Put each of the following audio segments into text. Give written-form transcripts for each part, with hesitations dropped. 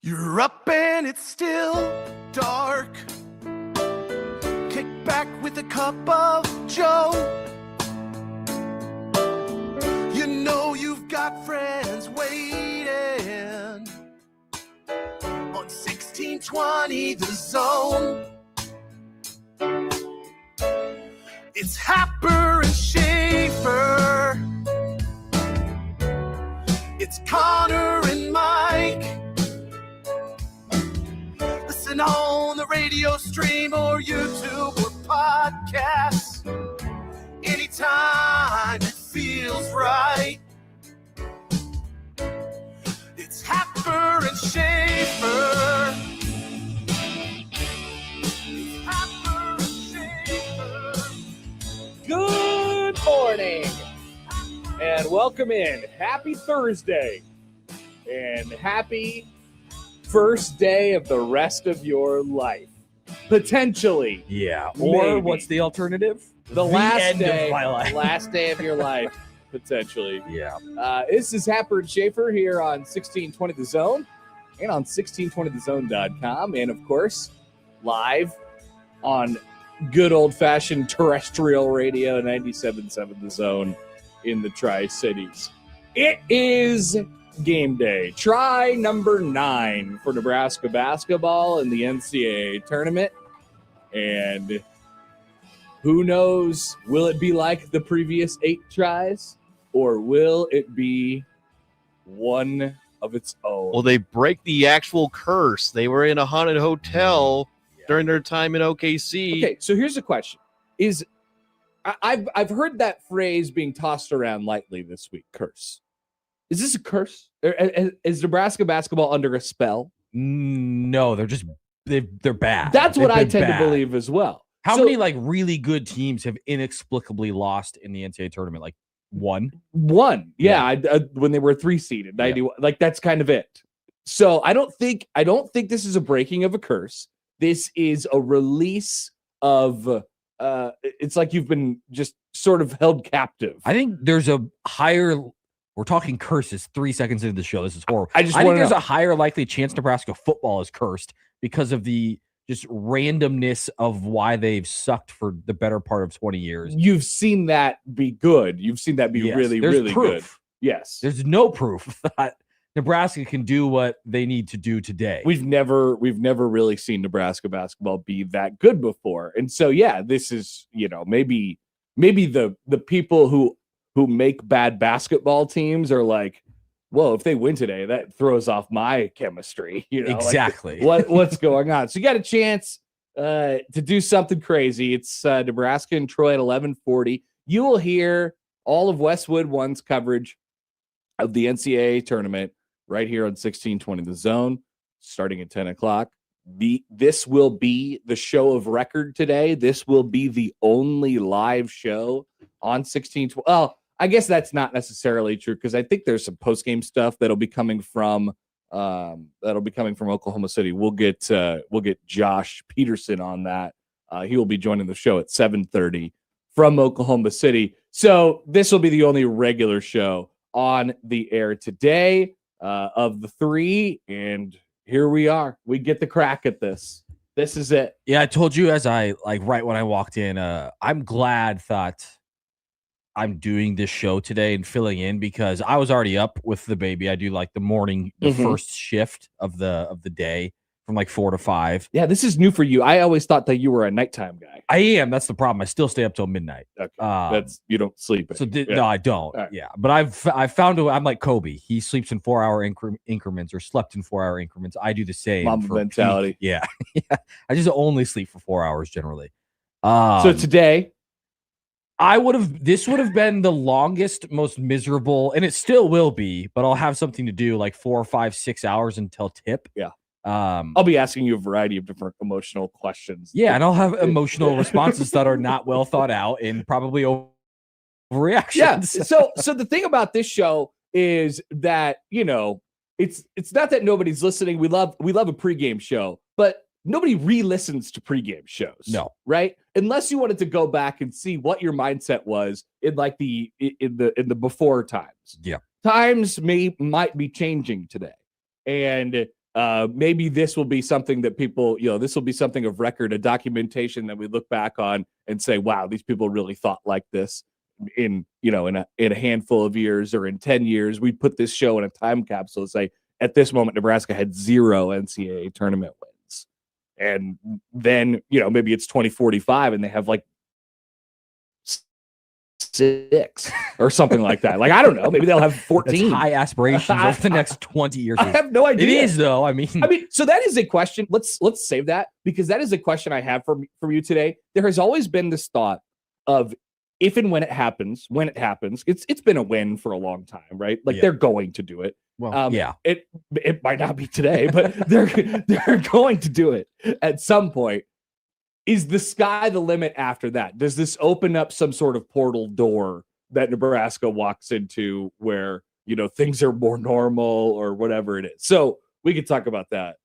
You're up and it's still dark. Kick back with a cup of joe. You know you've got friends waiting on 1620 The Zone. It's Happer and Schaefer. It's Connor and Mike. Listen on the radio stream or YouTube or podcasts. Anytime it feels right. It's Happer and Schaefer. Happer and Schaefer. Good morning and welcome in. Happy Thursday and happy first day of the rest of your life. Potentially. Yeah. Or Maybe. what's the alternative? The last end day of my life. last day of your life. Potentially. Yeah. This is Happer and Schaefer here on 1620 The Zone and on 1620thezone.com and of course live on good old-fashioned terrestrial radio 97.7 The Zone in the Tri-Cities. It is game day. Try number 9 for Nebraska basketball in the NCAA tournament. And who knows, will it be like the previous 8 tries or will it be one of its own? Will they break the actual curse? They were in a haunted hotel during their time in OKC. Okay, so here's the question. I've heard that phrase being tossed around lightly this week, curse. Is this a curse? Is Nebraska basketball under a spell? No, they're bad. That's what I They've been tend bad. to believe as well. How So- many like really good teams have inexplicably lost in the NCAA tournament? Like one? One. Yeah, when they were 3 seeded, 91. Like that's kind of it. So I don't think this is a breaking of a curse. This is a release of it's like you've been just sort of held captive. I think there's a higher. We're talking curses 3 seconds into the show. This is horrible. I think wanna there's know. a higher likely chance Nebraska football is cursed because of the just randomness of why they've sucked for the better part of 20 years. You've seen that be good. You've seen that be Yes, really, there's really good. proof. Yes. There's no proof that Nebraska can do what they need to do today. We've never really seen Nebraska basketball be that good before. And so yeah, this is, maybe the people who make bad basketball teams are like, well, if they win today, that throws off my chemistry. Exactly. What's going on? So you got a chance to do something crazy. It's Nebraska and Troy at 11:40. You will hear all of Westwood One's coverage of the NCAA tournament right here on 1620 The Zone, starting at 10 o'clock. This will be the show of record today. This will be the only live show on 1620. Well, I guess that's not necessarily true because I think there's some post-game stuff that'll be coming from Oklahoma City. We'll get Josh Peterson on that. He will be joining the show at 7:30 from Oklahoma City. So this will be the only regular show on the air today of the 3, and here we are. We get the crack at this. This is it. Yeah, I told you as right when I walked in, I'm glad that I'm doing this show today and filling in because I was already up with the baby. I do like the morning, the first shift of the day from like 4 to 5. Yeah, this is new for you. I always thought that you were a nighttime guy. I am. That's the problem. I still stay up till midnight. Okay. That's you don't sleep. No, I don't. Right. Yeah, but I've found I'm like Kobe. He sleeps in 4-hour increments or slept in 4-hour increments. I do the same. Mamba mentality. Peak. Yeah, yeah. I just only sleep for 4 hours generally. So today, this would have been the longest, most miserable, and it still will be, but I'll have something to do like 4 or 5, 6 hours until tip. Yeah. I'll I'll be asking you a variety of different emotional questions. Yeah, and I'll have emotional responses that are not well thought out and probably overreactions. Yeah. So the thing about this show is that, it's not that nobody's listening. We love a pregame show, but nobody re-listens to pregame shows. No. Right? Unless you wanted to go back and see what your mindset was in like in the before times. Yeah. Times might be changing today. And maybe this will be something that people, this will be something of record, a documentation that we look back on and say, wow, these people really thought like this in a handful of years, or in 10 years. We put this show in a time capsule and say, at this moment, Nebraska had 0 NCAA tournament wins. And then, maybe it's 2045 and they have like 6 or something like that. Like, I don't know. Maybe they'll have 14. That's high aspirations over the next 20 years. I have no idea. It is, though. I mean, so that is a question. Let's save that, because that is a question I have for you today. There has always been this thought of, if and when it happens, it's been a win for a long time, right? Like, they're going to do it. Well, it might not be today, but they're going to do it at some point. Is the sky the limit after that? Does this open up some sort of portal door that Nebraska walks into where, things are more normal or whatever it is? So we could talk about that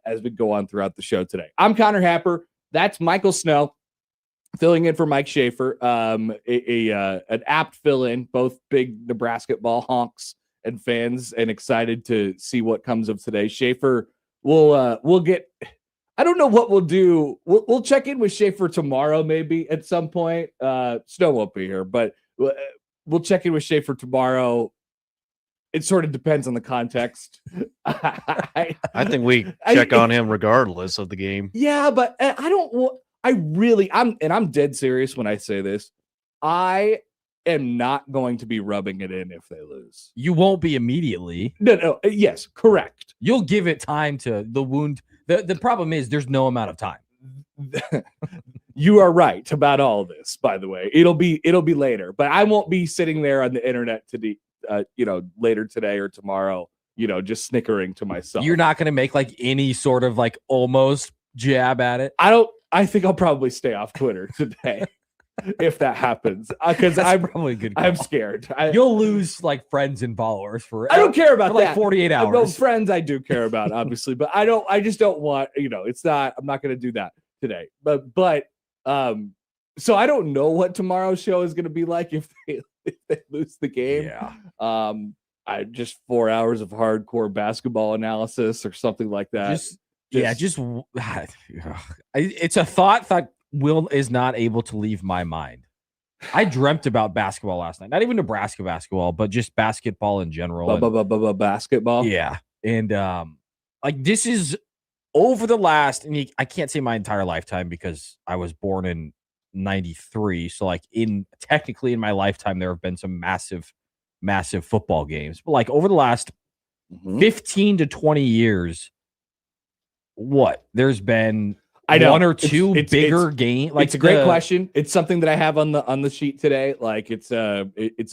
as we go on throughout the show today. I'm Connor Happer. That's Michael Snow, filling in for Mike Schaefer, an apt fill-in, both big Nebraska ball honks and fans, and excited to see what comes of today. Schaefer, we'll get... I don't know what we'll do. We'll check in with Schaefer tomorrow, maybe at some point. Snow won't be here, but we'll check in with Schaefer tomorrow. It sort of depends on the context. I think we check on him regardless of the game. Yeah, but I'm dead serious when I say this. I am not going to be rubbing it in if they lose. You won't be immediately. No. Yes, correct. You'll give it time to the wound. The problem is there's no amount of time. You are right about all this, by the way. It'll be later, but I won't be sitting there on the internet later today or tomorrow, just snickering to myself. You're not going to make like any sort of like almost jab at it. I think I'll probably stay off Twitter today if that happens, because I'm probably a good call. I'm scared. You'll lose like friends and followers for. I don't care about for that. Like 48 hours. No, friends I do care about, obviously, but I just don't want, it's not. I'm not going to do that today. But so I don't know what tomorrow's show is going to be like if they lose the game. Yeah. I just 4 hours of hardcore basketball analysis or something like that. It's a thought Will is not able to leave my mind. I dreamt about basketball last night. Not even Nebraska basketball, but just basketball in general. Basketball. Yeah. And this is over the last, and I can't say my entire lifetime because I was born in 93. So technically in my lifetime, there have been some massive football games. But over the last 15 to 20 years, there's been one or two bigger games. It's a great question. It's something that I have on the sheet today. It's a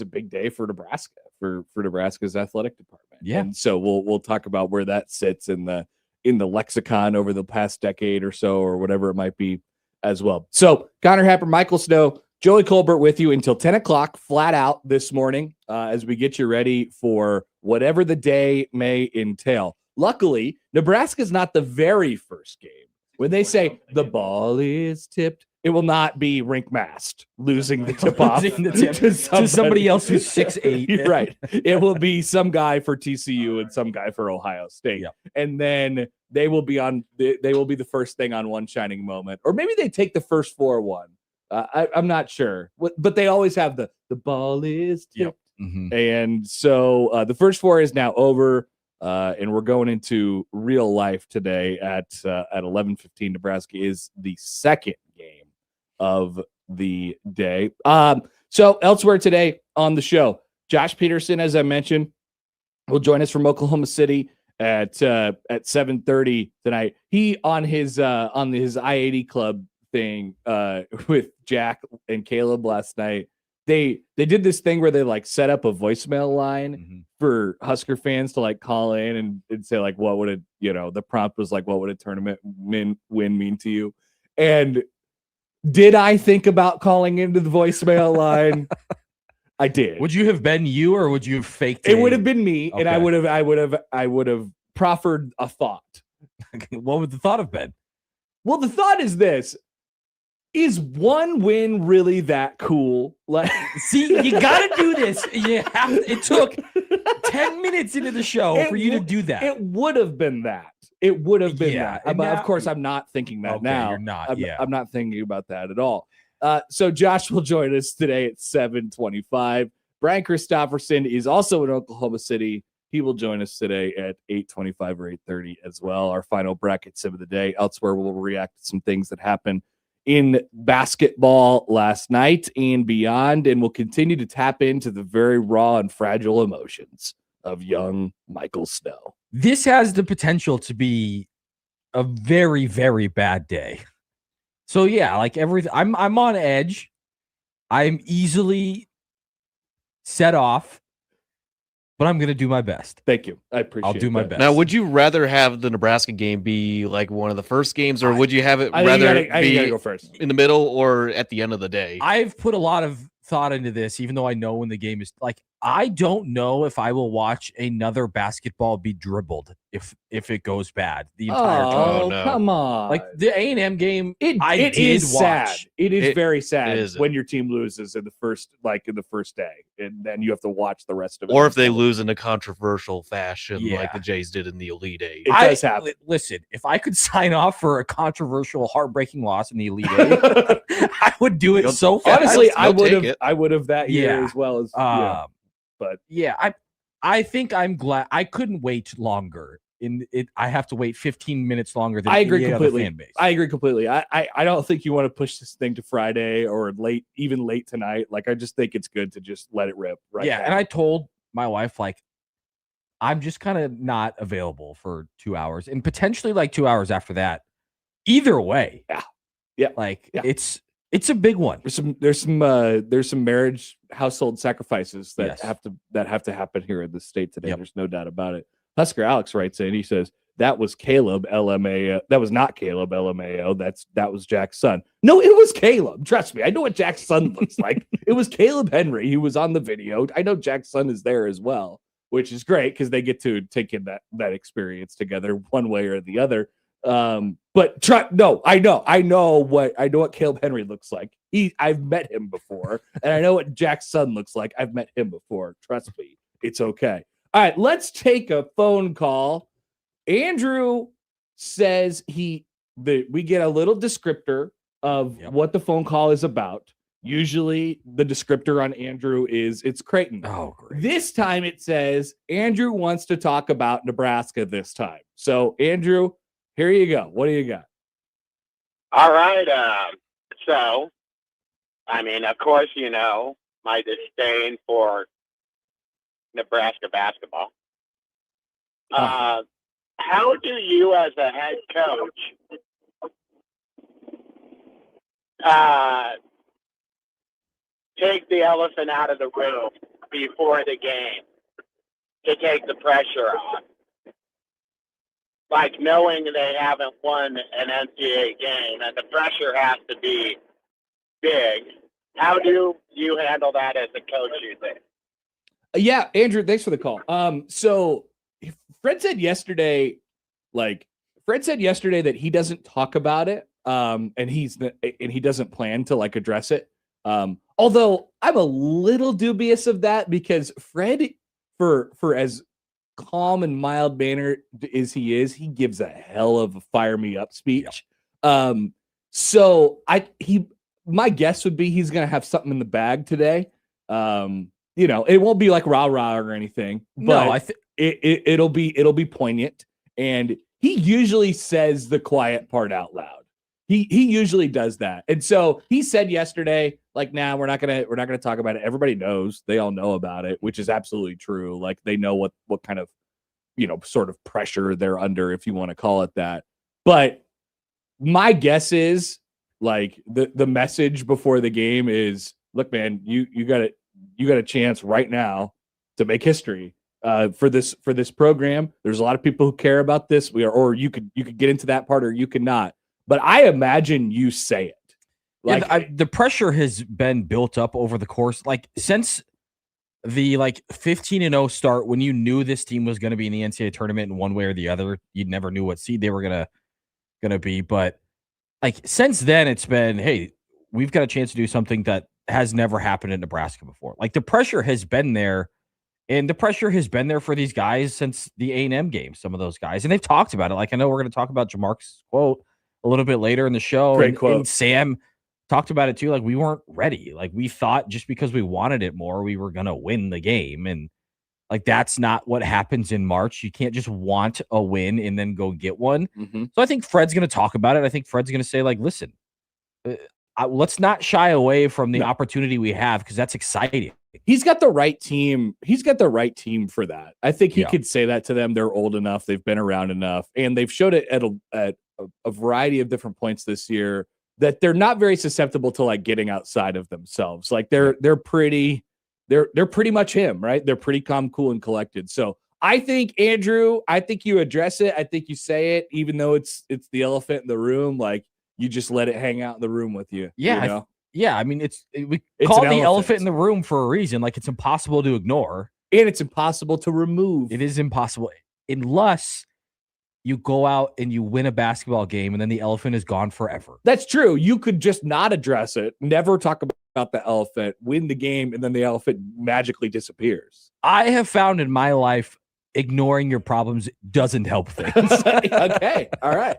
big day for Nebraska, for Nebraska's athletic department. Yeah. And so we'll talk about where that sits in the lexicon over the past decade or so, or whatever it might be as well. So Connor Happer, Michael Snow, Joey Colbert with you until 10 o'clock flat out this morning as we get you ready for whatever the day may entail. Luckily, Nebraska's not the very first game. When they say the ball is tipped, it will not be Rink Mast losing the tip off to somebody else who's 6'8". Right. It will be some guy for TCU and some guy for Ohio State. Yep. And then they will be the first thing on One Shining Moment. Or maybe they take the first 4-1. I'm not sure. But they always have the ball is tipped. Yep. Mm-hmm. And so the first 4 is now over. And we're going into real life today at 11:15. Nebraska is the second game of the day. So elsewhere today on the show, Josh Peterson, as I mentioned, will join us from Oklahoma City at 7:30 tonight. He on his I-80 club thing with Jack and Caleb last night. They did this thing where they set up a voicemail line for Husker fans to call in and say what would the prompt was what would a tournament win mean to you? And did I think about calling into the voicemail line? I did. Would you have been you, or would you have faked it? Would have been me, okay. And I would have proffered a thought. What would the thought have been? Well, the thought is this. Is one win really that cool? See, you got to do this. It took 10 minutes into the show for you to do that. It would have been that. It would have been Yeah, that. and But of now- course, I'm not thinking that Okay, now. you're not, I'm, yeah. I'm not thinking about that at all. So Josh will join us today at 7:25. Brian Christopherson is also in Oklahoma City. He will join us today at 8:25 or 8:30 as well. Our final bracket sim of the day. Elsewhere, we'll react to some things that happened in basketball last night and beyond, and we'll continue to tap into the very raw and fragile emotions of young Michael Snow. This has the potential to be a very, very bad day. So yeah, like everything, I'm on edge. I'm easily set off, but I'm gonna do my best. Thank you. I appreciate I'll do my that. best. Now, would you rather have the Nebraska game be like one of the first games, or would you have it I think rather you gotta be go first. in the middle or at the end of the day? I've put a lot of thought into this, even though I know when the game is like, I don't know if I will watch another basketball be dribbled if it goes bad the entire time. Oh, no. come on. Like the A&M game, It I did is sad. watch. It is very sad is. when your team loses in the first day, and then you have to watch the rest of it. Or if they lose in a controversial fashion Yeah. like the Jays did in the Elite Eight. It does happen. Listen, if I could sign off for a controversial, heartbreaking loss in the Elite Eight, I would do it You'll- so fast. Honestly, I'll take it. I would have that year Yeah. as well as but yeah, I think I'm glad I couldn't wait longer. I have to wait 15 minutes longer than I agree any other completely. fan base. I agree completely. I don't think you want to push this thing to Friday or even late tonight. Like, I just think it's good to just let it rip right yeah, now. and I told my wife, like, I'm just kind of not available for 2 hours and potentially like 2 hours after that. Either way. Yeah. Yeah. Like Yeah. it's a big one. There's some marriage household sacrifices that Yes. have to happen here in the state today. Yep. There's no doubt about it. Husker Alex writes in, he says, that was Caleb LMAO. That was not Caleb LMAO. That was Jack's son. No, it was Caleb. Trust me. I know what Jack's son looks like. It was Caleb Henry. He was on the video. I know Jack's son is there as well, which is great because they get to take in that experience together one way or the other. But I know what Caleb Henry looks like. I've met him before, and I know what Jack's son looks like. I've met him before. Trust me, it's okay. All right, let's take a phone call. Andrew says we get a little descriptor of what the phone call is about. Usually, the descriptor on Andrew is it's Creighton. Oh, great. This time it says Andrew wants to talk about Nebraska this time. So, Andrew, here you go. What do you got? All right. So, I mean, of course, you know, my disdain for Nebraska basketball. How do you, as a head coach, take the elephant out of the room before the game to take the pressure off? Like knowing they haven't won an NCAA game and the pressure has to be big. How do you handle that as a coach, you think? Yeah, Andrew, thanks for the call. So Fred said yesterday that he doesn't talk about it, and he doesn't plan to like address it. Although I'm a little dubious of that because Fred, for as calm and mild mannered as he is, he gives a hell of a fire me up speech. So my guess would be he's gonna have something in the bag today. You know, it won't be like rah-rah or anything, but No, it'll be poignant. And he usually says the quiet part out loud. He usually does that. And so he said yesterday, like, nah, we're not gonna talk about it. Everybody knows, they all know about it, which is absolutely true. Like, they know what kind of, you know, sort of pressure they're under, if you want to call it that. But my guess is, like, the message before the game is, look, man, you got a chance right now to make history for this program. There's a lot of people who care about this. Or you could get into that part, or you could not. But I imagine you say it. Like, the pressure has been built up over the course, like since the 15-0 start, when you knew this team was going to be in the NCAA tournament in one way or the other. You never knew what seed they were gonna be, but like since then, it's been, hey, we've got a chance to do something that has never happened in Nebraska before. Like, the pressure has been there And the pressure has been there for these guys since the A&M game, some of those guys. And they've talked about it. Like, I know we're going to talk about Jamarc's quote a little bit later in the show. Great quote. And Sam talked about it too. Like, we weren't ready. Like, we thought just because we wanted it more, we were going to win the game. And like, that's not what happens in March. You can't just want a win and then go get one. Mm-hmm. So I think Fred's going to talk about it. I think Fred's going to say, like, listen, let's not shy away from the opportunity we have, because that's exciting. He's got the right team. He's got the right team for that. I think he could say that to them. They're old enough. They've been around enough, and they've showed it at a variety of different points this year that they're not very susceptible to like getting outside of themselves. Like they're pretty much him, right? They're pretty calm, cool, and collected. So I think, Andrew, you address it. I think you say it, even though it's the elephant in the room. Like, you just let it hang out in the room with you. Yeah. You know? I mean, we call it the elephant in the room for a reason. Like, it's impossible to ignore. And it's impossible to remove. It is impossible unless you go out and you win a basketball game and then the elephant is gone forever. That's true. You could just not address it, never talk about the elephant, win the game, and then the elephant magically disappears. I have found in my life ignoring your problems doesn't help things. Okay. All right.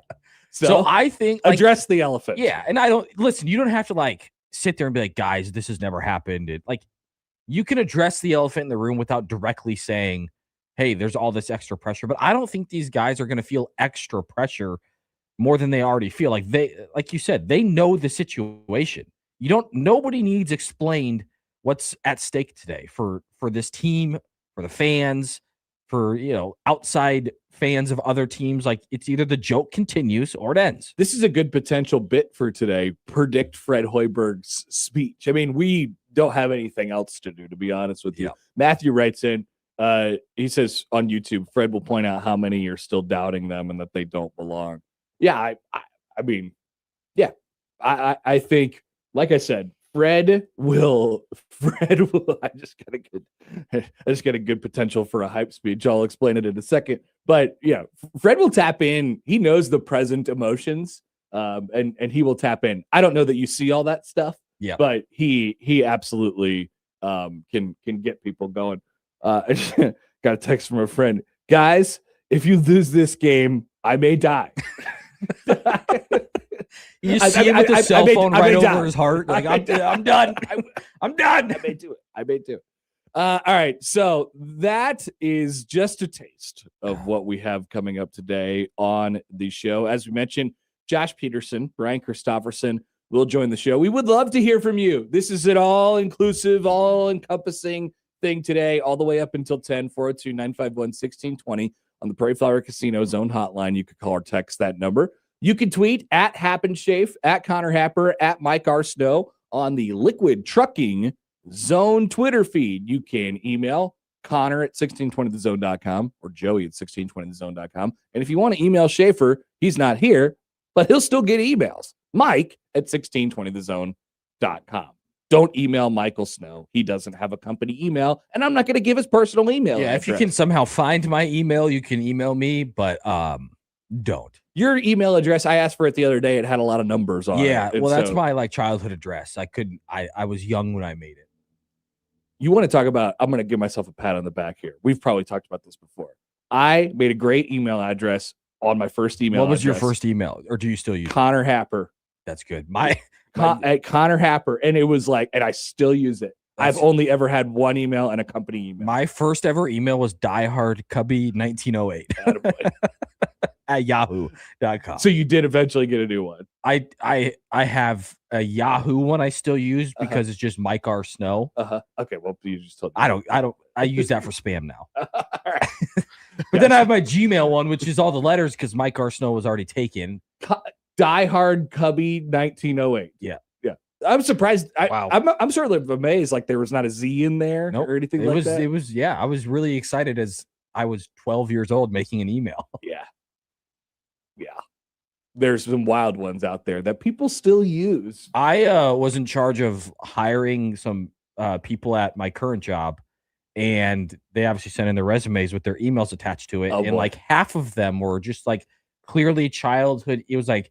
So I think address the elephant. Yeah. And I don't listen, you don't have to like sit there and be like, guys, this has never happened. You can address the elephant in the room without directly saying, hey, there's all this extra pressure. But I don't think these guys are going to feel extra pressure more than they already feel. Like you said, they know the situation. Nobody needs explained what's at stake today for this team, for the fans, for, outside fans of other teams. Like, it's either the joke continues or it ends. This is a good potential bit for today. Predict Fred Hoiberg's speech. I mean, we don't have anything else to do, to be honest with you. Yeah. Matthew writes in, he says on YouTube, Fred will point out how many are still doubting them and that they don't belong. Yeah. I mean, yeah, I think, like I said, Fred will I just got a good potential for a hype speech. I'll explain it in a second. But yeah, Fred will tap in. He knows the present emotions, and he will tap in. I don't know that you see all that stuff, but he absolutely can get people going. Got a text from a friend. Guys, if you lose this game, I may die. You see him with the cell phone right over his heart. Like, I'm done. I'm done. I may do it. All right. So that is just a taste of what we have coming up today on the show. As we mentioned, Josh Peterson, Brian Christopherson will join the show. We would love to hear from you. This is an all-inclusive, all-encompassing thing today, all the way up until 10, 402-951-1620 on the Prairie Flower Casino Zone hotline. You could call or text that number. You can tweet at @HappenSchafe, at Connor Happer, at Mike R. Snow on the Liquid Trucking Zone Twitter feed. You can email Connor at 1620thezone.com or Joey at 1620thezone.com. And if you want to email Schaefer, he's not here, but he'll still get emails. Mike at 1620thezone.com. Don't email Michael Snow. He doesn't have a company email, and I'm not going to give his personal email. Yeah, if you can somehow find my email, you can email me, but don't. Your email address, I asked for it the other day. It had a lot of numbers on it. Yeah, well, that's my childhood address. I was young when I made it. You want to talk about, I'm going to give myself a pat on the back here. We've probably talked about this before. I made a great email address on my first email. What was your first email, or do you still use Connor Happer? That's good. At Connor Happer, and it was like, and I still use it. I've only ever had one email and a company email. My first ever email was diehardcubby1908 at yahoo.com. So you did eventually get a new one. I have a Yahoo one I still use because it's just Mike R. Snow. Okay, well, you just told me. I use that for spam now. But then I have my Gmail one, which is all the letters because Mike R. Snow was already taken. Diehard Cubby 1908. Yeah. I'm surprised. Wow. I'm sort of amazed. Like there was not a Z in there or anything like that. It was. Yeah. I was really excited as I was 12 years old making an email. Yeah. There's some wild ones out there that people still use. I was in charge of hiring some people at my current job, and they obviously sent in their resumes with their emails attached to it. And like half of them were just like clearly childhood. It was like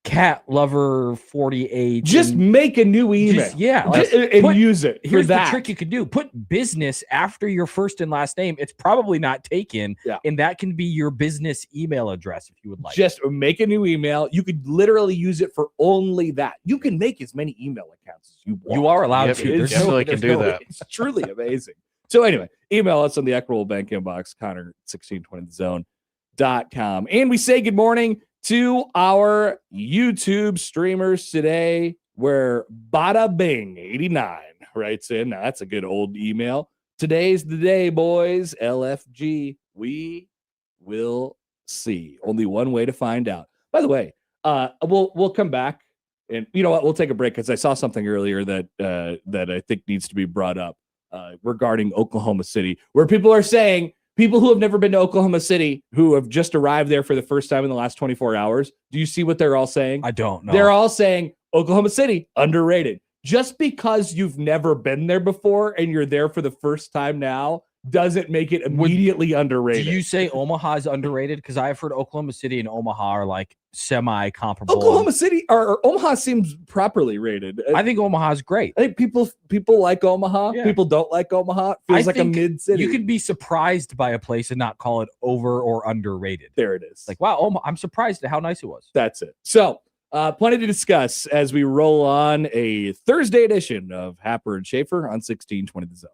cat lover 48. Just make a new email. And use it. Here's the trick you could do. Put business after your first and last name. It's probably not taken. Yeah. And that can be your business email address if you would like. Just make a new email. You could literally use it for only that. You can make as many email accounts as you want. You are allowed to. You definitely can do that. It's truly amazing. So anyway, email us on the Equitable Bank inbox, Connor1620thezone.com. And we say good morning to our YouTube streamers today, where Bada Bing 89 writes in. Now that's a good old email. Today's the day, boys. LFG. We will see. Only one way to find out. By the way, we'll come back, and you know what? We'll take a break because I saw something earlier that I think needs to be brought up regarding Oklahoma City, where people are saying, people who have never been to Oklahoma City, who have just arrived there for the first time in the last 24 hours. Do you see what they're all saying? I don't know. They're all saying Oklahoma City, underrated. Just because you've never been there before and you're there for the first time now doesn't make it immediately underrated. Do you say Omaha is underrated? Because I've heard Oklahoma City and Omaha are like semi-comparable. Oklahoma City or Omaha seems properly rated. I think Omaha is great. I think people like Omaha. Yeah. People don't like Omaha. It feels like a mid-city. You could be surprised by a place and not call it over or underrated. There it is. Like, wow, Omaha, I'm surprised at how nice it was. That's it. So, plenty to discuss as we roll on a Thursday edition of Happer and Schaefer on 1620 The Zone.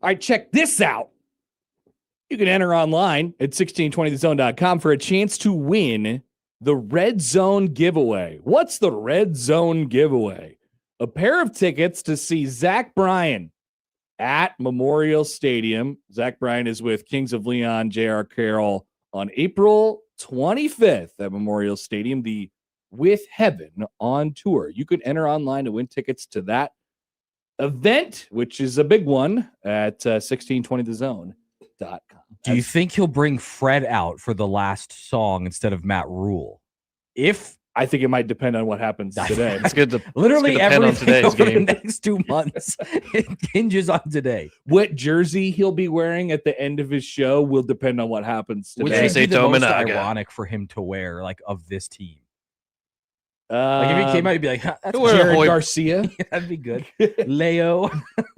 All right, check this out. You can enter online at 1620thezone.com for a chance to win the Red Zone giveaway. What's the Red Zone giveaway? A pair of tickets to see Zach Bryan at Memorial Stadium. Zach Bryan is with Kings of Leon, J.R. Carroll on April 25th at Memorial Stadium, the With Heaven on tour. You can enter online to win tickets to that event, which is a big one at 1620thezone.com. Do you think he'll bring Fred out for the last song instead of Matt Rule? I think it might depend on what happens today. It's good to Literally depend on everything today's over game. the next 2 months it hinges on today. What jersey he'll be wearing at the end of his show will depend on what happens Which today. would be the Say most Tominaga. ironic for him to wear, like, of this team. Like, if he came out, he'd be like, huh, that's He'll wear a Jared Hoy- Garcia, that'd be good. Leo.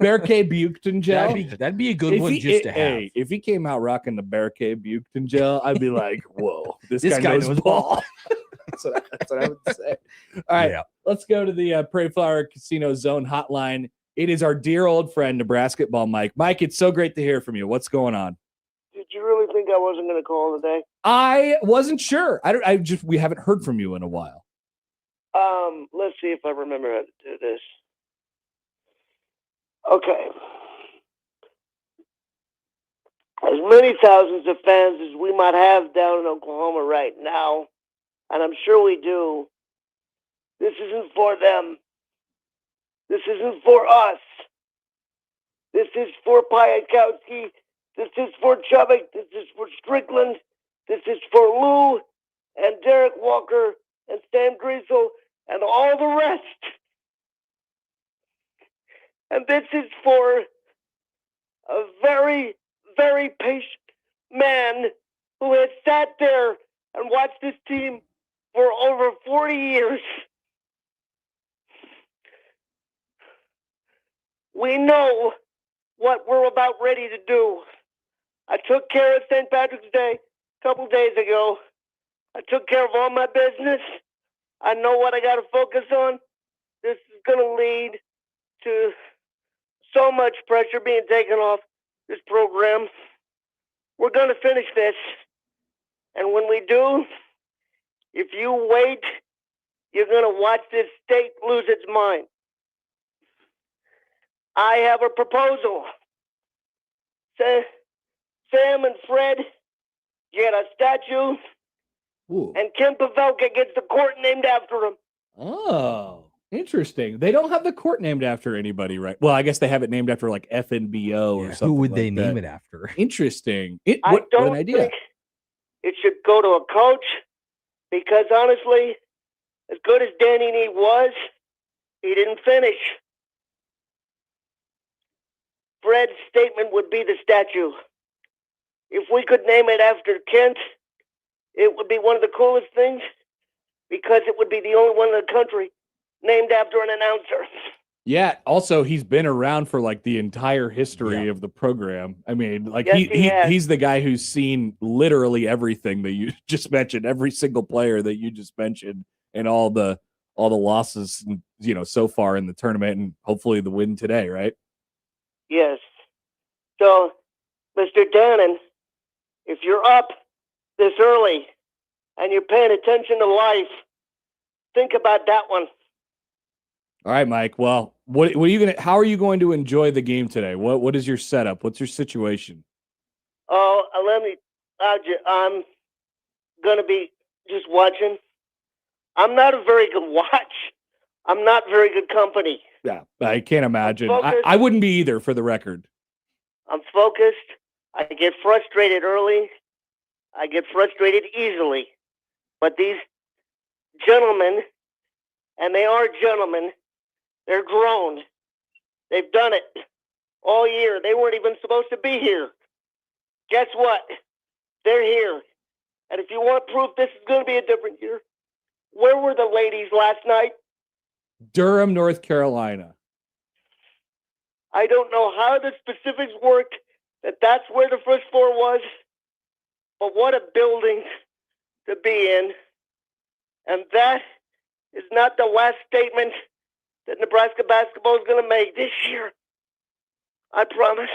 Bearcay Buchton gel. That'd be a good one just to have. Hey, if he came out rocking the Bearcay Buchton gel, I'd be like, whoa, this guy knows ball. ball. that's what I would say. All right, let's go to the Prairie Flower Casino Zone hotline. It is our dear old friend, Nebraska ball Mike. Mike, it's so great to hear from you. What's going on? Did you really think I wasn't going to call today? I wasn't sure. We haven't heard from you in a while. Let's see if I remember how to do this. Okay. As many thousands of fans as we might have down in Oklahoma right now, and I'm sure we do, this isn't for them. This isn't for us. This is for Piakowski. This is for Chubbuck. This is for Strickland. This is for Lou and Derek Walker and Sam Griesel and all the rest. And this is for a very, very patient man who has sat there and watched this team for over 40 years. We know what we're about ready to do. I took care of St. Patrick's Day a couple days ago. I took care of all my business. I know what I got to focus on. This is going to lead to so much pressure being taken off this program. We're going to finish this. And when we do, if you wait, you're going to watch this state lose its mind. I have a proposal. Sam and Fred get a statue. Ooh. And Kim Pavelka gets the court named after him. Oh, interesting. They don't have the court named after anybody, right? Well, I guess they have it named after like FNBO or something. Who would like they that. name it after? Interesting. I What don't an idea. think it should go to a coach because honestly, as good as Danny Nee was, he didn't finish. Fred's statement would be the statue. If we could name it after Kent, it would be one of the coolest things because it would be the only one in the country named after an announcer. Yeah. Also, he's been around for like the entire history of the program. I mean, like Yes, he's the guy who's seen literally everything that you just mentioned, every single player that you just mentioned, and all the losses, so far in the tournament, and hopefully the win today, right? Yes. So, Mr. Dannon, if you're up this early and you're paying attention to life, think about that one. All right, Mike. Well, how are you going to enjoy the game today? What is your setup? What's your situation? Oh, I'm going to be just watching. I'm not a very good watch. I'm not very good company. Yeah, I can't imagine. focused. I wouldn't be either, for the record. I'm focused. I get frustrated early. I get frustrated easily. But these gentlemen, and they are gentlemen, they're grown. They've done it all year. They weren't even supposed to be here. Guess what? They're here. And if you want proof this is going to be a different year, where were the ladies last night? Durham, North Carolina. I don't know how the specifics worked, that's where the first floor was, but what a building to be in. And that is not the last statement that Nebraska basketball is going to make this year. I promise.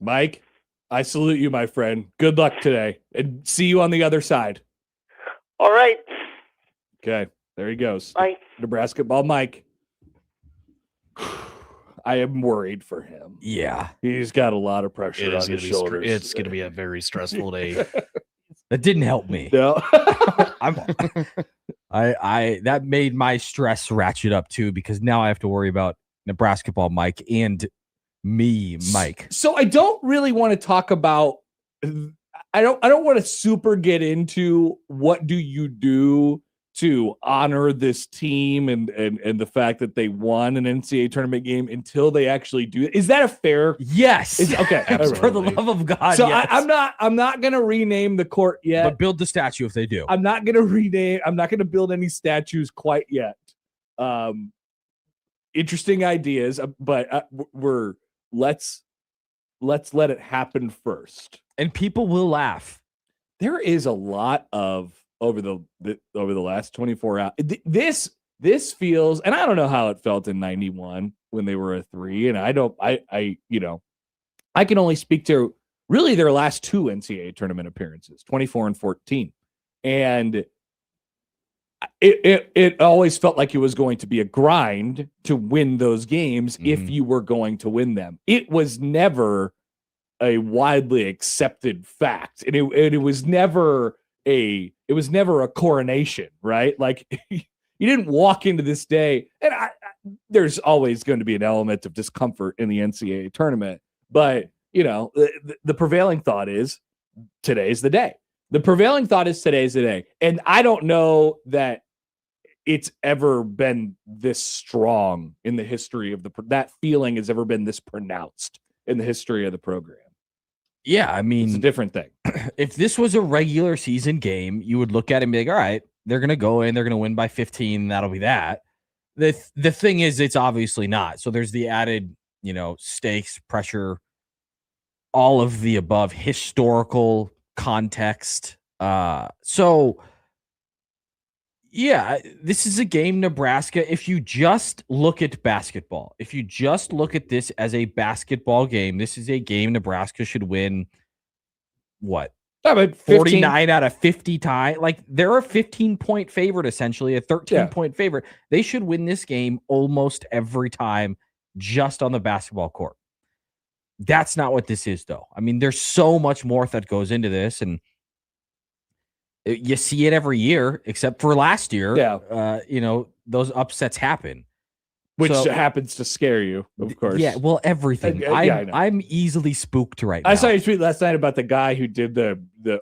Mike, I salute you, my friend. Good luck today, and see you on the other side. All right. Okay, there he goes. Bye. Nebraska ball, Mike. I am worried for him. Yeah. He's got a lot of pressure on his shoulders. It's going to be a very stressful day. That didn't help me. No. I that made my stress ratchet up too, because now I have to worry about Nebraska ball Mike and me, Mike. So I don't really want to talk about I don't want to super get into what do you do to honor this team and the fact that they won an NCAA tournament game until they actually do it. Is that a fair? Yes. Okay. For the love of God. So yes. I'm not going to rename the court yet. But build the statue if they do. I'm not going to build any statues quite yet. Interesting ideas, but let's let it happen first. And people will laugh. There is a lot of over the last 24 hours. This feels, and I don't know how it felt in 91 when they were a 3, and I can only speak to really their last 2 NCAA tournament appearances, 24 and 14. And it always felt like it was going to be a grind to win those games if you were going to win them. It was never a widely accepted fact, and it was never a coronation, right? Like you didn't walk into this day, and there's always going to be an element of discomfort in the NCAA tournament, but the prevailing thought is today's the day. The prevailing thought is today's the day, and I don't know that it's ever been this strong in the history of that feeling has ever been this pronounced in the history of the program. Yeah, I mean, it's a different thing. If this was a regular season game, you would look at it and be like, all right, they're going to go in, they're going to win by 15, that'll be that. The thing is, it's obviously not. So there's the added, stakes, pressure, all of the above, historical context. So yeah, this is a game, Nebraska. If you just look at basketball, if you just look at this as a basketball game, this is a game Nebraska should win. What? 49 out of 50 tie. Like they're a 15-point favorite, essentially a 13-point favorite. They should win this game almost every time just on the basketball court. That's not what this is, though. I mean, there's so much more that goes into this, and you see it every year, except for last year. Yeah. Those upsets happen. Which happens to scare you, of course. Yeah, well, everything. I'm easily spooked right now. I saw your tweet last night about the guy who did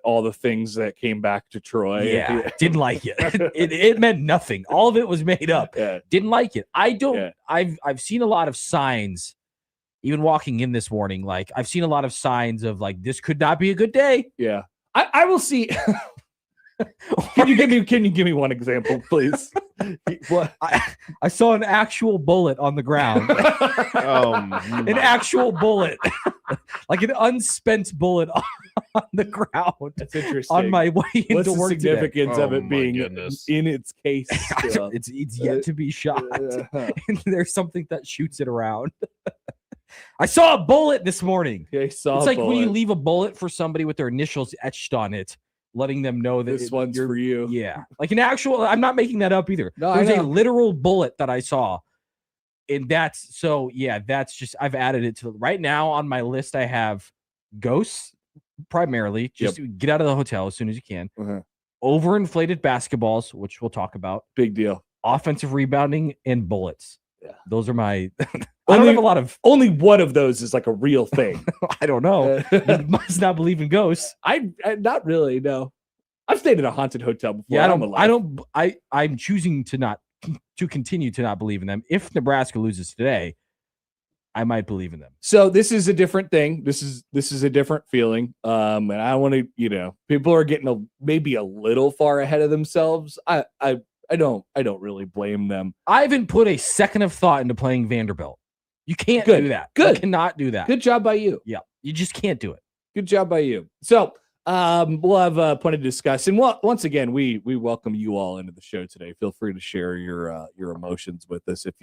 all the things that came back to Troy. Yeah, didn't like it. It meant nothing. All of it was made up. Yeah. Didn't like it. I don't. Yeah. I've seen a lot of signs, even walking in this morning. Like I've seen a lot of signs of like this could not be a good day. Yeah, I will see. Can you give me one example, please? What? I saw an actual bullet on the ground. An actual bullet, like an unspent bullet on the ground. That's interesting. On my way into What's work the significance today? of it being in its case? Still? It's yet to be shot. And there's something that shoots it around. I saw a bullet this morning. It's like when you leave a bullet for somebody with their initials etched on it, letting them know that this one's for you. Yeah. Like an actual, I'm not making that up either. No, there's a literal bullet that I saw. And that's just, I've added it to right now on my list. I have ghosts primarily, just get out of the hotel as soon as you can. Overinflated basketballs, which we'll talk about. Big deal. Offensive rebounding and bullets. Yeah. Those are my, I don't have a lot of. Only one of those is like a real thing. I don't know. You must not believe in ghosts. I not really. No, I've stayed in a haunted hotel before. Yeah, I'm choosing to continue to not believe in them. If Nebraska loses today, I might believe in them. So this is a different thing. This is a different feeling. And I want to, people are getting maybe a little far ahead of themselves. I don't really blame them. I haven't put a second of thought into playing Vanderbilt. You can't do that. Good. You cannot do that. Good job by you. Yeah. You just can't do it. Good job by you. So we'll have plenty to discuss. And once again, we welcome you all into the show today. Feel free to share your emotions with us if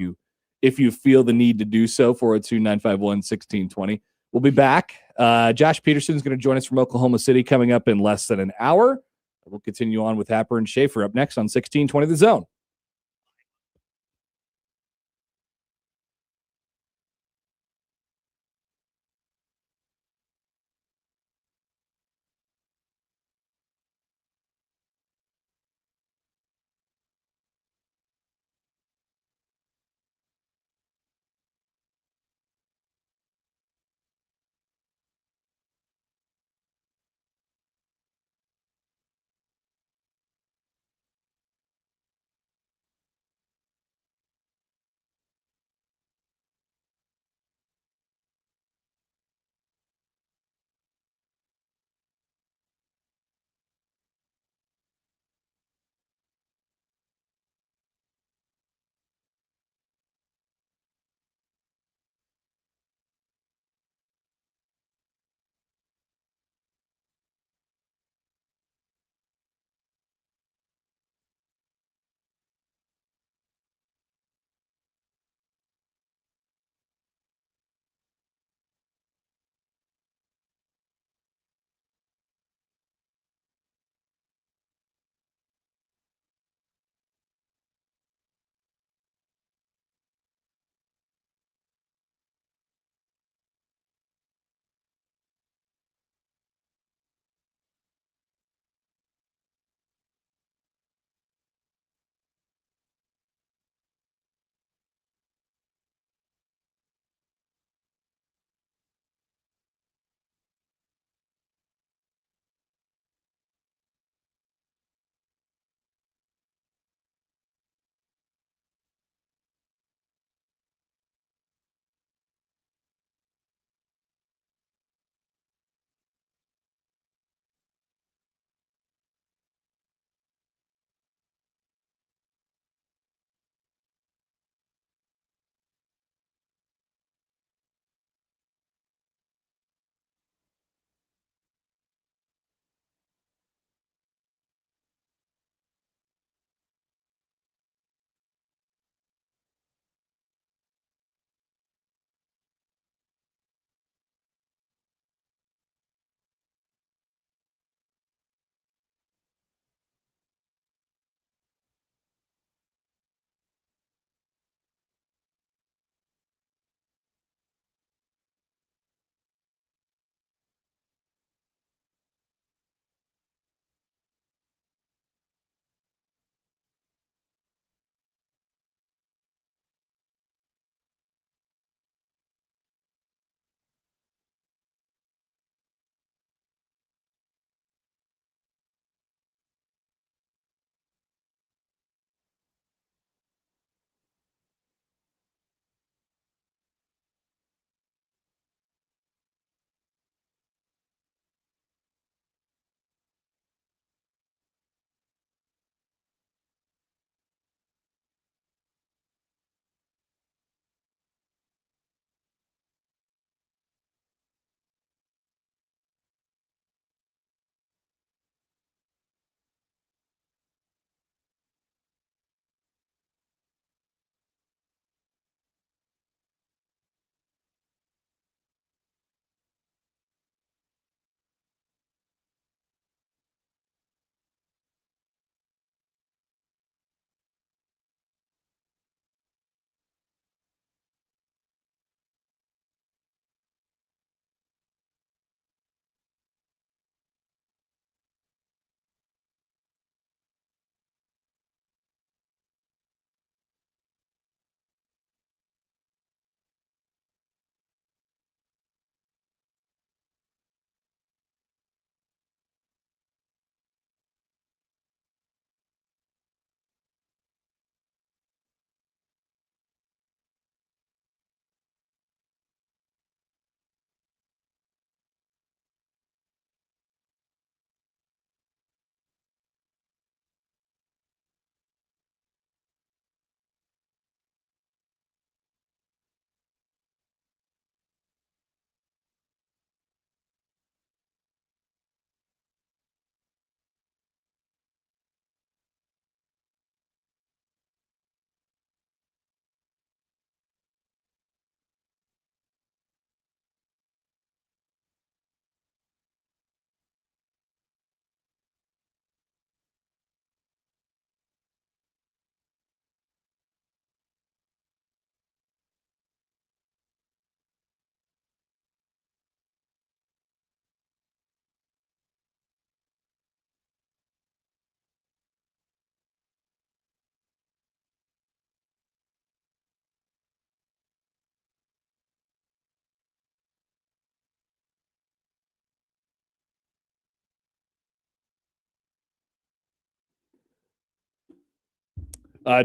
you feel the need to do so. 402-951-1620. We'll be back. Josh Peterson's going to join us from Oklahoma City coming up in less than an hour. We'll continue on with Happer and Schaefer up next on 1620 The Zone.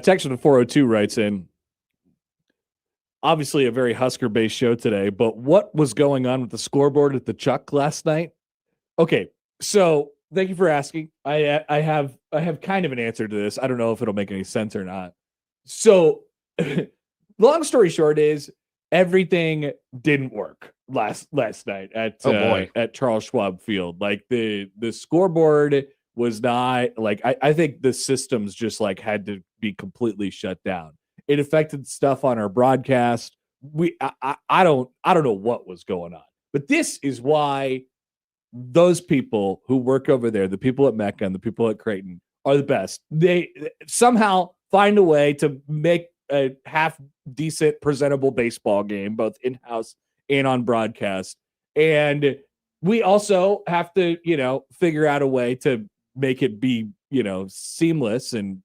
Texan 402 writes in, obviously a very Husker-based show today, but what was going on with the scoreboard at the Chuck last night? Okay, so thank you for asking. I have kind of an answer to this. I don't know if it'll make any sense or not. So, long story short is everything didn't work last night at at Charles Schwab Field. Like the scoreboard was not like I think the systems just like had to be completely shut down. It affected stuff on our broadcast. I don't know what was going on, but this is why those people who work over there, the people at Mecca and the people at Creighton, are the best. They somehow find a way to make a half decent, presentable baseball game, both in-house and on broadcast. And we also have to, figure out a way to make it be, seamless and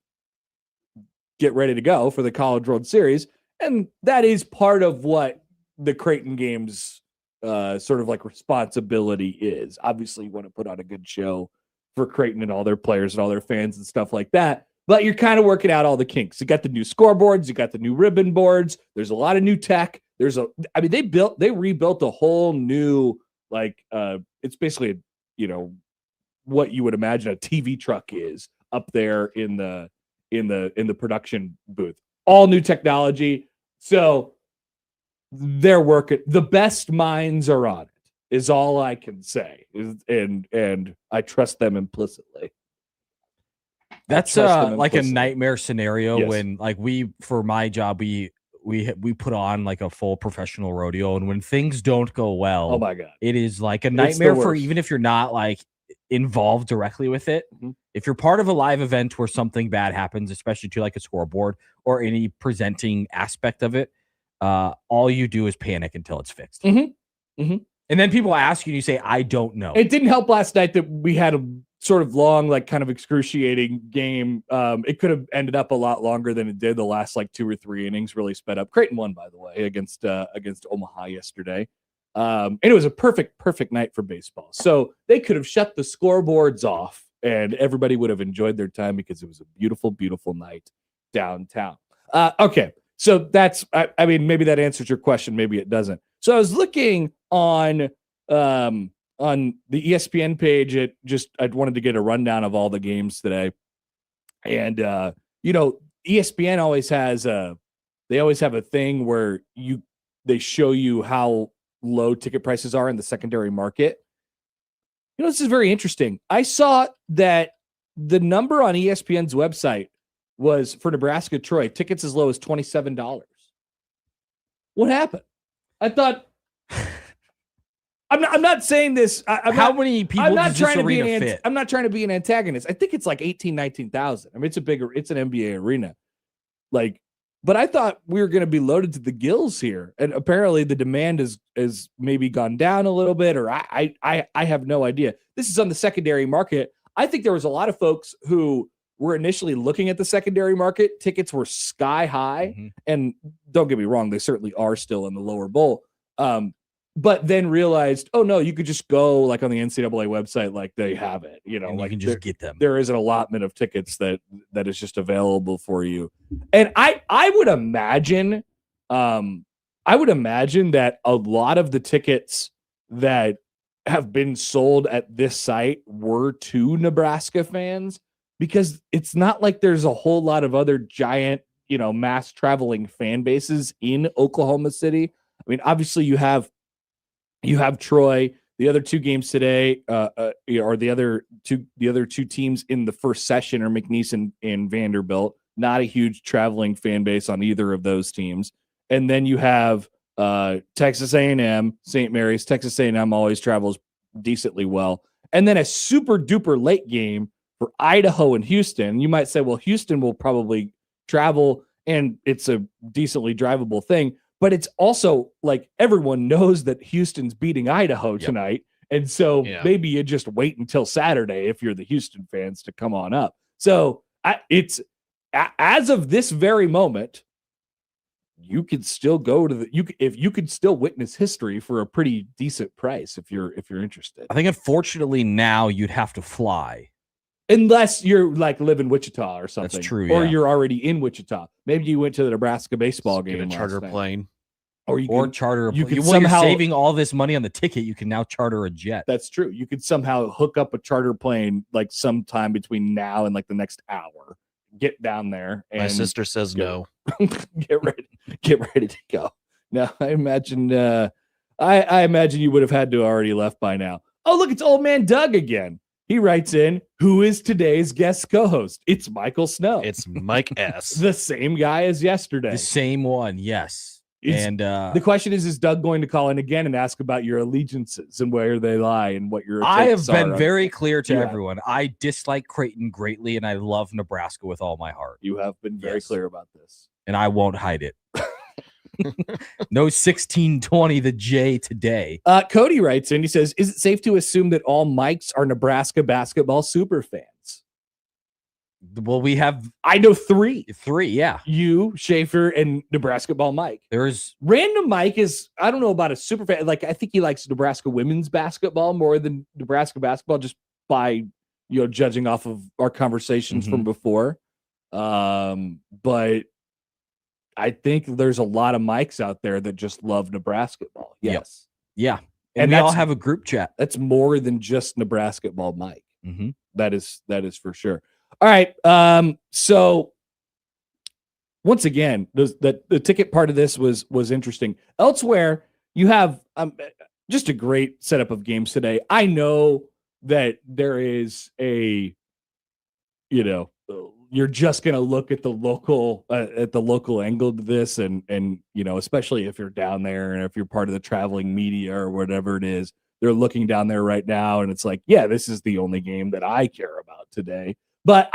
get ready to go for the College World Series. And that is part of what the Creighton games sort of like responsibility is. Obviously, you want to put on a good show for Creighton and all their players and all their fans and stuff like that. But you're kind of working out all the kinks. You got the new scoreboards, you got the new ribbon boards. There's a lot of new tech. They rebuilt a whole new it's basically what you would imagine a TV truck is up there in the production booth. All new technology. So they're working. The best minds are on it, is all I can say. And I trust them implicitly. That's like a nightmare scenario. Yes. when for my job, we put on like a full professional rodeo, and when things don't go well, Oh my God. it is like a nightmare for worst. even if you're not like involved directly with it. Mm-hmm. If you're part of a live event where something bad happens, especially to like a scoreboard or any presenting aspect of it, all you do is panic until it's fixed. Mm-hmm. Mm-hmm. And then people ask you and you say, I don't know. It didn't help last night that we had a sort of long, like kind of excruciating game. It could have ended up a lot longer than it did. The last like 2 or 3 innings really sped up. Creighton won, by the way, against Omaha yesterday. And it was a perfect night for baseball. So they could have shut the scoreboards off and everybody would have enjoyed their time because it was a beautiful, beautiful night downtown. Okay. So that's, I mean, maybe that answers your question. Maybe it doesn't. So I was looking on the ESPN page. I wanted to get a rundown of all the games today. And, ESPN always has they always have a thing where they show you how low ticket prices are in the secondary market. This is very interesting. I saw that the number on ESPN's website was for Nebraska Troy, tickets as low as $27. What happened? I thought I'm not saying this. How many people does this arena fit? I'm not trying to be an antagonist. I think it's like 19,000. I mean, it's an NBA arena. But I thought we were going to be loaded to the gills here. And apparently the demand is maybe gone down a little bit, or I have no idea. This is on the secondary market. I think there was a lot of folks who were initially looking at the secondary market. Tickets were sky high. Mm-hmm. And don't get me wrong, they certainly are still in the lower bowl. But then realized, oh no, you could just go like on the NCAA website, like they have it, and you can just get them. There is an allotment of tickets that is just available for you. And I would imagine that a lot of the tickets that have been sold at this site were to Nebraska fans, because it's not like there's a whole lot of other giant, mass traveling fan bases in Oklahoma City. I mean, obviously you have Troy. The other 2 games today, or the other two teams in the first session are McNeese and Vanderbilt. Not a huge traveling fan base on either of those teams. And then you have Texas A&M, St. Mary's. Texas A&M always travels decently well. And then a super duper late game for Idaho and Houston. You might say, well, Houston will probably travel, and it's a decently drivable thing. But it's also like everyone knows that Houston's beating Idaho tonight. And so maybe you just wait until Saturday if you're the Houston fans to come on up. So it's as of this very moment, you could still go to you could still witness history for a pretty decent price if you're interested. I think unfortunately now you'd have to fly Unless you're like live in Wichita or something. That's true. Or Yeah. you're already in Wichita. Maybe you went to the Nebraska baseball Get game a charter last night. plane. Or you Or can, charter. you could You're somehow saving all this money on the ticket. You can now charter a jet. That's true. You could somehow hook up a charter plane like sometime between now and like the next hour. Get down there and My sister says no. get ready to go. Now I imagine I imagine you would have had to already left by now. Oh, look, it's old man Doug again. He writes in, who is today's guest co-host? It's Michael Snow. It's Mike S. the same guy as yesterday. The same one. Yes. It's- And The question is Doug going to call in again and ask about your allegiances and where they lie and what your I have takes been are on- very clear to You have. everyone. I dislike Creighton greatly, and I love Nebraska with all my heart. You have been very Yes. clear about this. And I won't hide it. No 1620 the J today. Cody writes in, he says, is it safe to assume that all Mikes are Nebraska basketball super fans? Well, we have I know three. 3. Yeah. You, Schaefer, and Nebraska ball Mike. There's Random Mike is, I don't know about a super fan. Like, I think he likes Nebraska women's basketball more than Nebraska basketball, just by, judging off of our conversations from before. But I think there's a lot of Mikes out there that just love Nebraska ball. Yep. Yes. yeah. And And we all that's- have a group chat. That's more than just Nebraska ball Mike. Mm-hmm. That is for sure. All right. So once again, the ticket part of this was interesting. Elsewhere, you have just a great setup of games today. I know that there is you're just going to look at the local angle to this, and especially if you're down there and if you're part of the traveling media or whatever it is, they're looking down there right now, and it's like, yeah, this is the only game that I care about today. But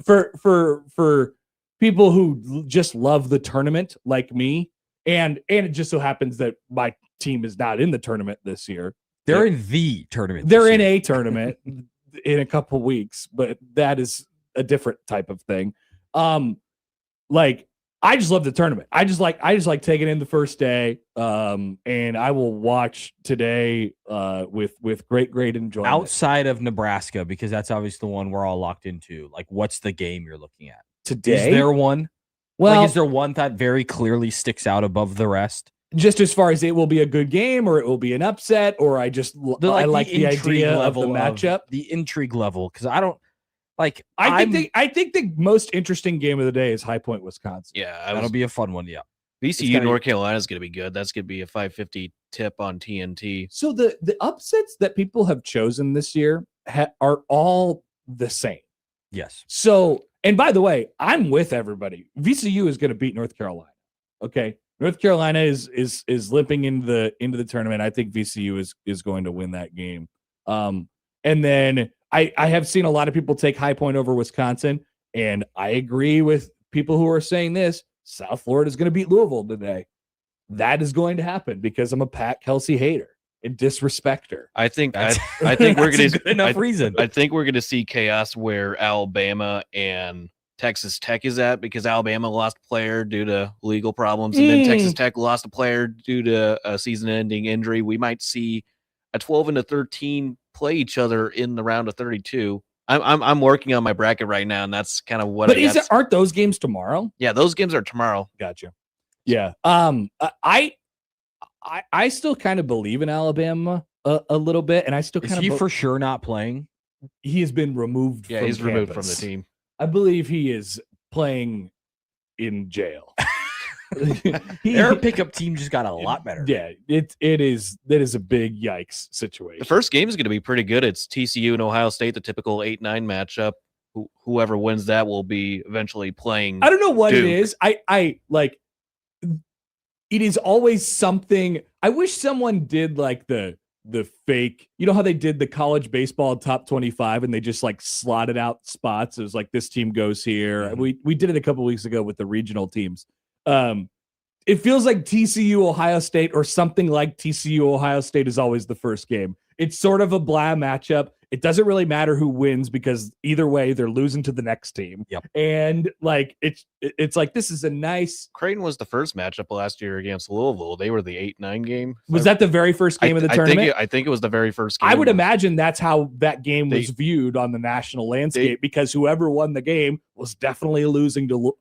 for people who just love the tournament like me, and it just so happens that my team is not in the tournament this year. They're in the tournament. They're this in year. a tournament in a couple weeks, but that is a different type of thing. Like, I just love the tournament. I just like taking in the first day. And I will watch today with great enjoyment. outside of Nebraska, because that's obviously the one we're all locked into. Like, what's the game you're looking at? Today, Is there one? well, Like, is there one that very clearly sticks out above the rest? just as far as it will be a good game or it will be an upset, or I just I like the intrigue idea of the matchup. the intrigue level, because I don't like. I think the most interesting game of the day is High Point, Wisconsin. Yeah, that'll be a fun one. Yeah, VCU gonna- North Carolina is going to be good. That's going to be a 5:50 tip on TNT. So the upsets that people have chosen this year are all the same. yes. So, and by the way, I'm with everybody. VCU is going to beat North Carolina. Okay, North Carolina is limping into the tournament. I think VCU is going to win that game. And then I have seen a lot of people take High Point over Wisconsin, and I agree with people who are saying this. South Florida is going to beat Louisville today. That is going to happen because I'm a Pat Kelsey hater and disrespecter. I think That's- I think we're That's going a good enough reason. I think we're going to see chaos where Alabama and Texas Tech is at, because Alabama lost a player due to legal problems, and then Texas Tech lost a player due to a season-ending injury. We might see a 12 and a 13 play each other in the round of 32. I'm working on my bracket right now, and that's kind of what. But I aren't those games tomorrow? Yeah, those games are tomorrow. Gotcha. Yeah. I still kind of believe in Alabama a little bit, and I still Is kind he of for sure not playing? he has been removed. Yeah, from he's removed from the campus. team. I believe he is playing in jail. Their pickup team just got a lot better. Yeah, that is a big yikes situation. The first game is going to be pretty good. It's TCU and Ohio State, the typical 8-9 matchup. Whoever wins that will be eventually playing. I don't know what Duke. it is. I like. It is always something. I wish someone did like the fake. You know how they did the college baseball top 25 and they just like slotted out spots. It was like this team goes here. Mhm. We did it a couple weeks ago with the regional teams. It feels like TCU Ohio State or something like TCU Ohio State is always the first game. It's sort of a blah matchup. It doesn't really matter who wins because either way they're losing to the next team. Yep. And like it's like this is a nice. Creighton was the first matchup last year against Louisville. They were the 8-9 game. Was that the very first game of the tournament? I think it was the very first game. I would imagine that's how that game was viewed on the national landscape because whoever won the game was definitely losing to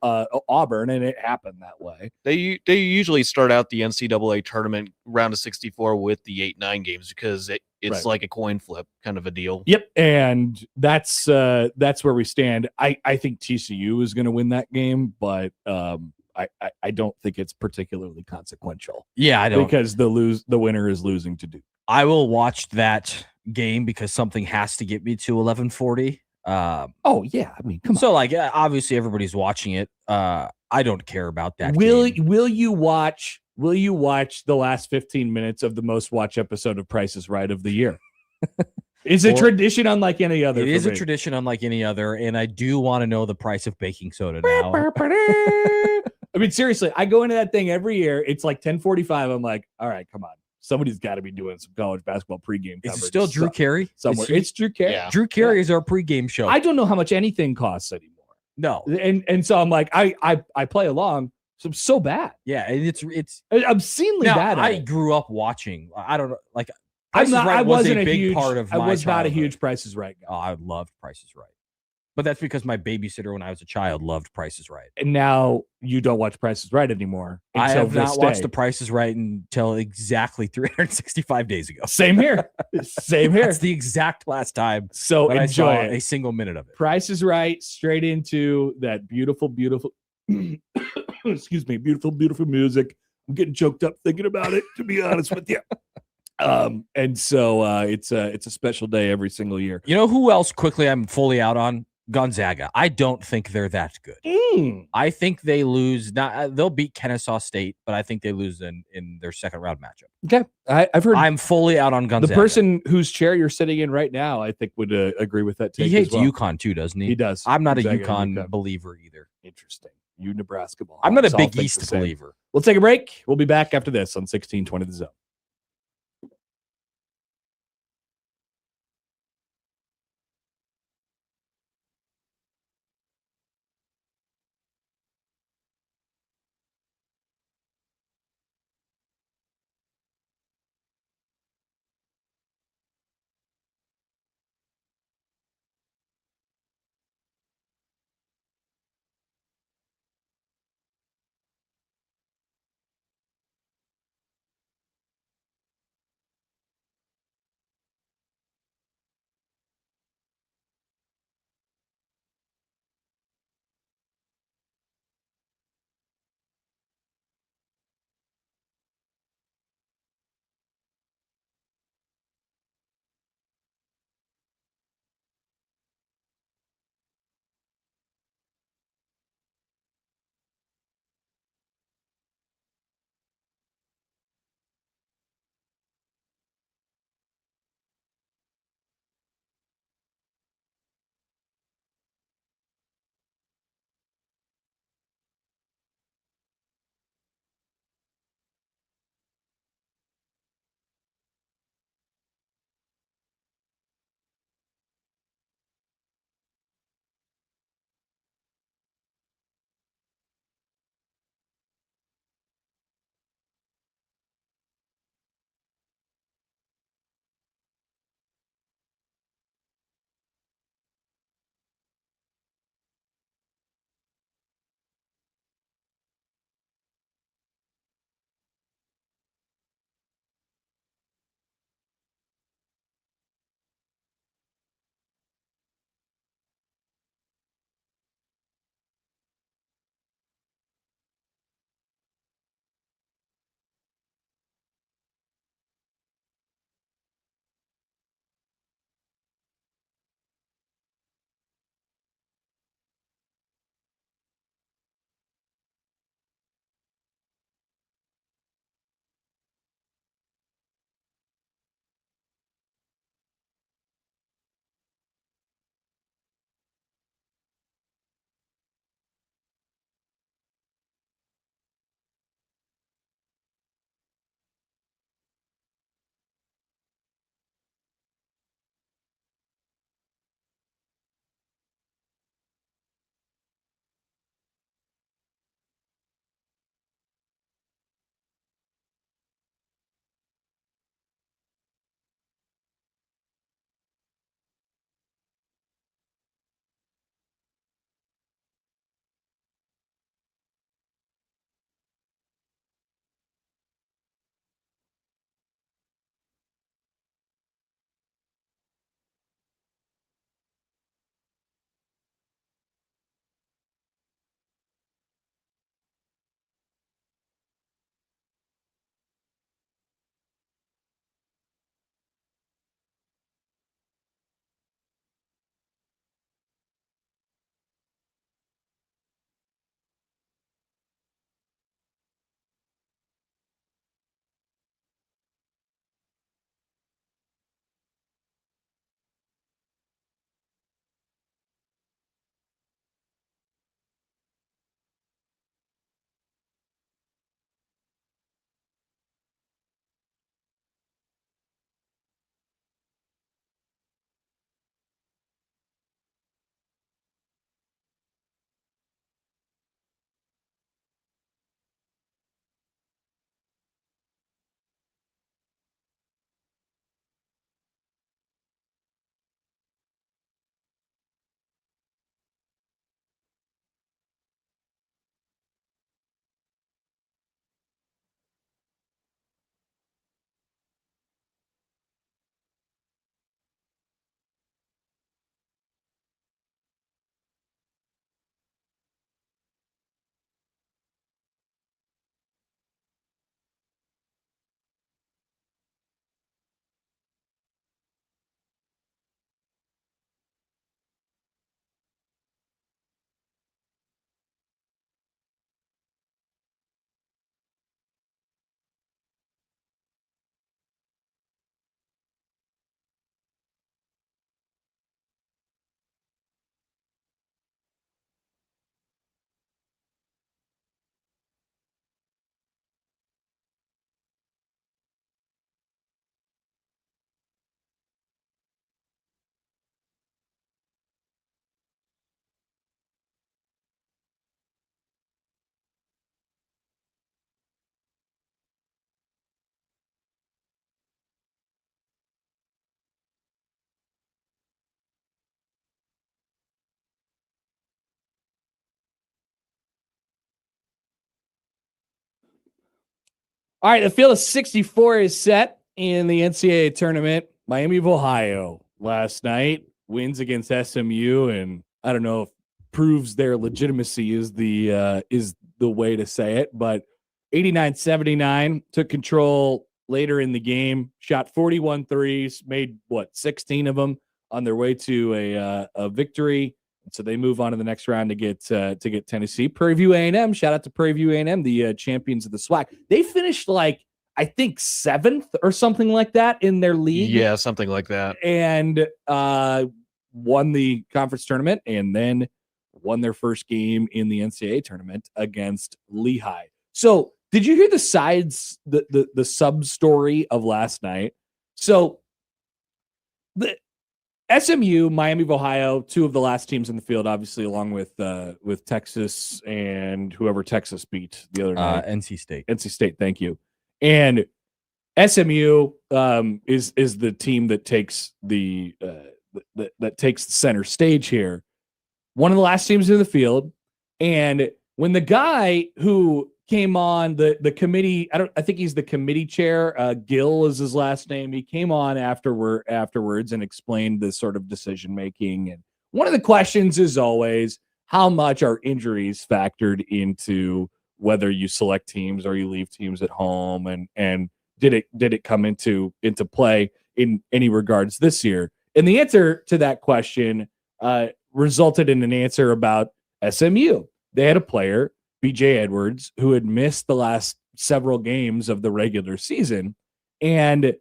Auburn, and it happened that way. They usually start out the NCAA tournament round of 64 with the 8-9 games because it's like a coin flip kind of a deal. Yep, and that's where we stand. I think TCU is going to win that game, but I don't think it's particularly consequential. Yeah, I don't, because the winner is losing to Duke. I will watch that game because something has to get me to 1140. Oh yeah, I mean, come on. So like, obviously everybody's watching it. I don't care about that. Will you watch the last 15 minutes of the most watched episode of Price is Right of the year? It's a tradition unlike any other. It is a tradition unlike any other, and I do want to know the price of baking soda now. I mean, seriously, I go into that thing every year. It's like 10:45. I'm like, all right, come on. Somebody's got to be doing some college basketball pregame coverage. Is it still Drew Carey? Somewhere. It's Drew Carey. Yeah. Drew Carey is our pregame show. I don't know how much anything costs anymore. No. And so I'm like, I play along. So I'm so bad. Yeah, and it's obscenely bad. I grew up watching. I don't know, like I wasn't a big huge part of. I was my not a childhood. huge Price is Right guy. Oh, I loved Price is Right, but that's because my babysitter when I was a child loved Price is Right. And now you don't watch Price is Right anymore. I have not watched The Price is Right until exactly 365 days ago. Same here. Same here. That's the exact last time. So when enjoy I saw it. a single minute of it. Price is Right, straight into that beautiful, beautiful, excuse me, beautiful, beautiful music. I'm getting choked up thinking about it, to be honest with you. And so it's a special day every single year. You know who else quickly I'm fully out on? Gonzaga. I don't think they're that good. I think they lose. They'll beat Kennesaw State, but I think they lose in their second round matchup. Okay, I've heard. I'm fully out on Gonzaga. The person whose chair you're sitting in right now, I think, would agree with that take. He hates as well. UConn too, doesn't he? He does. I'm not Gonzaga, a UConn UConn believer either. Interesting. You Nebraska ball. I'm not a Hawks all Big think East the same. believer. We'll take a break. We'll be back after this on 1620 The Zone. All right, the field of 64 is set in the NCAA tournament. Miami of Ohio last night wins against SMU, and I don't know if proves their legitimacy is the way to say it, but 89-79 took control later in the game, shot 41 threes, made 16 of them on their way to a victory. So they move on to the next round to get Tennessee. Prairie View A&M, shout out to Prairie View A&M, the champions of the SWAC. They finished I think 7th or something like that in their league. Yeah, something like that. And won the conference tournament and then won their first game in the NCAA tournament against Lehigh. So did you hear the sub story of last night? So the SMU, Miami of Ohio, two of the last teams in the field, obviously, along with Texas and whoever Texas beat the other night. NC State. NC State, thank you. And SMU is the team that takes that takes the center stage here. One of the last teams in the field, and when the guy who came on the committee, I think he's the committee chair, Gill is his last name. He came on afterwards and explained the sort of decision making. And one of the questions is always, how much are injuries factored into whether you select teams or you leave teams at home, and did it come into play in any regards this year? And the answer to that question resulted in an answer about SMU. They had a player, BJ Edwards, who had missed the last several games of the regular season. And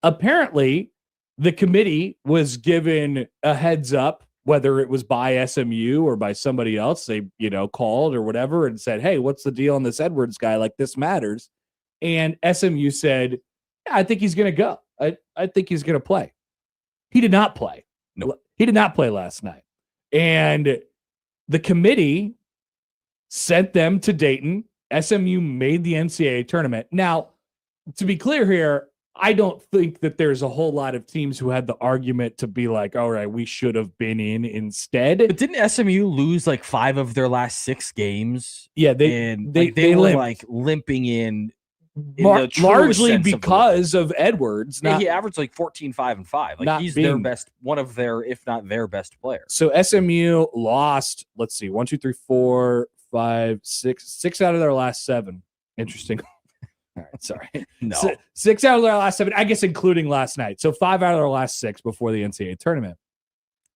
apparently the committee was given a heads up, whether it was by SMU or by somebody else. They, called or whatever and said, hey, what's the deal on this Edwards guy? Like, this matters. And SMU said, yeah, I think he's going to go. I think he's going to play. He did not play. No, he did not play last night. And the committee sent them to Dayton. SMU made the NCAA tournament. Now, to be clear here, I don't think that there's a whole lot of teams who had the argument to be like, all right, we should have been in instead. But didn't SMU lose 5 of their last 6 games? Yeah, they were limping in largely because of Edwards. He averaged 14, 5, and 5. He's their best, one of their, if not their best player. So SMU lost, let's see, 1, 2, 3, 4, 5, 6 out of their last 7. Interesting. All right, sorry. No. 6 out of their last 7, I guess, including last night. So 5 out of their last 6 before the NCAA tournament.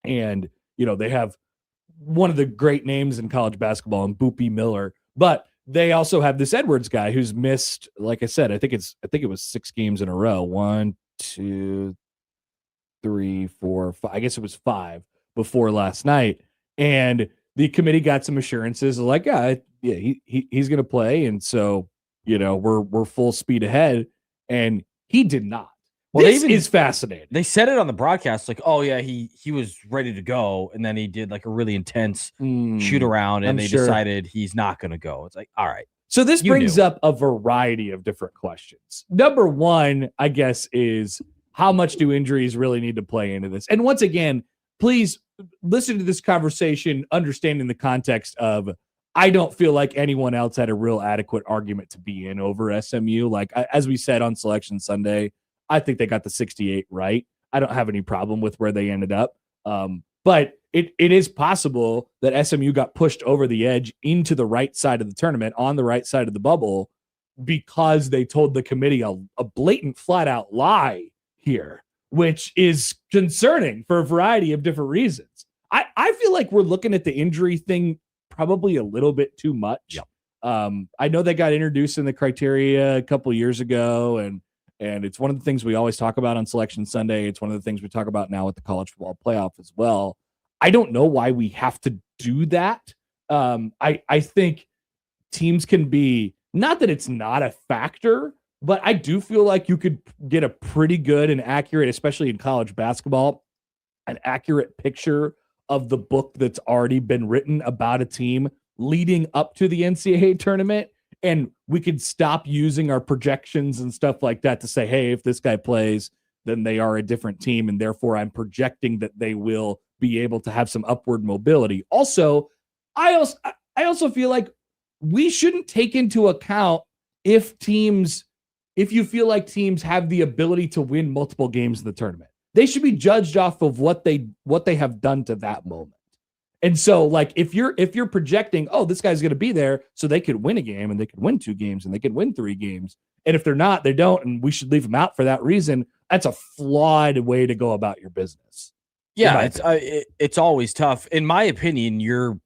And, they have one of the great names in college basketball in Boopy Miller, but they also have this Edwards guy who's missed, like I said, I think it was 6 games in a row. 1, 2, 3, 4, 5. I guess it was 5 before last night. And the committee got some assurances like, he's going to play. And so, we're full speed ahead. And he did not. Well, this is fascinating. They said it on the broadcast, he was ready to go, and then he did a really intense shoot around, and decided he's not going to go. It's all right. So this brings up a variety of different questions. Number one, I guess, is how much do injuries really need to play into this? And once again, please listen to this conversation, understanding the context of, I don't feel like anyone else had a real adequate argument to be in over SMU. As we said on Selection Sunday, I think they got the 68 right. I don't have any problem with where they ended up. But it is possible that SMU got pushed over the edge into the right side of the tournament, on the right side of the bubble, because they told the committee a blatant, flat-out lie here, which is concerning for a variety of different reasons. I feel like we're looking at the injury thing probably a little bit too much. Yep. I know they got introduced in the criteria a couple years ago, and it's one of the things we always talk about on Selection Sunday. It's one of the things we talk about now with the college football playoff as well. I don't know why we have to do that. I think teams can be, not that it's not a factor, but I do feel like you could get a pretty good and accurate, especially in college basketball, an accurate picture of the book that's already been written about a team leading up to the NCAA tournament. And we could stop using our projections and stuff like that to say, hey, if this guy plays, then they are a different team. And therefore I'm projecting that they will be able to have some upward mobility. Also, I also feel like we shouldn't take into account if you feel like teams have the ability to win multiple games in the tournament. They should be judged off of what they have done to that moment. And so, like, if you're projecting, oh, this guy's going to be there, so they could win a game, and they could win 2 games, and they could win 3 games, and if they're not, they don't, and we should leave them out for that reason. That's a flawed way to go about your business. Yeah, it's always tough. In my opinion, your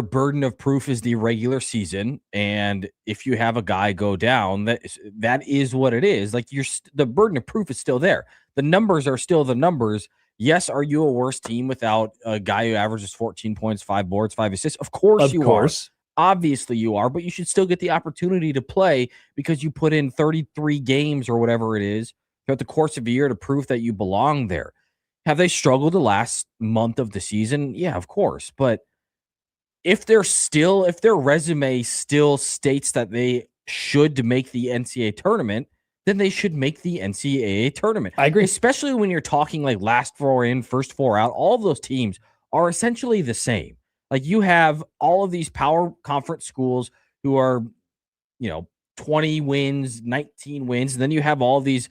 burden of proof is the regular season, and if you have a guy go down, that is what it is. Like, the burden of proof is still there. The numbers are still the numbers. Yes, are you a worse team without a guy who averages 14 points, 5 boards, 5 assists? Of course you are. Obviously you are, but you should still get the opportunity to play because you put in 33 games or whatever it is throughout the course of a year to prove that you belong there. Have they struggled the last month of the season? Yeah, of course. But if their resume still states that they should make the NCAA tournament, then they should make the NCAA tournament. I agree. Especially when you're talking like last 4 in, first 4 out. All of those teams are essentially the same. Like, you have all of these power conference schools who are, 20 wins, 19 wins. And then you have all these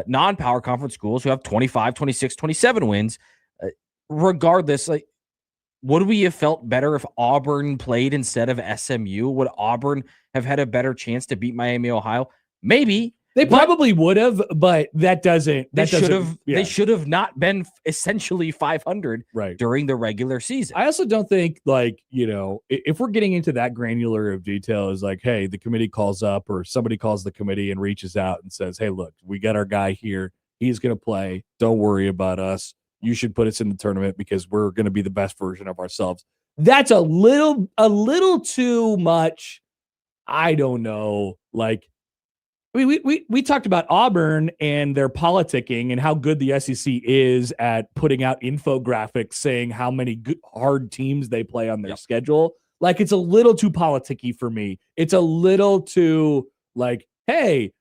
non-power conference schools who have 25, 26, 27 wins. Regardless, like, would we have felt better if Auburn played instead of SMU? Would Auburn have had a better chance to beat Miami, Ohio? Maybe. They probably would have, but that doesn't. They should have not been essentially 500 during the regular season. I also don't think, like, if we're getting into that granular of detail, is like, hey, the committee calls up or somebody calls the committee and reaches out and says, hey, look, we got our guy here. He's going to play. Don't worry about us. You should put us in the tournament because we're going to be the best version of ourselves. That's a little too much. I don't know. Like, we talked about Auburn and their politicking and how good the SEC is at putting out infographics saying how many hard teams they play on their schedule. Like, it's a little too politicky for me. It's a little too like, hey,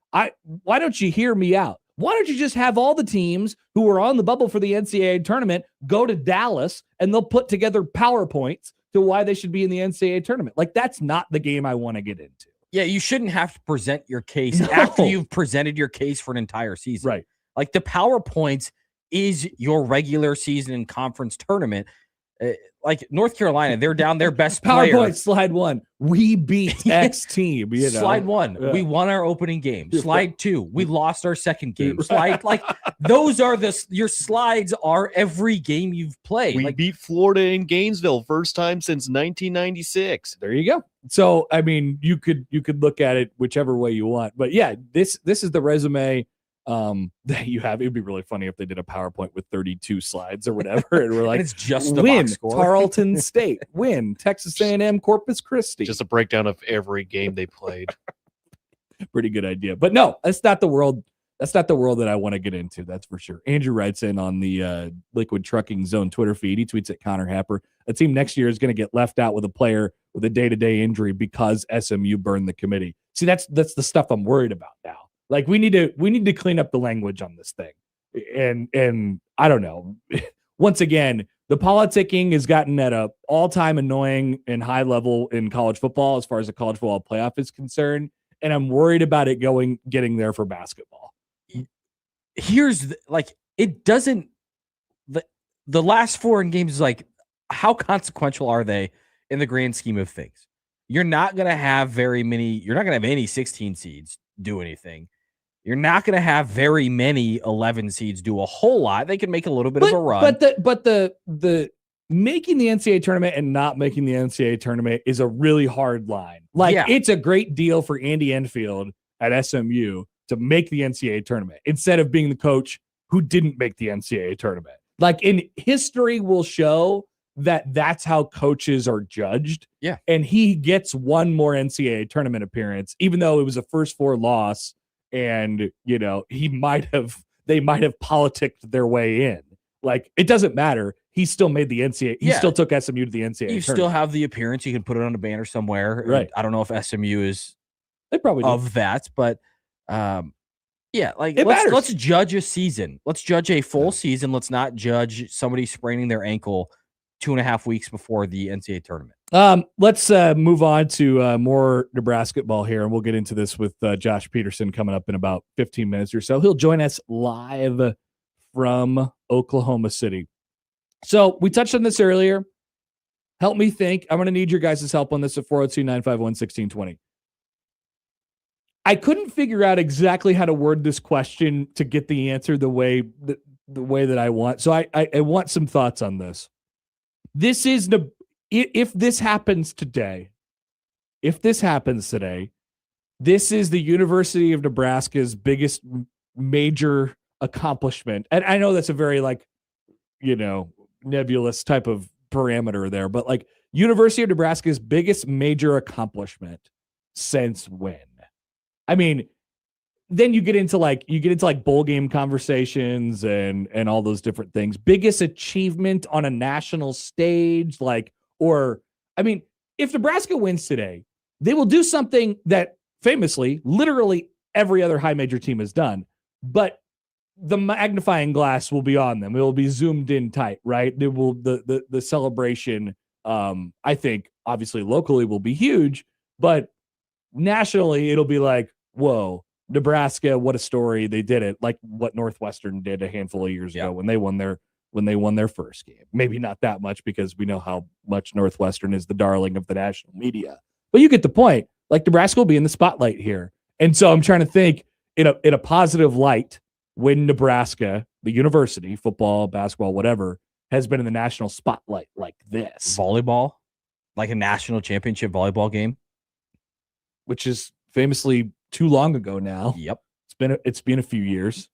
why don't you hear me out? Why don't you just have all the teams who are on the bubble for the NCAA tournament go to Dallas and they'll put together PowerPoints to why they should be in the NCAA tournament? Like, that's not the game I want to get into. Yeah, you shouldn't have to present your case after you've presented your case for an entire season. Right. Like, the PowerPoints is your regular season and conference tournament. Like, North Carolina, they're down their best player. PowerPoint slide 1. We beat X team. Slide 1. We won our opening game. Slide 2. We lost our second game. Slide, like, those are your slides are every game you've played. We beat Florida in Gainesville first time since 1996. There you go. So, I mean, you could look at it whichever way you want. But yeah, this is the resume that you have. It'd be really funny if they did a PowerPoint with 32 slides or whatever, and we're like, and it's just the win box score. Tarleton State, win Texas A&M Corpus Christi. Just a breakdown of every game they played. Pretty good idea, but no, that's not the world. That's not the world that I want to get into. That's for sure. Andrew writes in on the Liquid Trucking Zone Twitter feed. He tweets at Connor Happer. A team next year is going to get left out with a player with a day-to-day injury because SMU burned the committee. See, that's the stuff I'm worried about now. Like, we need to clean up the language on this thing. And I don't know. Once again, the politicking has gotten at a all-time annoying and high level in college football as far as the college football playoff is concerned. And I'm worried about it getting there for basketball. Here's it doesn't the last 4 in games is like, how consequential are they in the grand scheme of things? You're not going to have very many. You're not going to have any 16 seeds do anything. You're not going to have very many 11 seeds do a whole lot. They can make a little bit of a run. But the making the NCAA tournament and not making the NCAA tournament is a really hard line. Like, it's a great deal for Andy Enfield at SMU to make the NCAA tournament instead of being the coach who didn't make the NCAA tournament. Like, in history will show that that's how coaches are judged. Yeah. And he gets one more NCAA tournament appearance, even though it was a first 4 loss. And, they might have politicked their way in. Like, it doesn't matter. He still made the NCAA. He still took SMU to the NCAA tournament. Still have the appearance. You can put it on a banner somewhere. Right. I don't know if SMU is they probably do. Of that, but matters. Let's judge a season. Let's judge a full season. Let's not judge somebody spraining their ankle 2.5 weeks before the NCAA tournament. Let's move on to more Nebraska ball here, and we'll get into this with Josh Peterson coming up in about 15 minutes or so. He'll join us live from Oklahoma City. So we touched on this earlier. Help me think. I'm going to need your guys' help on this at 402-951-1620. I couldn't figure out exactly how to word this question to get the answer the way that I want. So I want some thoughts on this. This is if this happens today, this is the University of Nebraska's biggest major accomplishment. And I know that's a very nebulous type of parameter there, but like University of Nebraska's biggest major accomplishment since when? I mean, then you get into bowl game conversations and all those different things. Biggest achievement on a national stage, if Nebraska wins today, they will do something that famously, literally every other high major team has done, but the magnifying glass will be on them. It will be zoomed in tight, right? It will the celebration. I think obviously locally will be huge, but nationally it'll be like, whoa, Nebraska, what a story. They did it like what Northwestern did a handful of years ago when they won their first game. Maybe not that much because we know how much Northwestern is the darling of the national media. But you get the point. Like Nebraska will be in the spotlight here. And so I'm trying to think in a positive light when Nebraska, the university, football, basketball, whatever, has been in the national spotlight like this. Volleyball, like a national championship volleyball game, which is famously too long ago now. Yep. It's been a few years.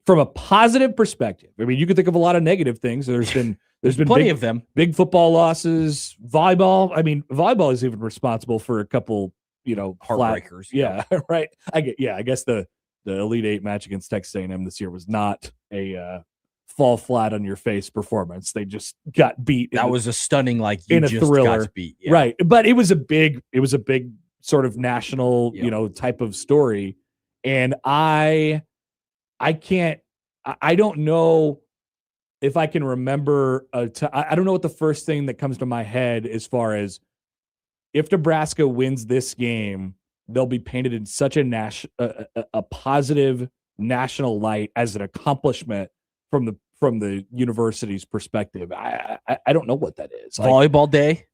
From a positive perspective, I mean, you could think of a lot of negative things. There's been plenty of them. Big football losses. Volleyball is even responsible for a couple, heartbreakers. Yeah, right. I guess the Elite Eight match against Texas A&M this year was not a fall flat on your face performance. They just got beat. That was a stunning, in a thriller. Got beat. Yeah. Right. But it was a big sort of national, type of story. And I don't know if I can remember. I don't know what the first thing that comes to my head as far as if Nebraska wins this game, they'll be painted in such a positive national light as an accomplishment from the university's perspective. I don't know what that is. Volleyball Day.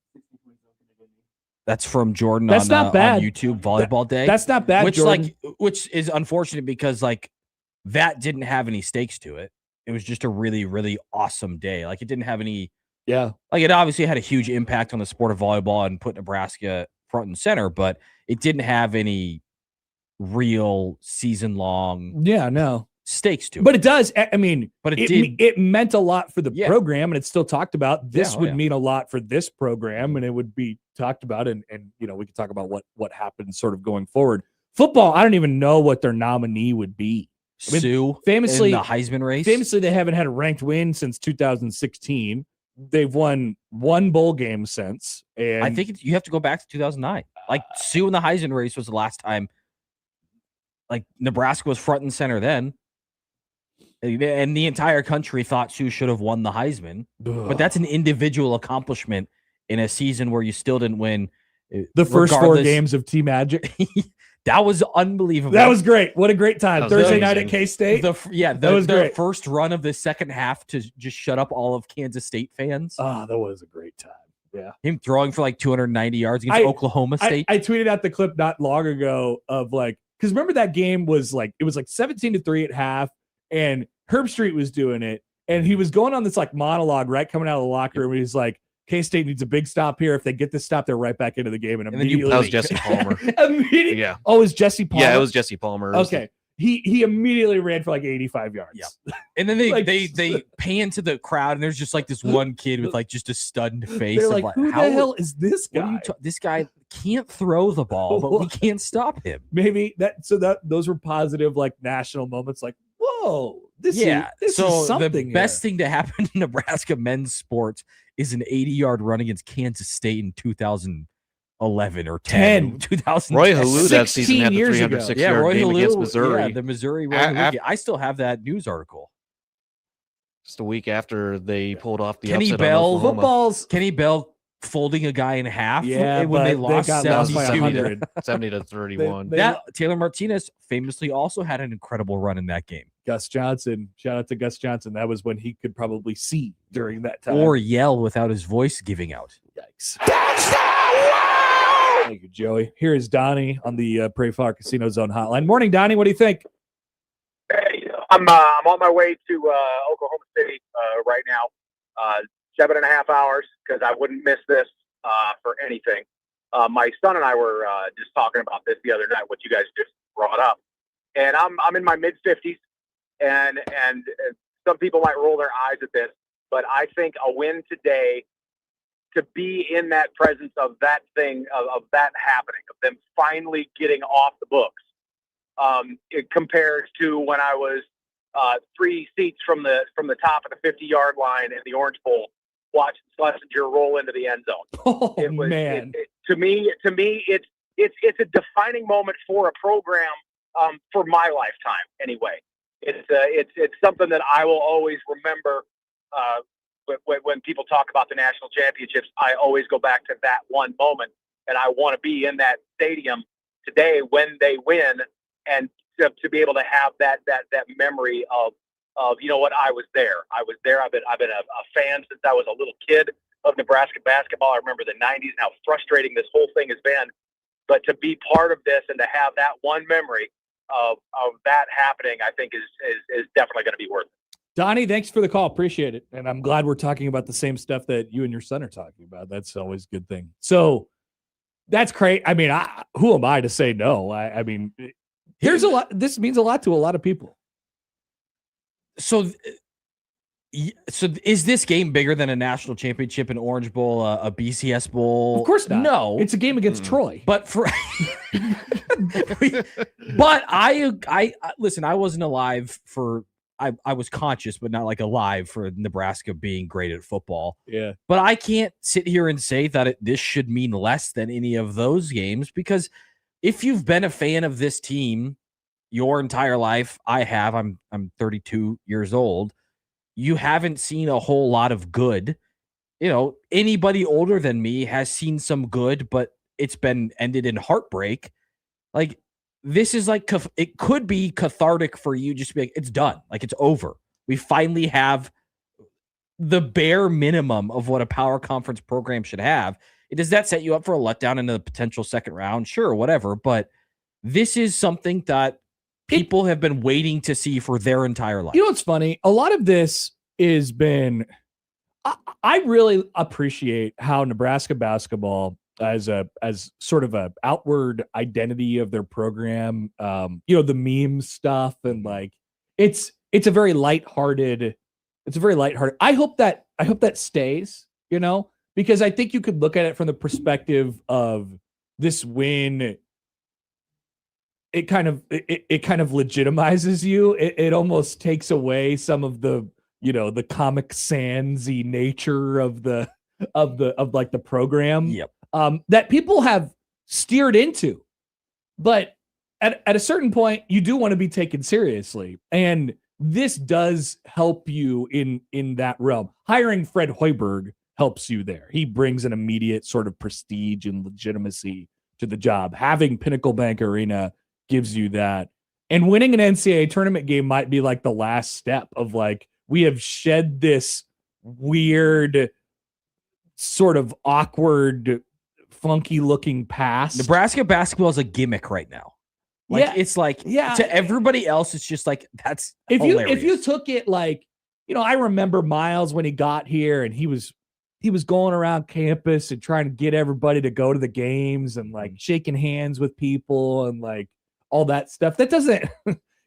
That's from Jordan. That's not bad. On YouTube. Volleyball Day. That's not bad. Which is unfortunate because that didn't have any stakes to it. It was just a really, really awesome day. It didn't have any. Yeah. It obviously had a huge impact on the sport of volleyball and put Nebraska front and center, but it didn't have any real season-long. Yeah, no. Stakes to it. But it does. I mean, it meant a lot for the program, and it's still talked about. This would mean a lot for this program, and it would be talked about, and we could talk about what happened sort of going forward. Football, I don't even know what their nominee would be. Sue, famously, in the Heisman race. Famously, they haven't had a ranked win since 2016. They've won one bowl game since, and I think you have to go back to 2009. Sue in the Heisman race was the last time. Nebraska was front and center then. And the entire country thought Sue should have won the Heisman. But that's an individual accomplishment in a season where you still didn't win. The first 4 games of T-Magic. That was unbelievable. That was great. What a great time. Thursday night at K-State. That was the first run of the second half to just shut up all of Kansas State fans. Oh, that was a great time. Yeah. Him throwing for 290 yards against Oklahoma State. I tweeted out the clip not long ago of because remember that game was it was 17-3 at half, and Herb Street was doing it, and he was going on this monologue right coming out of the locker room. He's like, K-State needs a big stop here. If they get this stop, they're right back into the game. And immediately, that was Jesse Palmer. Yeah. Oh, it was Jesse Palmer? Yeah, it was Jesse Palmer. Okay. He immediately ran for 85 yards. Yeah. And then they pan to the crowd, and there's just this one kid with just a stunned face. They're who the hell is this guy? This guy can't throw the ball, but we can't stop him. Maybe those were positive national moments. Whoa, this is something. The best thing to happen in Nebraska men's sports is an 80-yard run against Kansas State in 2011 or 10. 2000. Roy Halou that season had the 306-yard game against Missouri. Yeah, the Missouri Roy Halou. I still have that news article. Just a week after they pulled off the Kenny upset Bell, on Oklahoma. Kenny Bell folding a guy in half Yeah, when they but lost got That was lost by 72. 100. 70 to 31. That Taylor Martinez famously also had an incredible run in that game. Gus Johnson, shout out to Gus Johnson. That was when he could probably see during that time. Or yell without his voice giving out. Yikes. Thank you, Joey. Here is Donnie on the Prairie Fire Casino Zone hotline. Morning, Donnie. What do you think? Hey, I'm on my way to Oklahoma City right now. 7.5 hours because I wouldn't miss this for anything. My son and I were just talking about this the other night, what you guys just brought up, and I'm in my mid 50s, and some people might roll their eyes at this, but I think a win today, to be in that presence of that thing, of that happening, of them finally getting off the books, it compares to when I was 3 seats from the top of the 50-yard line in the Orange Bowl, watching Schlesinger roll into the end zone. Oh, Man. To me, it's a defining moment for a program for my lifetime. Anyway, it's something that I will always remember. When people talk about the national championships, I always go back to that one moment, and I want to be in that stadium today when they win, and to be able to have that memory of you know what, I was there. I've been a fan since I was a little kid of Nebraska basketball. I remember the 90s and how frustrating this whole thing has been, but to be part of this and to have that one memory of that happening, I think is definitely going to be worth it. Donnie, thanks for the call. Appreciate it. And I'm glad we're talking about the same stuff that you and your son are talking about. That's always a good thing. So that's great. I mean, who am I to say no? I mean, here's a lot. This means a lot to a lot of people. So is this game bigger than a national championship, an Orange Bowl, a BCS Bowl? Of course not. No, it's a game against Troy. But but I listen. I wasn't alive for. I was conscious, but not like alive for Nebraska being great at football. Yeah. But I can't sit here and say that this should mean less than any of those games, because if you've been a fan of this team your entire life, I have. I'm 32 years old. You haven't seen a whole lot of good. You know, anybody older than me has seen some good, but it's been ended in heartbreak. Like, this is like, it could be cathartic for you just to be like, it's done. Like, it's over. We finally have the bare minimum of what a power conference program should have. Does that set you up for a letdown into the potential second round? Sure, whatever. But this is something that people have been waiting to see for their entire life. You know what's funny? A lot of this has been, I really appreciate how Nebraska basketball, as sort of a outward identity of their program, you know, the meme stuff, and like it's a very lighthearted. I hope that stays, you know, because I think you could look at it from the perspective of this win. It kind of legitimizes you. It almost takes away some of the, you know, the Comic Sans-y nature of like the program. Yep. That people have steered into, but at a certain point, you do want to be taken seriously, and this does help you in that realm. Hiring Fred Hoiberg helps you there. He brings an immediate sort of prestige and legitimacy to the job. Having Pinnacle Bank Arena gives you that, and winning an NCAA tournament game might be like the last step of like, we have shed this weird, sort of awkward, funky looking past. Nebraska basketball is a gimmick right now. Like, yeah, it's like, yeah, to everybody else, it's just like, that's if hilarious. you took it like, you know, I remember Miles when he got here and he was going around campus and trying to get everybody to go to the games and like shaking hands with people and like all that stuff. That doesn't,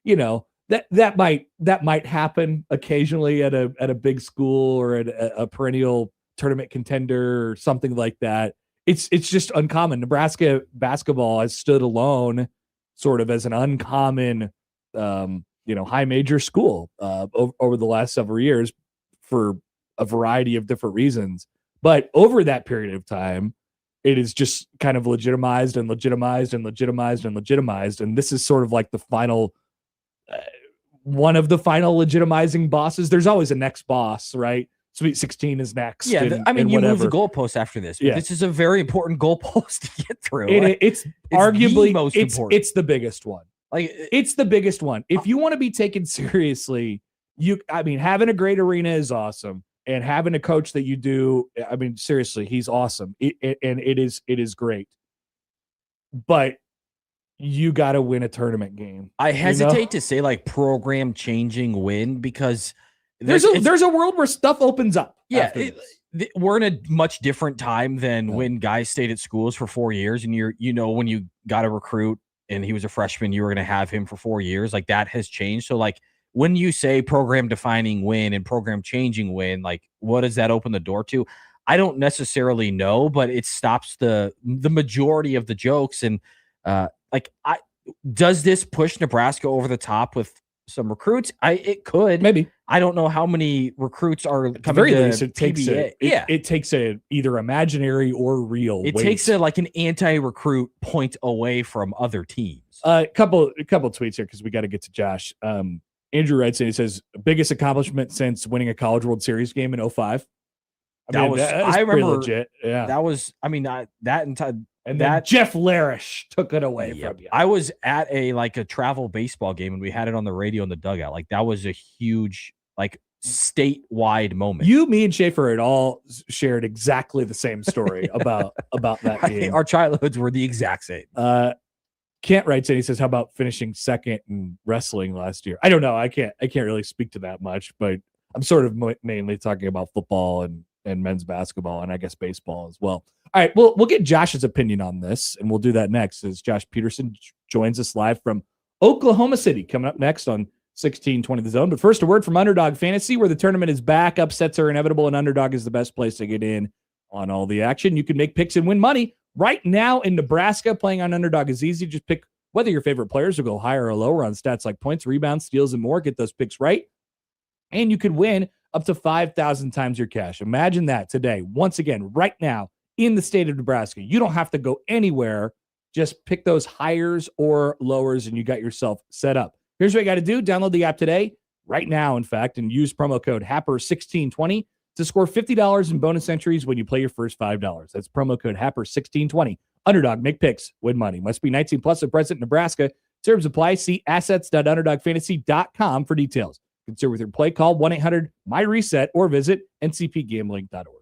you know, that might happen occasionally at a big school or at a perennial tournament contender or something like that. It's just uncommon. Nebraska basketball has stood alone sort of as an uncommon, you know, high major school over the last several years for a variety of different reasons. But over that period of time, it is just kind of legitimized and legitimized and legitimized and legitimized. And this is sort of like the final, one of the final legitimizing bosses. There's always a next boss, right? Sweet 16 is next. Yeah, and, I mean, and you move whatever. the goalpost after this. But Yeah. this is a very important goalpost to get through. It's the arguably most it's important. it's the biggest one. Like It's the biggest one. If you want to be taken seriously, having a great arena is awesome, and having a coach that you do, I mean, seriously, he's awesome. It is great. But you got to win a tournament game. I hesitate to say like program changing win because there's a world where stuff opens up. Yeah, we're in a much different time than when guys stayed at schools for 4 years, and when you got a recruit and he was a freshman, you were going to have him for 4 years. Like that has changed. So like when you say program defining win and program changing win, like what does that open the door to? I don't necessarily know, but it stops the majority of the jokes. And does this push Nebraska over the top with some recruits? It could. Maybe. I don't know how many recruits are coming. At the very least, it takes PBA. it takes a either imaginary or real. It weight. takes an anti-recruit point away from other teams. A couple tweets here because we got to get to Josh. Andrew writes and he says biggest accomplishment since winning a College World Series game in 05. I remember legit. Yeah, that was. I mean, and then Jeff Larish took it away from you. I was at a travel baseball game and we had it on the radio in the dugout. Like that was a huge statewide moment. You, me, and Schaefer had all shared exactly the same story about that game. Our childhoods were the exact same. Kent writes and he says, "How about finishing second in wrestling last year?" I don't know. I can't really speak to that much, but I'm sort of mainly talking about football and men's basketball and I guess baseball as well. All right, we'll get Josh's opinion on this, and we'll do that next as Josh Peterson joins us live from Oklahoma City, coming up next on 1620 The Zone. But first, a word from Underdog Fantasy, where the tournament is back. Upsets are inevitable, and Underdog is the best place to get in on all the action. You can make picks and win money. Right now in Nebraska, playing on Underdog is easy. Just pick whether your favorite players will go higher or lower on stats like points, rebounds, steals, and more. Get those picks right, and you could win up to 5,000 times your cash. Imagine that today. Once again, right now in the state of Nebraska, you don't have to go anywhere. Just pick those higher or lowers, and you got yourself set up. Here's what you got to do. Download the app today, right now, in fact, and use promo code HAPPER1620 to score $50 in bonus entries when you play your first $5. That's promo code HAPPER1620. Underdog, make picks, win money. Must be 19 plus and present in Nebraska. Terms apply. See assets.underdogfantasy.com for details. Consider with your play. Call 1-800-MY-RESET or visit ncpgambling.org.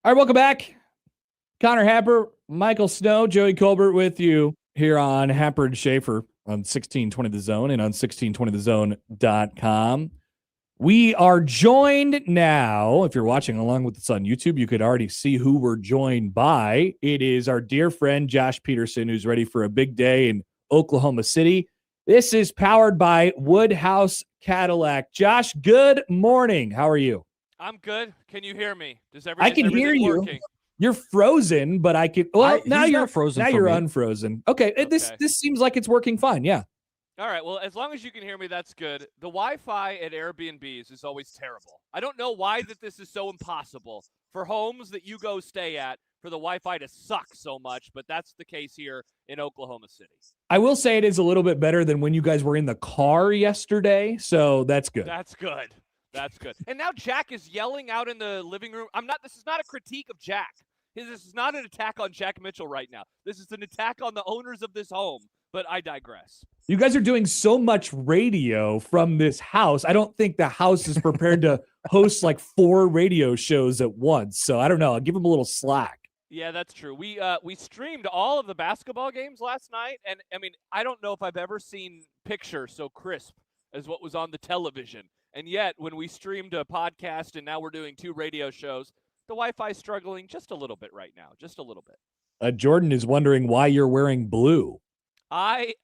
All right, welcome back. Connor Happer, Michael Snow, Joey Colbert with you here on Happer and Schaefer on 1620 The Zone and on 1620thezone.com. We are joined now. If you're watching along with us on YouTube, you could already see who we're joined by. It is our dear friend Josh Peterson, who's ready for a big day in Oklahoma City. This is powered by Woodhouse Cadillac. Josh, good morning. How are you? I'm good. Can you hear me? I can hear you. Working? You're frozen, but I can. Well, now you're frozen. Now you're unfrozen. Okay, This seems like it's working fine. Yeah. All right. Well, as long as you can hear me, that's good. The Wi-Fi at Airbnbs is always terrible. I don't know why this is so impossible for homes that you go stay at for the Wi-Fi to suck so much, but that's the case here in Oklahoma City. I will say it is a little bit better than when you guys were in the car yesterday, so that's good. That's good. That's good. And now Jack is yelling out in the living room. This is not a critique of Jack. This is not an attack on Jack Mitchell right now. This is an attack on the owners of this home, but I digress. You guys are doing so much radio from this house. I don't think the house is prepared to host like 4 radio shows at once. So I don't know. I'll give them a little slack. Yeah, that's true. We streamed all of the basketball games last night, and I mean, I don't know if I've ever seen picture so crisp as what was on the television. And yet, when we streamed a podcast and now we're doing 2 radio shows, the Wi-Fi is struggling just a little bit right now, just a little bit. Jordan is wondering why you're wearing blue. I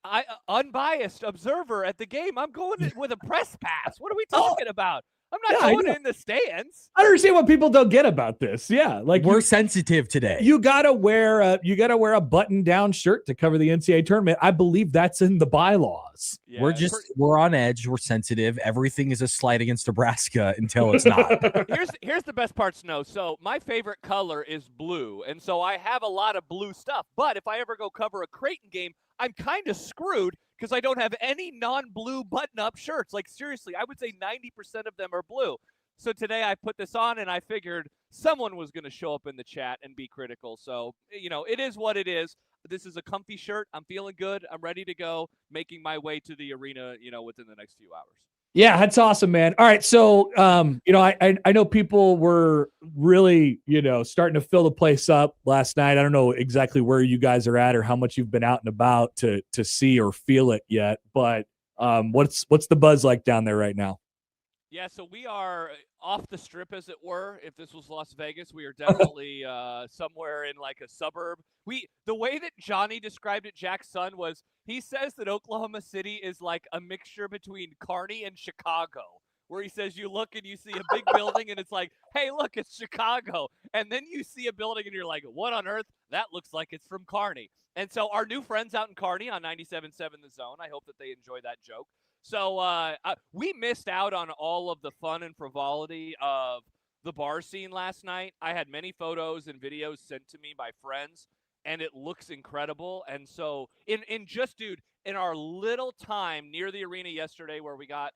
unbiased observer at the game. I'm going with a press pass. What are we talking about? I'm not going in the stands. I understand what people don't get about this. Yeah, like we're sensitive today. You gotta wear a button-down shirt to cover the NCAA tournament. I believe that's in the bylaws. Yeah, we're on edge. We're sensitive. Everything is a slight against Nebraska until it's not. Here's the best part, Snow. So my favorite color is blue, and so I have a lot of blue stuff. But if I ever go cover a Creighton game, I'm kind of screwed because I don't have any non-blue button-up shirts. Like, seriously, I would say 90% of them are blue. So today I put this on, and I figured someone was going to show up in the chat and be critical. So, it is what it is. This is a comfy shirt. I'm feeling good. I'm ready to go, making my way to the arena, within the next few hours. Yeah, that's awesome, man. All right, so I know people were really starting to fill the place up last night. I don't know exactly where you guys are at or how much you've been out and about to see or feel it yet, but what's the buzz like down there right now? Yeah, so we are off the strip, as it were. If this was Las Vegas, we are definitely somewhere in like a suburb. The way that Johnny described it, Jack's son, was he says that Oklahoma City is like a mixture between Kearney and Chicago, where he says you look and you see a big building and it's like, hey, look, it's Chicago. And then you see a building and you're like, what on earth? That looks like it's from Kearney. And so our new friends out in Kearney on 97.7 The Zone, I hope that they enjoy that joke. So we missed out on all of the fun and frivolity of the bar scene last night. I had many photos and videos sent to me by friends, and it looks incredible. And so in our little time near the arena yesterday where we got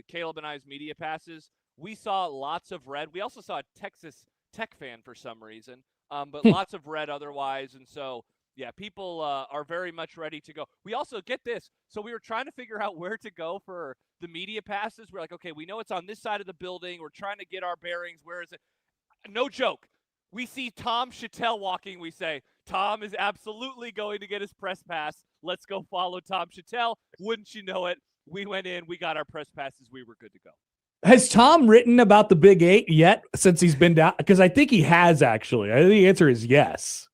Caleb and I's media passes, we saw lots of red. We also saw a Texas Tech fan for some reason, but lots of red otherwise. And so yeah, people are very much ready to go. We also, get this, so we were trying to figure out where to go for the media passes. We're like, okay, we know it's on this side of the building. We're trying to get our bearings. Where is it? No joke. We see Tom Chattel walking. We say, Tom is absolutely going to get his press pass. Let's go follow Tom Chattel. Wouldn't you know it? We went in. We got our press passes. We were good to go. Has Tom written about the Big 8 yet since he's been down? Because I think he has, actually. I think the answer is yes.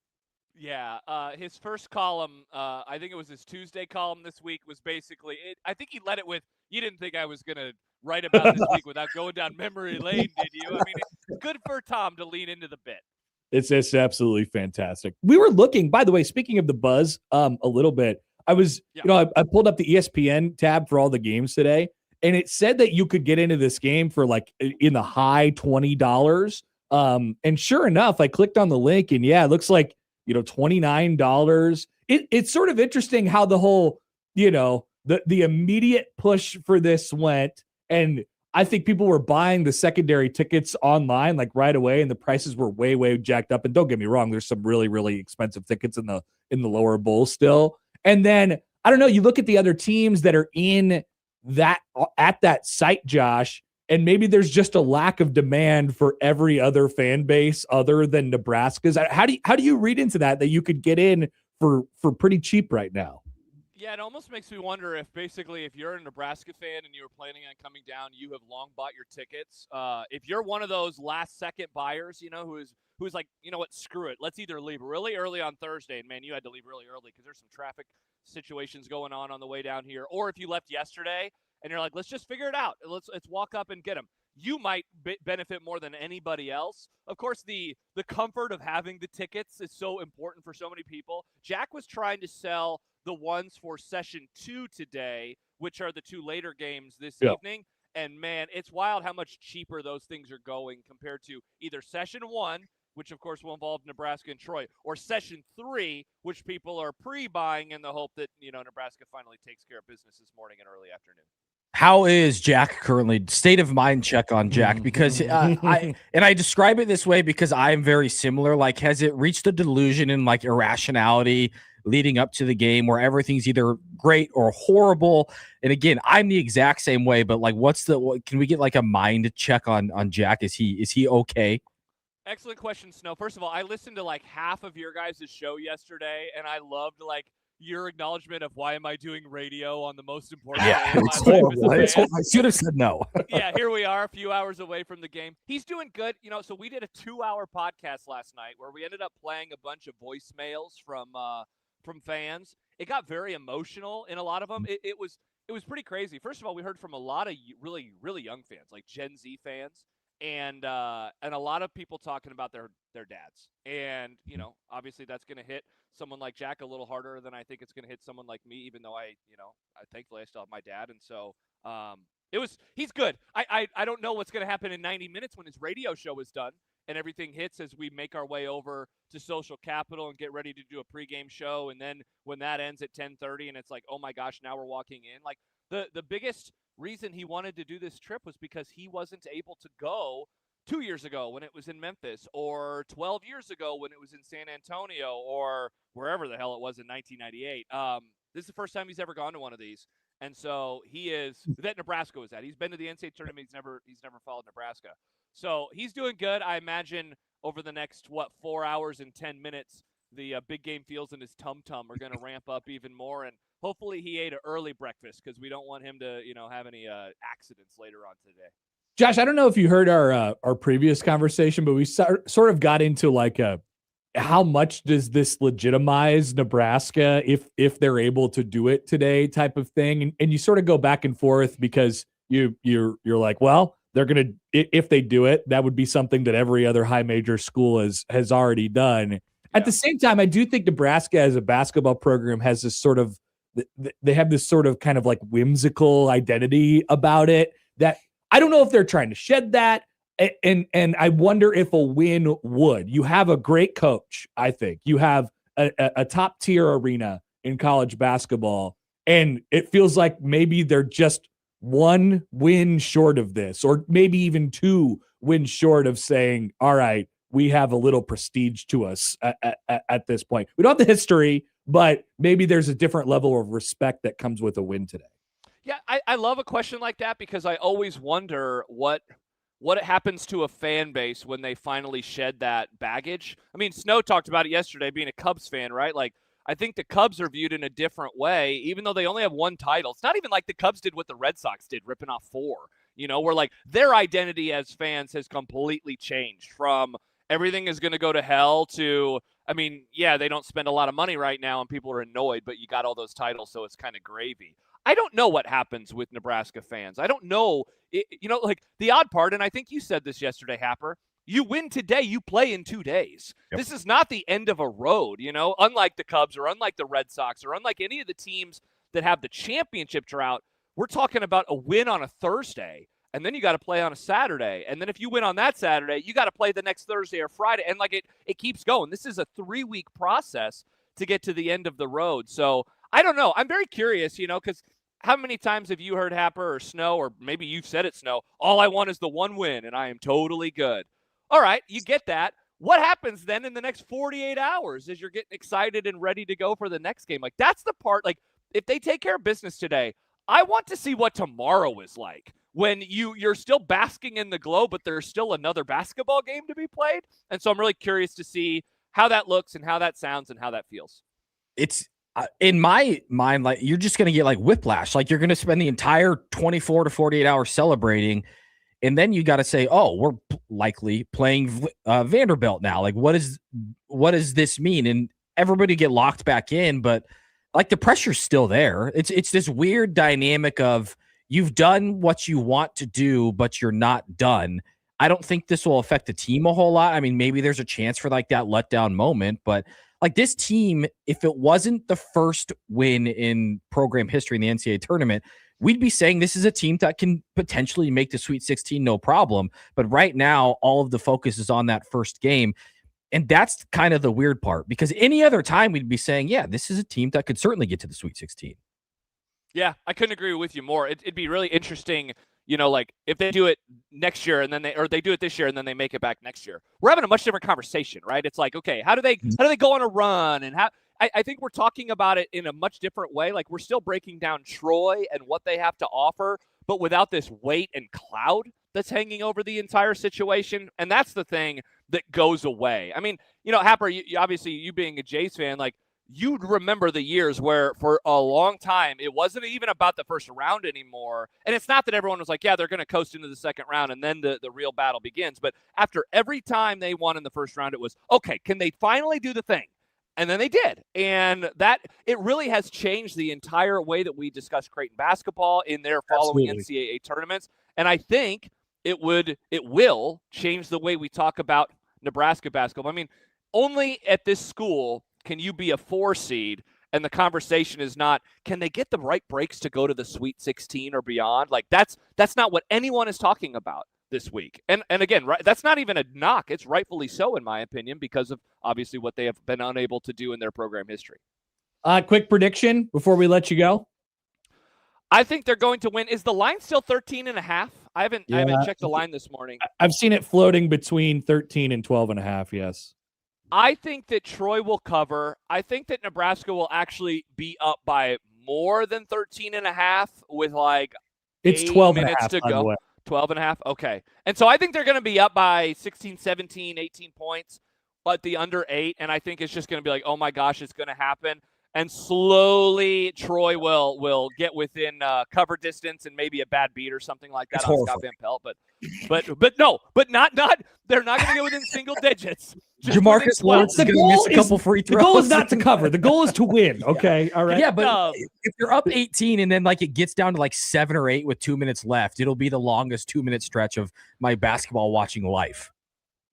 Yeah, his first column, I think it was his Tuesday column this week, was basically it. I think he led it with, you didn't think I was going to write about this week without going down memory lane, did you? I mean, it's good for Tom to lean into the bit. It's absolutely fantastic. We were looking, by the way, speaking of the buzz, a little bit. I was, I pulled up the ESPN tab for all the games today, and it said that you could get into this game for like in the high $20. And sure enough, I clicked on the link, and yeah, it looks like $29. It's sort of interesting how the whole, the immediate push for this went. And I think people were buying the secondary tickets online like right away, and the prices were way, way jacked up. And don't get me wrong, there's some really, really expensive tickets in the lower bowl still. And then I don't know, you look at the other teams that are in that at that site, Josh, and maybe there's just a lack of demand for every other fan base other than Nebraska's. How do you read into that you could get in for pretty cheap right now? Yeah, it almost makes me wonder if basically if you're a Nebraska fan and you were planning on coming down, you have long bought your tickets. If you're one of those last second buyers, who's like, you know what, screw it. Let's either leave really early on Thursday, and man, you had to leave really early because there's some traffic situations going on the way down here. Or if you left yesterday and you're like, let's just figure it out. Let's walk up and get them. You might benefit more than anybody else. Of course, the comfort of having the tickets is so important for so many people. Jack was trying to sell the ones for session 2 today, which are the 2 later games this evening. And man, it's wild how much cheaper those things are going compared to either session 1, which of course will involve Nebraska and Troy, or session 3, which people are pre-buying in the hope that, Nebraska finally takes care of business this morning and early afternoon. How is Jack currently? State of mind check on Jack, because I describe it this way because I'm very similar. Like, has it reached a delusion and like irrationality leading up to the game where everything's either great or horrible? And again, I'm the exact same way, but like, can we get like a mind check on Jack? Is he okay? Excellent question, Snow. First of all, I listened to like half of your guys' show yesterday, and I loved like your acknowledgement of why am I doing radio on the most important day of my life as a fan. I should have said no. Yeah, here we are a few hours away from the game. He's doing good. So we did a 2-hour podcast last night where we ended up playing a bunch of voicemails from fans. It got very emotional in a lot of them. It was pretty crazy. First of all, we heard from a lot of really, really young fans, like Gen Z fans, and a lot of people talking about their dads. And, obviously that's going to hit someone like Jack a little harder than I think it's going to hit someone like me, even though I thankfully I still have my dad. And so he's good. I don't know what's going to happen in 90 minutes when his radio show is done and everything hits as we make our way over to Social Capital and get ready to do a pregame show. And then when that ends at 10:30 and it's like, oh my gosh, now we're walking in. Like the biggest reason he wanted to do this trip was because he wasn't able to go 2 years ago when it was in Memphis, or 12 years ago when it was in San Antonio, or wherever the hell it was in 1998. This is the first time he's ever gone to one of these. And so that Nebraska was at. He's been to the NCAA tournament. He's never followed Nebraska. So he's doing good. I imagine over the next, 4 hours and 10 minutes, the big game feels in his tum-tum are going to ramp up even more. And hopefully he ate an early breakfast because we don't want him to, have any accidents later on today. Josh, I don't know if you heard our previous conversation, but we sort of got into like how much does this legitimize Nebraska if they're able to do it today type of thing. And you sort of go back and forth because you're like, well, they're going to, if they do it, that would be something that every other high major school has already done. Yeah. At the same time, I do think Nebraska as a basketball program has this sort of, they have this sort of kind of like whimsical identity about it that I don't know if they're trying to shed that. And I wonder if a win would. You have a great coach, I think. You have a top tier arena in college basketball. And it feels like maybe they're just one win short of this, or maybe even 2 wins short of saying, all right, we have a little prestige to us at this point. We don't have the history, but maybe there's a different level of respect that comes with a win today. Yeah, I love a question like that because I always wonder what happens to a fan base when they finally shed that baggage. I mean, Snow talked about it yesterday, being a Cubs fan, right? Like, I think the Cubs are viewed in a different way, even though they only have 1 title. It's not even like the Cubs did what the Red Sox did, ripping off 4. Where like their identity as fans has completely changed from everything is going to go to hell to, I mean, yeah, they don't spend a lot of money right now and people are annoyed, but you got all those titles, so it's kind of gravy. I don't know what happens with Nebraska fans. I don't know, like the odd part, and I think you said this yesterday, Happer, you win today, you play in 2 days. Yep. This is not the end of a road, unlike the Cubs or unlike the Red Sox or unlike any of the teams that have the championship drought. We're talking about a win on a Thursday, and then you got to play on a Saturday. And then if you win on that Saturday, you got to play the next Thursday or Friday. And like it keeps going. This is a 3-week process to get to the end of the road. So I don't know. I'm very curious, because how many times have you heard Happer or Snow, or maybe you've said it, Snow, all I want is the 1 win and I am totally good. All right, you get that. What happens then in the next 48 hours as you're getting excited and ready to go for the next game? Like, that's the part, like, if they take care of business today, I want to see what tomorrow is like. when you're still basking in the glow, but there's still another basketball game to be played. And so I'm really curious to see how that looks and how that sounds and how that feels. It's in my mind, like you're just going to get like whiplash. Like you're going to spend the entire 24 to 48 hours celebrating. And then you got to say, oh, we're likely playing Vanderbilt now. Like, what does this mean? And everybody get locked back in, but like the pressure's still there. It's this weird dynamic of you've done what you want to do, but you're not done. I don't think this will affect the team a whole lot. I mean, maybe there's a chance for like that letdown moment, but like this team, if it wasn't the first win in program history in the NCAA tournament, we'd be saying this is a team that can potentially make the Sweet 16, no problem. But right now, all of the focus is on that first game. And that's kind of the weird part, because any other time we'd be saying, yeah, this is a team that could certainly get to the Sweet 16. Yeah, I couldn't agree with you more. It'd be really interesting, like if they do it next year and then they do it this year and then they make it back next year. We're having a much different conversation, right? It's like, okay, how do they go on a run, and how I think we're talking about it in a much different way. Like we're still breaking down Troy and what they have to offer, but without this weight and cloud that's hanging over the entire situation. And that's the thing that goes away. I mean, Happer, you obviously, you being a Jays fan, like you'd remember the years where for a long time it wasn't even about the first round anymore. And it's not that everyone was like, yeah, they're going to coast into the second round and then the real battle begins. But after every time they won in the first round, it was, okay, can they finally do the thing? And then they did. And that it really has changed the entire way that we discuss Creighton basketball in their following NCAA tournaments. And I think it will change the way we talk about Nebraska basketball. I mean, only at this school can you be a 4 seed and the conversation is not, can they get the right breaks to go to the Sweet 16 or beyond? Like that's not what anyone is talking about this week. And again, right, that's not even a knock. It's rightfully so, in my opinion, because of obviously what they have been unable to do in their program history. Quick prediction before we let you go. I think they're going to win. Is the line still 13.5? I haven't checked the line this morning. I've seen it floating between 13 and 12.5. Yes. I think that Troy will cover. I think that Nebraska will actually be up by more than 13.5 with like it's 12 minutes to go. 12.5. Okay. And so I think they're going to be up by 16, 17, 18 points, but the under 8. And I think it's just going to be like, oh my gosh, it's going to happen. And slowly Troy will get within cover distance and maybe a bad beat or something like that on Scott Van Pelt. But not they're not going to get within single digits. Jamarcus Lawrence is going to miss a couple free throws. The goal is not to cover. The goal is to win. Okay. Yeah. All right. Yeah, but if you're up 18 and then like it gets down to like 7 or 8 with 2 minutes left, it'll be the longest 2-minute stretch of my basketball watching life.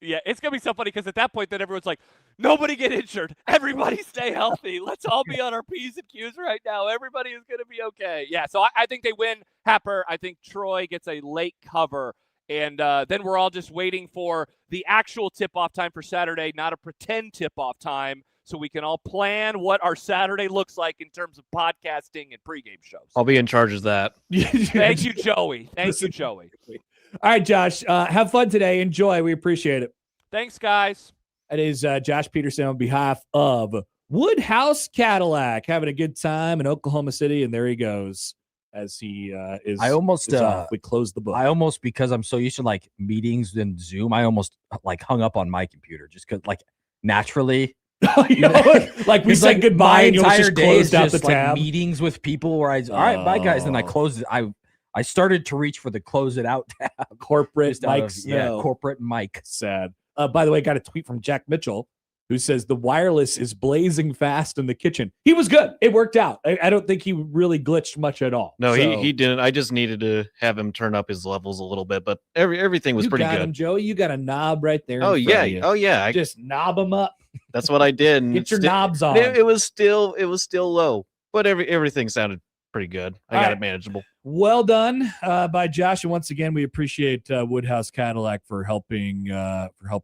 Yeah, it's going to be so funny because at that point, then everyone's like, nobody get injured. Everybody stay healthy. Let's all be on our P's and Q's right now. Everybody is going to be okay. Yeah, so I think they win. Happer, I think Troy gets a late cover. And then we're all just waiting for the actual tip-off time for Saturday, not a pretend tip-off time, so we can all plan what our Saturday looks like in terms of podcasting and pregame shows. I'll be in charge of that. Thank you, Joey. Thank you, Joey. All right, Josh. Have fun today. Enjoy. We appreciate it. Thanks, guys. That is Josh Peterson on behalf of Woodhouse Cadillac, having a good time in Oklahoma City, and there he goes as he is. I almost we closed the book. I almost, because I'm so used to like meetings and Zoom, I almost like hung up on my computer just because like naturally. Like we said goodbye and you just closed out the tab. Like meetings with people where all right, bye guys, then I closed it. I started to reach for the close it out tab. Corporate Mike corporate Mike. Sad. By the way, I got a tweet from Jack Mitchell who says the wireless is blazing fast in the kitchen. He was good. It worked out. I don't think he really glitched much at all. No, he didn't. I just needed to have him turn up his levels a little bit, but everything was pretty good. Him, Joey. You got a knob right there. Oh yeah. Oh yeah. Just knob him up. That's what I did. And get your knobs on. It was still low, but everything sounded pretty good. I got it manageable. Well done by Josh, and once again, we appreciate Woodhouse Cadillac for helping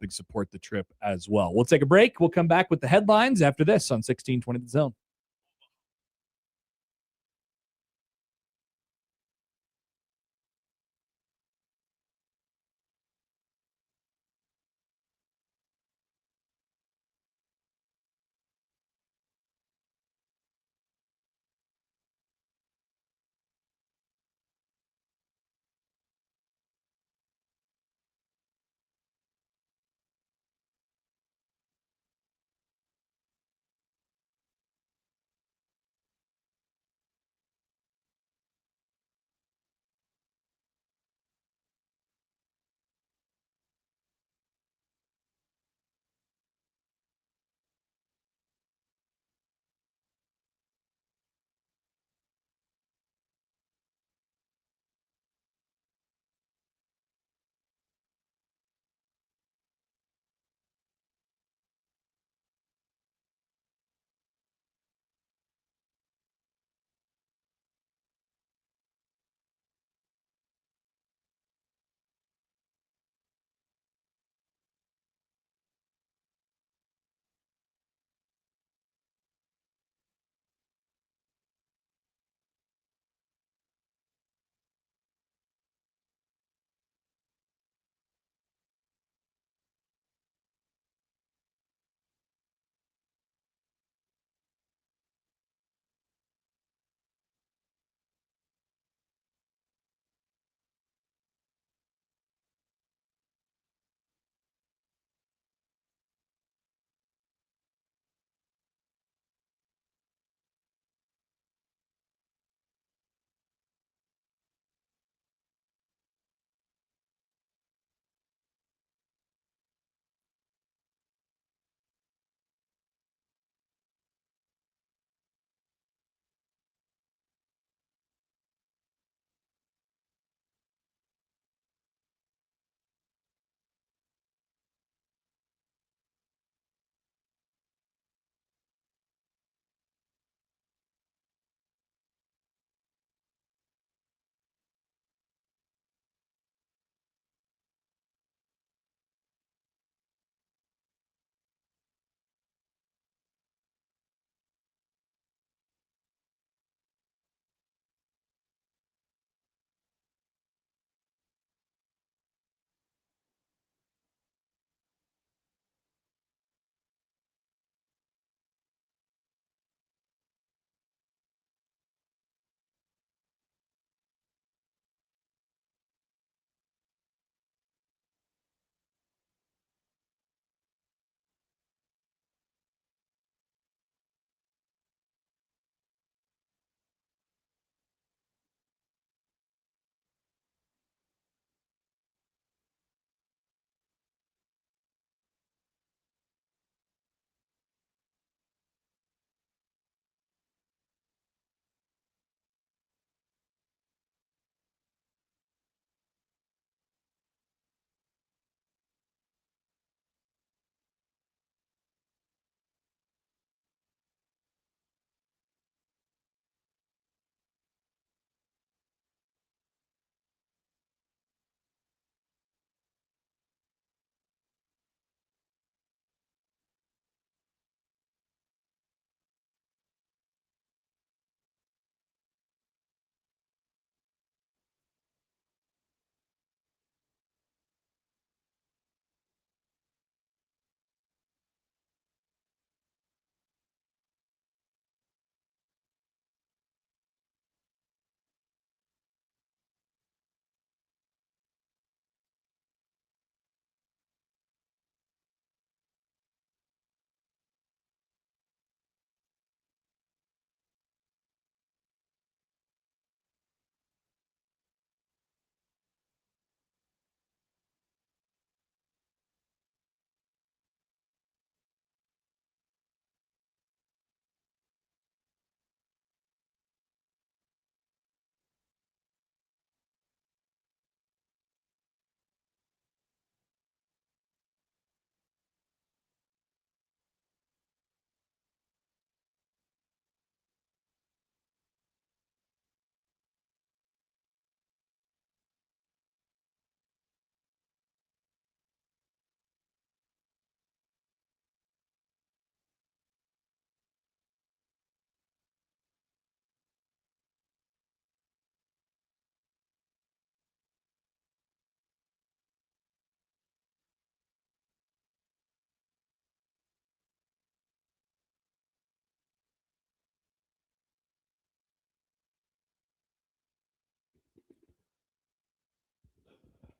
support the trip as well. We'll take a break. We'll come back with the headlines after this on 1620 The Zone.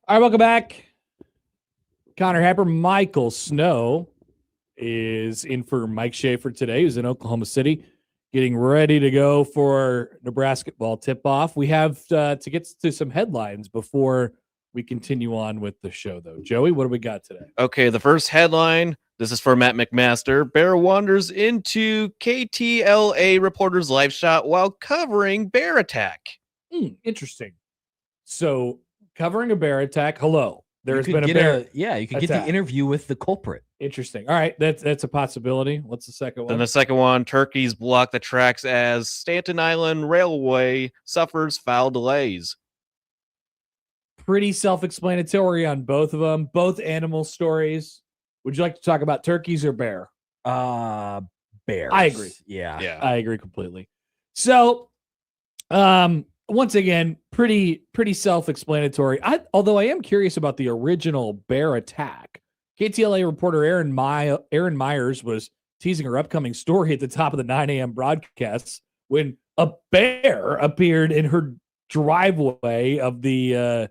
All right, welcome back. Connor Happer, Michael Snow is in for Mike Schaefer today, who's in Oklahoma City, getting ready to go for Nebraska ball tip-off. We have to get to some headlines before we continue on with the show, though. Joey, what do we got today? Okay, the first headline. This is for Matt McMaster. Bear wanders into KTLA reporter's live shot while covering bear attack. Interesting. So, covering a bear attack. Hello. There's You been could a get bear. you could get attack. the interview with the culprit. Interesting. All right, that's a possibility. What's the second Then one? the second one, turkeys block the tracks as Staunton Island Railway suffers foul delays. Pretty self-explanatory on both of them. Both animal stories. Would you like to talk about turkeys or bear? Bears. I agree. Yeah. I agree completely. So, once again, pretty self-explanatory. Although I am curious about the original bear attack. KTLA reporter Aaron Myers was teasing her upcoming story at the top of the 9 a.m. broadcasts when a bear appeared in her driveway of the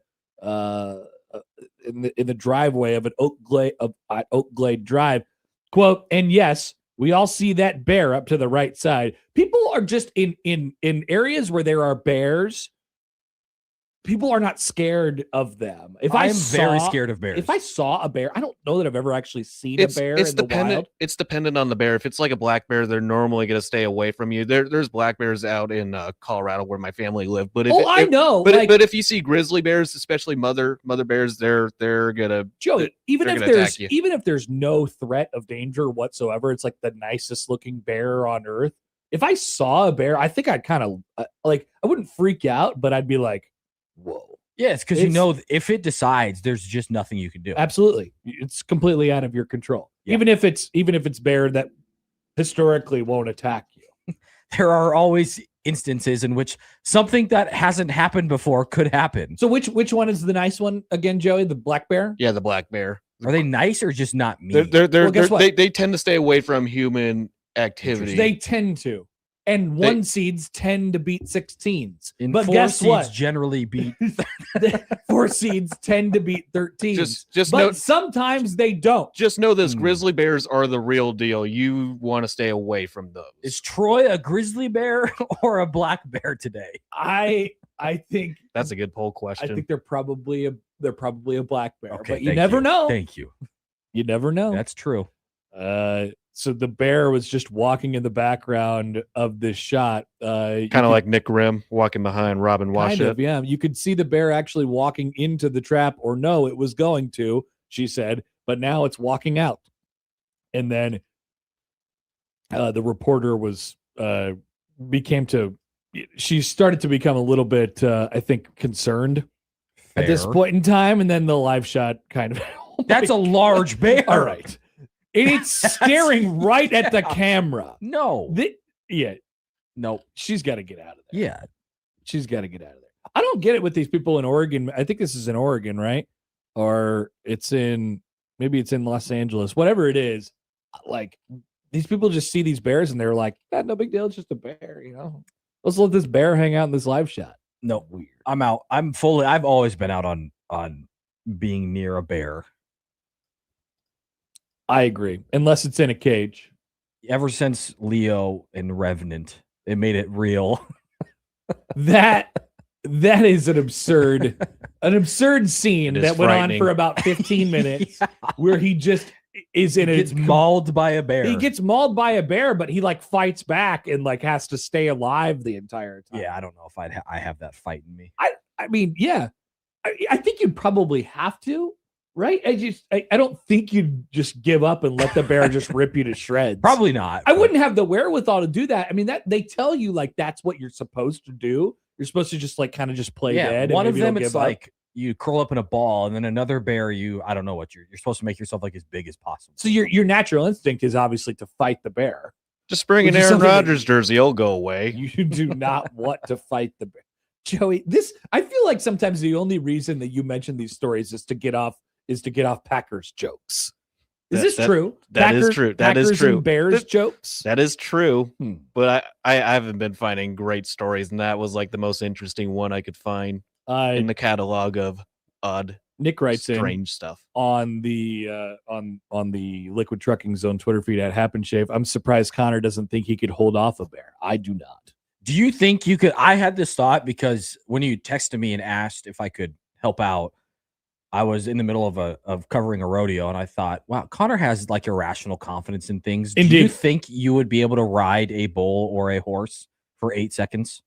in the driveway of an Oak Glade Drive. Quote, and yes, we all see that bear up to the right side. People are just in areas where there are bears. People are not scared of them. If I'm very scared of bears. If I saw a bear, I don't know that I've ever actually seen a bear in the wild. It's dependent on the bear. If it's like a black bear, they're normally going to stay away from you. There's black bears out in Colorado where my family lived. But I know. But if you see grizzly bears, especially mother bears, they're gonna Joey, even they're if gonna attack you. there's no threat of danger whatsoever, it's like the nicest looking bear on earth. If I saw a bear, I think I'd kind of I wouldn't freak out, but I'd be like, whoa. Yeah, it's because if it decides, there's just nothing you can do. Absolutely. It's completely out of your control. Yeah. Even if it's bear that historically won't attack you. There are always instances in which something that hasn't happened before could happen. So which one is the nice one again, Joey? The black bear? Yeah, the black bear. Are they nice or just not mean? They tend to stay away from human activity. They tend to. And one seeds tend to beat 16s. And but four guess seeds what? generally beat 4 seeds tend to beat 13s. But sometimes they don't. Just know this: grizzly bears are the real deal. You want to stay away from those. Is Troy a grizzly bear or a black bear today? I think that's a good poll question. I think they're probably a black bear. Okay, but you never know. Thank you. You never know. That's true. So the bear was just walking in the background of this shot. Kind of like Nick Grimm walking behind Robin Washut. Kind of, yeah. You could see the bear actually walking into the trap, or no, it was going to, she said, but now it's walking out. And then the reporter she started to become a little bit, I think, concerned at this point in time. And then the live shot kind of. That's a large bear. All right. And it's staring right at the camera. No. No. She's got to get out of there. Yeah. She's got to get out of there. I don't get it with these people in Oregon. I think this is in Oregon, right? Or maybe it's in Los Angeles. Whatever it is, like, these people just see these bears and they're like, no big deal. It's just a bear, Let's let this bear hang out in this live shot. No, weird. I'm out. I've always been out on being near a bear. I agree. Unless it's in a cage. Ever since Leo and Revenant, it made it real. That is an absurd scene that went on for about 15 minutes where he just gets mauled by a bear. He gets mauled by a bear, but he fights back and has to stay alive the entire time. Yeah, I don't know if I have that fight in me. I mean, yeah. I think you'd probably have to. Right? I don't think you'd just give up and let the bear just rip you to shreds. Probably not. I wouldn't have the wherewithal to do that. I mean, that they tell you that's what you're supposed to do. You're supposed to just kind of just play dead. One and of them, it's like you curl up in a ball, and then another bear, I don't know what you're supposed to make yourself as big as possible. So your natural instinct is obviously to fight the bear. Just bring an Aaron Rodgers jersey, he'll go away. You do not want to fight the bear. Joey, I feel like sometimes the only reason that you mention these stories is to get off Packers jokes. Is this true? That is true. That is true. And Bears jokes. That is true. But I haven't been finding great stories, and that was the most interesting one I could find in the catalog of odd Nick writes in strange stuff. on the on the Liquid Trucking Zone Twitter feed at Happen Shave. I'm surprised Connor doesn't think he could hold off a bear. I do not. Do you think you could? I had this thought because when you texted me and asked if I could help out, I was in the middle of covering a rodeo, and I thought, wow, Connor has like irrational confidence in things. Indeed. Do you think you would be able to ride a bull or a horse for 8 seconds?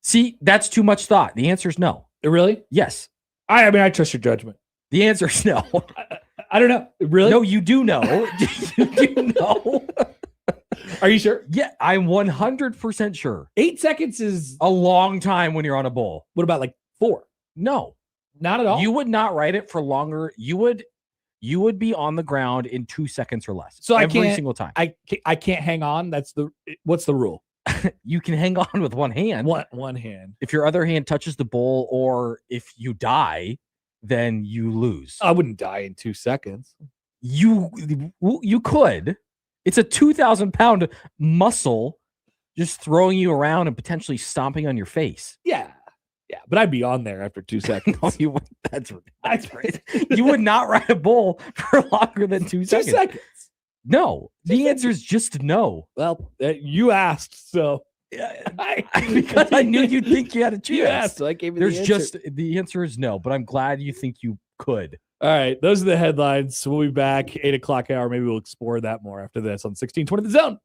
See, that's too much thought. The answer is no. Really? Yes. I mean, I trust your judgment. The answer is no. I don't know. Really? No, you do know. You do know. Are you sure? Yeah, I'm 100% sure. 8 seconds is A long time when you're on a bull. what about like 4? No. Not at all. You would not ride it for longer. You would be on the ground in 2 seconds or less. So every single time. I can't hang on. What's the rule? You can hang on with one hand. One hand. If your other hand touches the bull, or if you die, then you lose. I wouldn't die in 2 seconds. You could. It's a 2,000-pound muscle just throwing you around and potentially stomping on your face. Yeah. Yeah, but I'd be on there after 2 seconds. No, you would. That's right. You would not ride a bull for longer than 2 2 seconds. seconds. No, the answer is just no. Well, you asked, so Because I knew you'd think you had a chance. you asked, so I gave you There's the answer. just the answer is no, but I'm glad you think you could. All right, those are the headlines. We'll be back 8 o'clock hour. Maybe we'll explore that more after this on 1620 The Zone.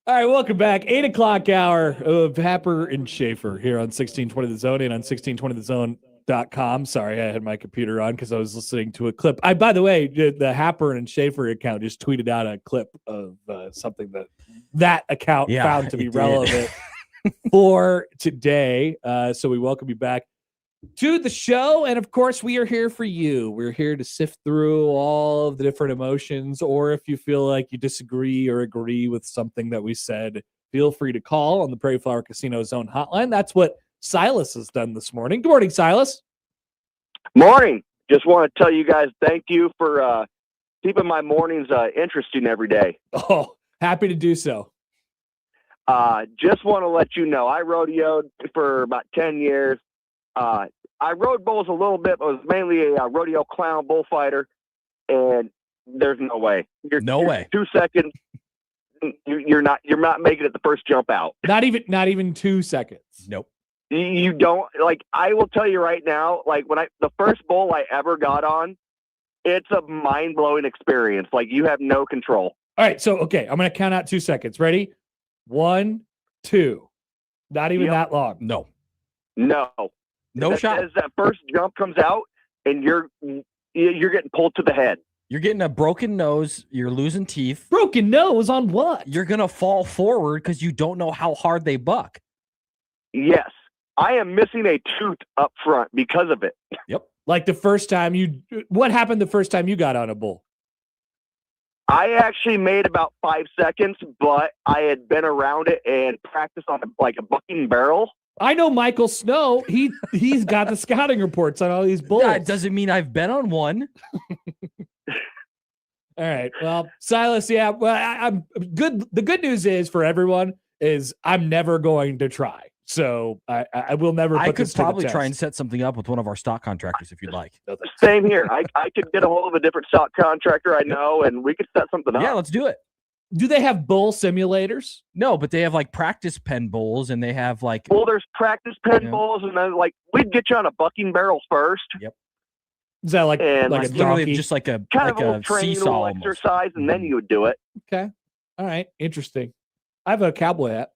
All right, welcome back. 8 o'clock hour of Happer and Schaefer here on 1620 The Zone and on 1620thezone.com. Sorry, I had my computer on because I was listening to a clip. By the way, the Happer and Schaefer account just tweeted out a clip of something that account found to be relevant for today. So we welcome you back to the show. And of course, we are here for you. We're here to sift through all of the different emotions, or if you feel like you disagree or agree with something that we said, feel free to call on the Prairie Flower Casino Zone hotline. That's what Silas has done this morning. Good morning, Silas. Morning. Just want to tell you guys thank you for keeping my mornings interesting every day. Oh, happy to do so. Just want to let you know, I rodeoed for about 10 years. I rode bulls a little bit, but was mainly a rodeo clown bullfighter, and there's no way. You're 2 seconds. You're not making it the first jump out. Not even 2 seconds. Nope. You don't like. I will tell you right now. Like the first bull I ever got on, it's a mind blowing experience. Like you have no control. All right, so okay, I'm gonna count out 2 seconds. Ready? 1, 2. Not even that long. No. No shot. As that first jump comes out, and you're getting pulled to the head. You're getting a broken nose. You're losing teeth. Broken nose on what? You're gonna fall forward because you don't know how hard they buck. Yes, I am missing a tooth up front because of it. Yep. Like the first time what happened the first time you got on a bull? I actually made about 5 seconds, but I had been around it and practiced on like a bucking barrel. I know Michael Snow. He's got the scouting reports on all these bulls. That doesn't mean I've been on one. All right. Well, Silas, yeah. Well, I'm good. The good news is for everyone is I'm never going to try. So I will never. I could probably try and set something up with one of our stock contractors if you'd like. Same here. I could get a hold of a different stock contractor I know, and we could set something up. Yeah, let's do it. Do they have bull simulators? No, but they have like practice pen bulls, and they have like. Well, there's practice pen bulls, and then like we'd get you on a bucking barrel first. Yep. Is that like a literally donkey? just like a kind like of a a training seesaw little almost. exercise, and then you would do it. Okay. All right. Interesting. I have a cowboy hat.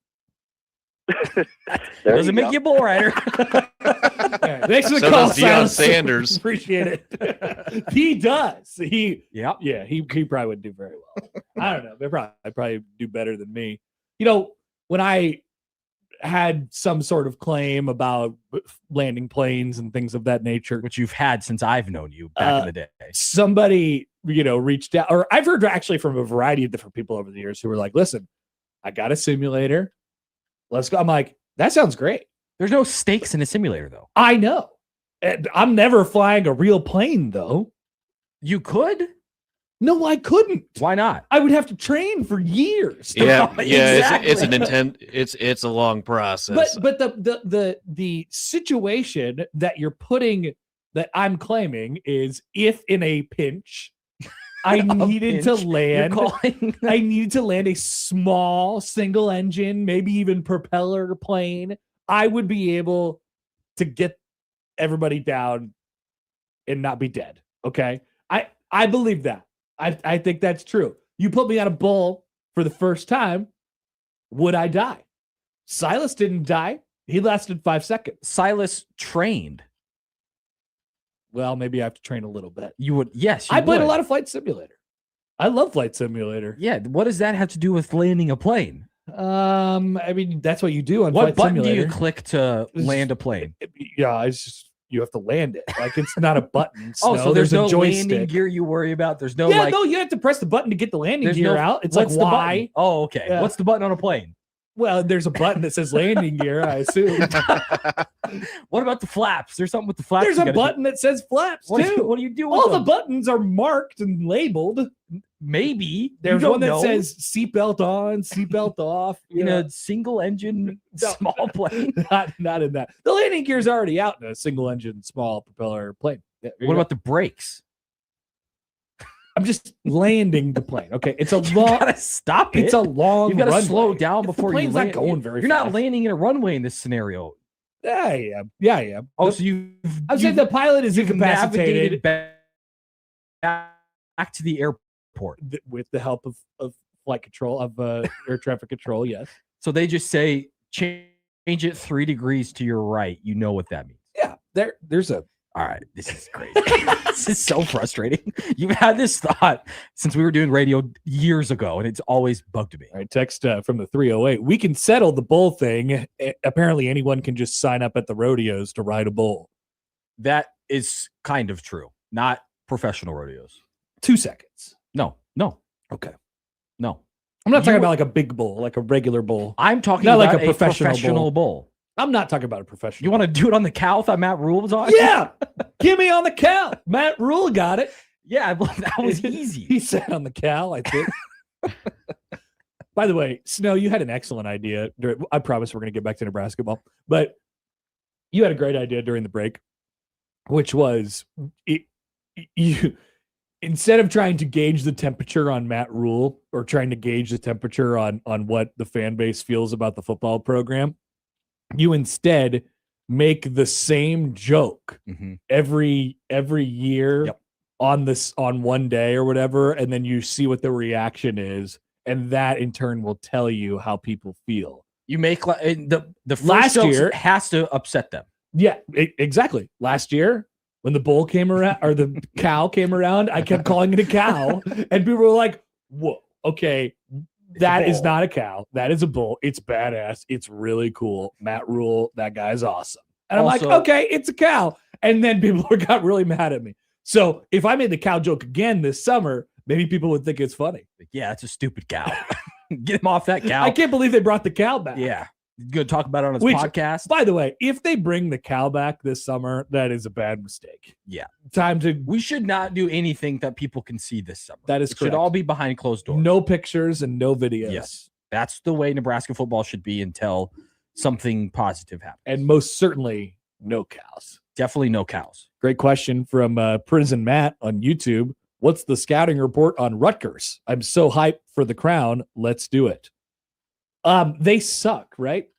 Doesn't make you a bull rider. Right. Thanks for the So call, does Deion Silas. Sanders. Appreciate it. He does. He probably would do very well. I don't know. They probably do better than me. You know, when I had some sort of claim about landing planes and things of that nature, which you've had since I've known you back in the day. Somebody, reached out, or I've heard actually from a variety of different people over the years who were like, listen, I got a simulator. Let's go. I'm like, that sounds great. There's no stakes in a simulator, though. I know. And I'm never flying a real plane, though. You could? No, I couldn't. Why not? I would have to train for years. Yeah, Exactly. it's an intent. It's a long process. But the situation that you're putting, that I'm claiming, is if in a pinch I needed to land. I needed to land a small single engine, maybe even propeller plane. I would be able to get everybody down and not be dead. Okay, I believe that. I think that's true. You put me on a bull for the first time, would I die? Silas didn't die. He lasted 5 seconds. Silas trained. Well, maybe I have to train a little bit. You would, yes. I played a lot of Flight Simulator. I love Flight Simulator. Yeah. What does that have to do with landing a plane? I mean, that's what you do on What Flight button Simulator. do you click to land a plane? Yeah, it's just you have to land it. Like it's not a button. Oh, so there's a no joystick. landing gear you worry about. There's no no, you have to press the button to get the landing gear out. It's like what's the why? button? Oh, okay. Yeah. What's the button on a plane? Well, there's a button that says landing gear, I assume. What about the flaps? There's something with the flaps. There's a button that says flaps What too. do you do with All the them? buttons are marked and labeled. Maybe There's you one don't that know. says seatbelt on, seatbelt off. in a single engine small plane. Not in that. The landing gear's already out in a single engine small propeller plane. Yeah, What about the brakes? I'm just landing the plane. Okay, it's a You long. gotta stop it. It's a long. You gotta runway. slow down The before you plane's land. not going very. You're not fast. landing in a runway in this scenario. Yeah, I am. Yeah, I am. Oh, so you? I'm saying the pilot is incapacitated back to the airport. with the help of flight control of air traffic control. Yes. So they just say change it 3 degrees to your right. You know what that means. Yeah. There's a. All right, this is great. This is so frustrating. You've had this thought since we were doing radio years ago, and it's always bugged me. All right, text from the 308. We can settle the bull thing. Apparently, anyone can just sign up at the rodeos to ride a bull. That is kind of true. Not professional rodeos. 2 seconds. No. Okay. No. I'm not talking about like a big bull, like a regular bull. I'm talking Not about like a professional bull. I'm not talking about a professional. You want to do it on the cow that Matt Rule was on? Yeah. Give me on the cow. Matt Rule got it. Yeah, that was easy. He sat on the cow, I think. By the way, Snow, you had an excellent idea. I promise we're going to get back to Nebraska ball, but you had a great idea during the break, which was you instead of trying to gauge the temperature on Matt Rule or trying to gauge the temperature on what the fan base feels about the football program, you instead make the same joke every year on one day or whatever, and then you see what the reaction is, and that in turn will tell you how people feel. You make the first last year has to upset them. Yeah, exactly. Last year when the bull came around or the cow came around, I kept calling it a cow, and people were like, "Whoa, okay." That is not a cow. That is a bull. It's badass. It's really cool. Matt Rule, that guy's awesome. And I'm like, okay, it's a cow. And then people got really mad at me. So if I made the cow joke again this summer, maybe people would think it's funny. Yeah, it's a stupid cow. Get him off that cow. I can't believe they brought the cow back. Yeah. Good to talk about it on his podcast. By the way, if they bring the cow back this summer, that is a bad mistake. Yeah. We should not do anything that people can see this summer. That is correct. Should all be behind closed doors. No pictures and no videos. Yes. That's the way Nebraska football should be until something positive happens. And most certainly no cows. Definitely no cows. Great question from Prison Matt on YouTube. What's the scouting report on Rutgers? I'm so hyped for the crown. Let's do it. They suck, right?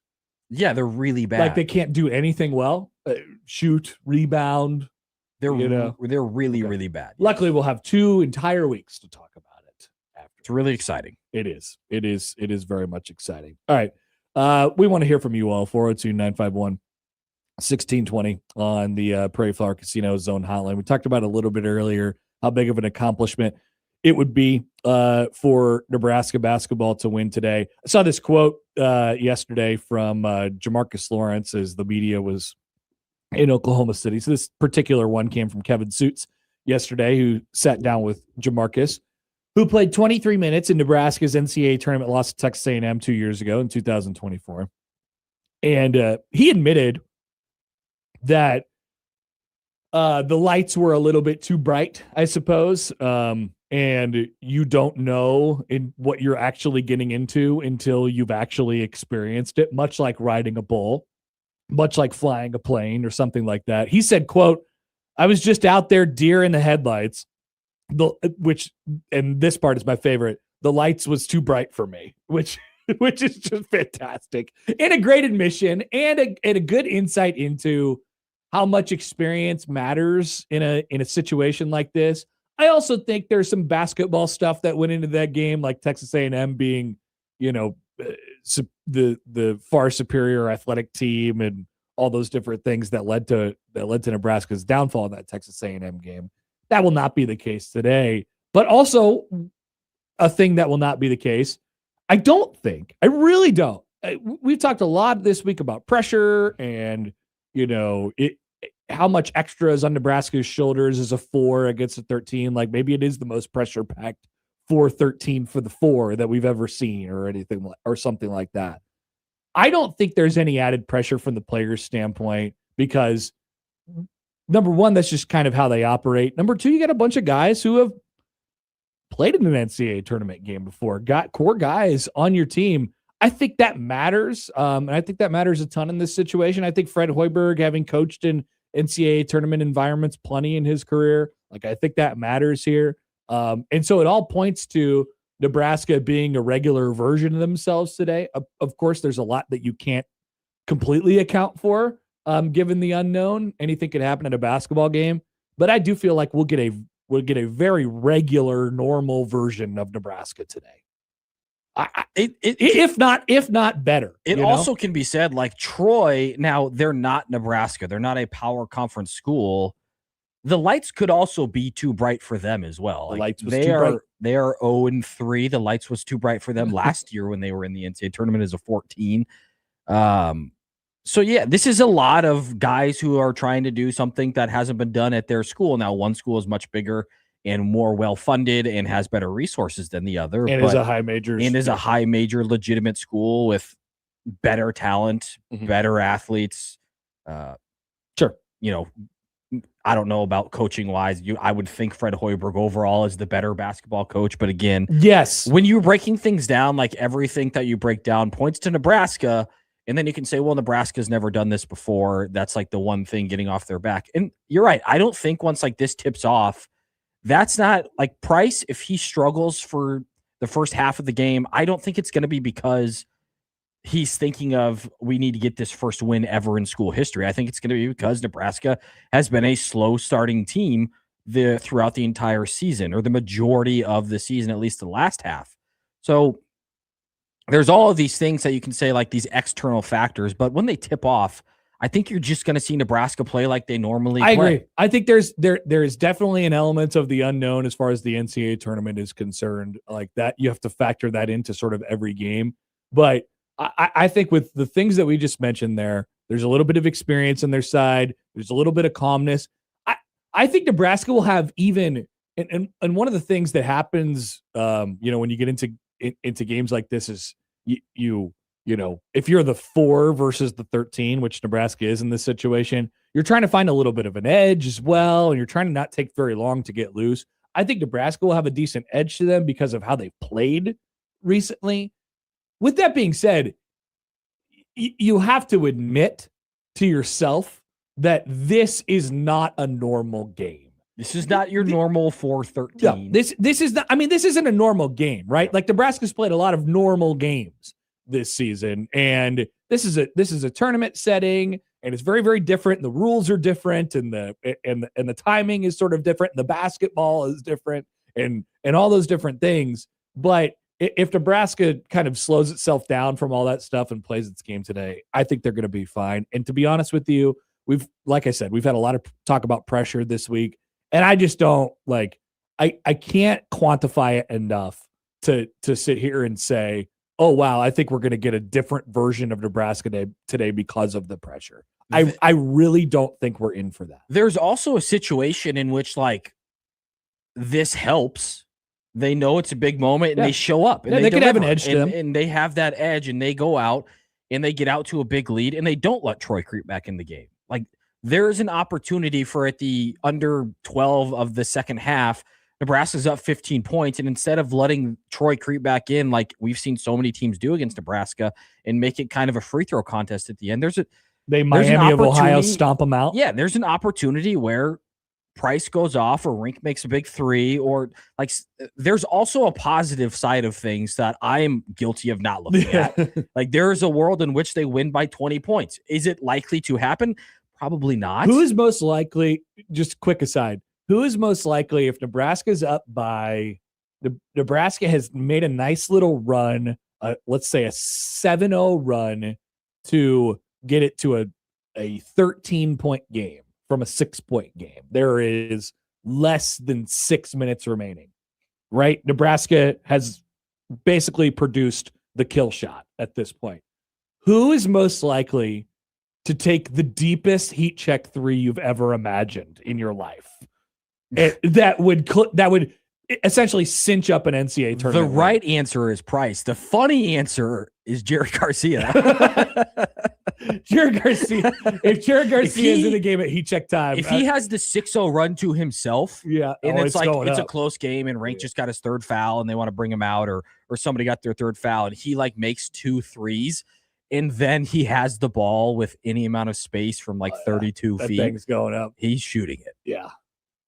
Yeah, they're really bad. Like they can't do anything well. Shoot, rebound. They're really, really bad. Luckily, we'll have 2 entire weeks to talk about it after. It's really exciting. It is. It is very much exciting. All right. We want to hear from you all. 402-951-1620 on the Prairie Flower Casino Zone hotline. We talked about it a little bit earlier, how big of an accomplishment it would be for Nebraska basketball to win today. I saw this quote yesterday from Jamarcus Lawrence as the media was in Oklahoma City. So this particular one came from Kevin Suits yesterday, who sat down with Jamarcus, who played 23 minutes in Nebraska's NCAA tournament loss to Texas A&M 2 years ago in 2024. And he admitted that the lights were a little bit too bright, I suppose. And you don't know in what you're actually getting into until you've actually experienced it, much like riding a bull, much like flying a plane or something like that. He said, quote, I was just out there, deer in the headlights, and this part is my favorite. The lights was too bright for me, which is just fantastic. And a great admission and a good insight into how much experience matters in a situation like this. I also think there's some basketball stuff that went into that game, like Texas A&M being, the far superior athletic team and all those different things that led to Nebraska's downfall in that Texas A&M game. That will not be the case today. But also a thing that will not be the case, I really don't. We've talked a lot this week about pressure and, how much extra is on Nebraska's shoulders as a 4 against a 13. Like maybe it is the most pressure packed 4-13 for the 4 that we've ever seen or anything or something like that. I don't think there's any added pressure from the players' standpoint because number one, that's just kind of how they operate. Number two, you got a bunch of guys who have played in an NCAA tournament game before, got core guys on your team. I think that matters. And I think that matters a ton in this situation. I think Fred Hoiberg, having coached in NCAA tournament environments plenty in his career, I think that matters here. And so it all points to Nebraska being a regular version of themselves today. Of course, there's a lot that you can't completely account for, given the unknown. Anything could happen at a basketball game. But I do feel like we'll get a very regular, normal version of Nebraska today. If not better. It also can be said, like Troy, now they're not Nebraska. They're not a power conference school. The lights could also be too bright for them as well. Like lights was too bright. They are 0-3. The lights was too bright for them last year when they were in the NCAA tournament as a 14. So yeah, this is a lot of guys who are trying to do something that hasn't been done at their school. Now, one school is much bigger and more well-funded and has better resources than the other. And is a high major. And is a high major legitimate school with better talent, better athletes. Sure. You know, I don't know about coaching wise. I would think Fred Hoiberg overall is the better basketball coach. But again, yes, when you're breaking things down, like everything that you break down points to Nebraska, and then you can say, well, Nebraska's never done this before. That's like the one thing getting off their back. And you're right. I don't think once like this tips off, that's not like Price. If he struggles for the first half of the game, I don't think it's going to be because he's thinking of, we need to get this first win ever in school history. I think it's going to be because Nebraska has been a slow starting team throughout the entire season, or the majority of the season, at least the last half. So there's all of these things that you can say, like these external factors, but when they tip off, I think you're just going to see Nebraska play like they normally play. I agree. I think there is definitely an element of the unknown as far as the NCAA tournament is concerned. Like that, you have to factor that into sort of every game. But I think with the things that we just mentioned there's a little bit of experience on their side. There's a little bit of calmness. I think Nebraska will have even, and one of the things that happens, when you get into games like this is you know, if you're the 4 versus the 13, which Nebraska is in this situation, you're trying to find a little bit of an edge as well, and you're trying to not take very long to get loose. I think Nebraska will have a decent edge to them because of how they've played recently. With that being said, you have to admit to yourself that this is not a normal game. This is not your normal 4-13. Yeah, this is not. I mean, this isn't a normal game, right? Like Nebraska's played a lot of normal games this season, and this is a tournament setting, and it's very, very different. The rules are different, and the timing is sort of different, and the basketball is different, and all those different things. But if Nebraska kind of slows itself down from all that stuff and plays its game today, I think they're going to be fine. And to be honest with you, like I said, we've had a lot of talk about pressure this week, and I just don't I can't quantify it enough to sit here and say, oh, wow, I think we're going to get a different version of Nebraska today because of the pressure. I really don't think we're in for that. There's also a situation in which this helps. They know it's a big moment, and they show up. And they can have an edge to them. And they have that edge, and they go out, and they get out to a big lead, and they don't let Troy creep back in the game. Like, there's an opportunity for at the under 12 of the second half, Nebraska's up 15 points, and instead of letting Troy creep back in like we've seen so many teams do against Nebraska and make it kind of a free throw contest at the end, Miami of Ohio stomp them out. Yeah, there's an opportunity where Price goes off or Rink makes a big three, or there's also a positive side of things that I am guilty of not looking at. Like, there is a world in which they win by 20 points. Is it likely to happen? Probably not. Who is most likely, just quick aside, who is most likely if Nebraska's up by, Nebraska has made a nice little run, let's say a 7-0 run to get it to a 13-point game from a 6-point game. There is less than 6 minutes remaining, right? Nebraska has basically produced the kill shot at this point. Who is most likely to take the deepest heat check three you've ever imagined in your life? That would essentially cinch up an NCAA tournament. The right answer is Price. The funny answer is Jared Garcia. Jared Garcia. If Jared Garcia is in the game at heat check time, if he has the 6-0 run to himself, and it's a close game, and Rank just got his third foul, and they want to bring him out, or somebody got their third foul, and he makes 2 threes, and then he has the ball with any amount of space from 32 feet. That thing's going up. He's shooting it. Yeah.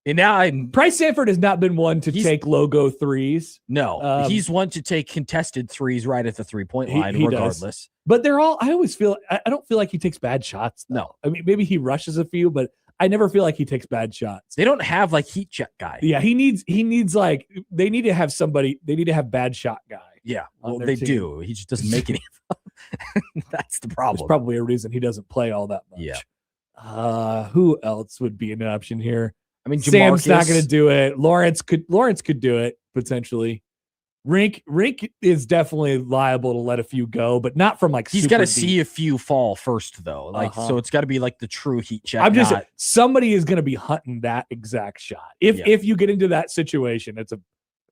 And now Price Sanford has not been one to take logo threes. No, he's one to take contested threes right at the 3-point line, he regardless. Does. But they're all. I always feel. I don't feel like he takes bad shots. Though. No, I mean maybe he rushes a few, but I never feel like he takes bad shots. They don't have heat check guy. Yeah, he needs they need to have somebody. They need to have bad shot guy Yeah, on well, their they team. do. He just doesn't make any of them. That's the There's problem. probably a reason he doesn't play all that much. Yeah. Who else would be an option here? I mean, Sam's not going Jamarcus- to do it. Lawrence could do it potentially. Rink is definitely liable to let a few go, but not from like He's got to see a few fall first, though. Like, so it's got to be like the true heat check. I'm just not- somebody is going to be hunting that exact shot. If you get into that situation,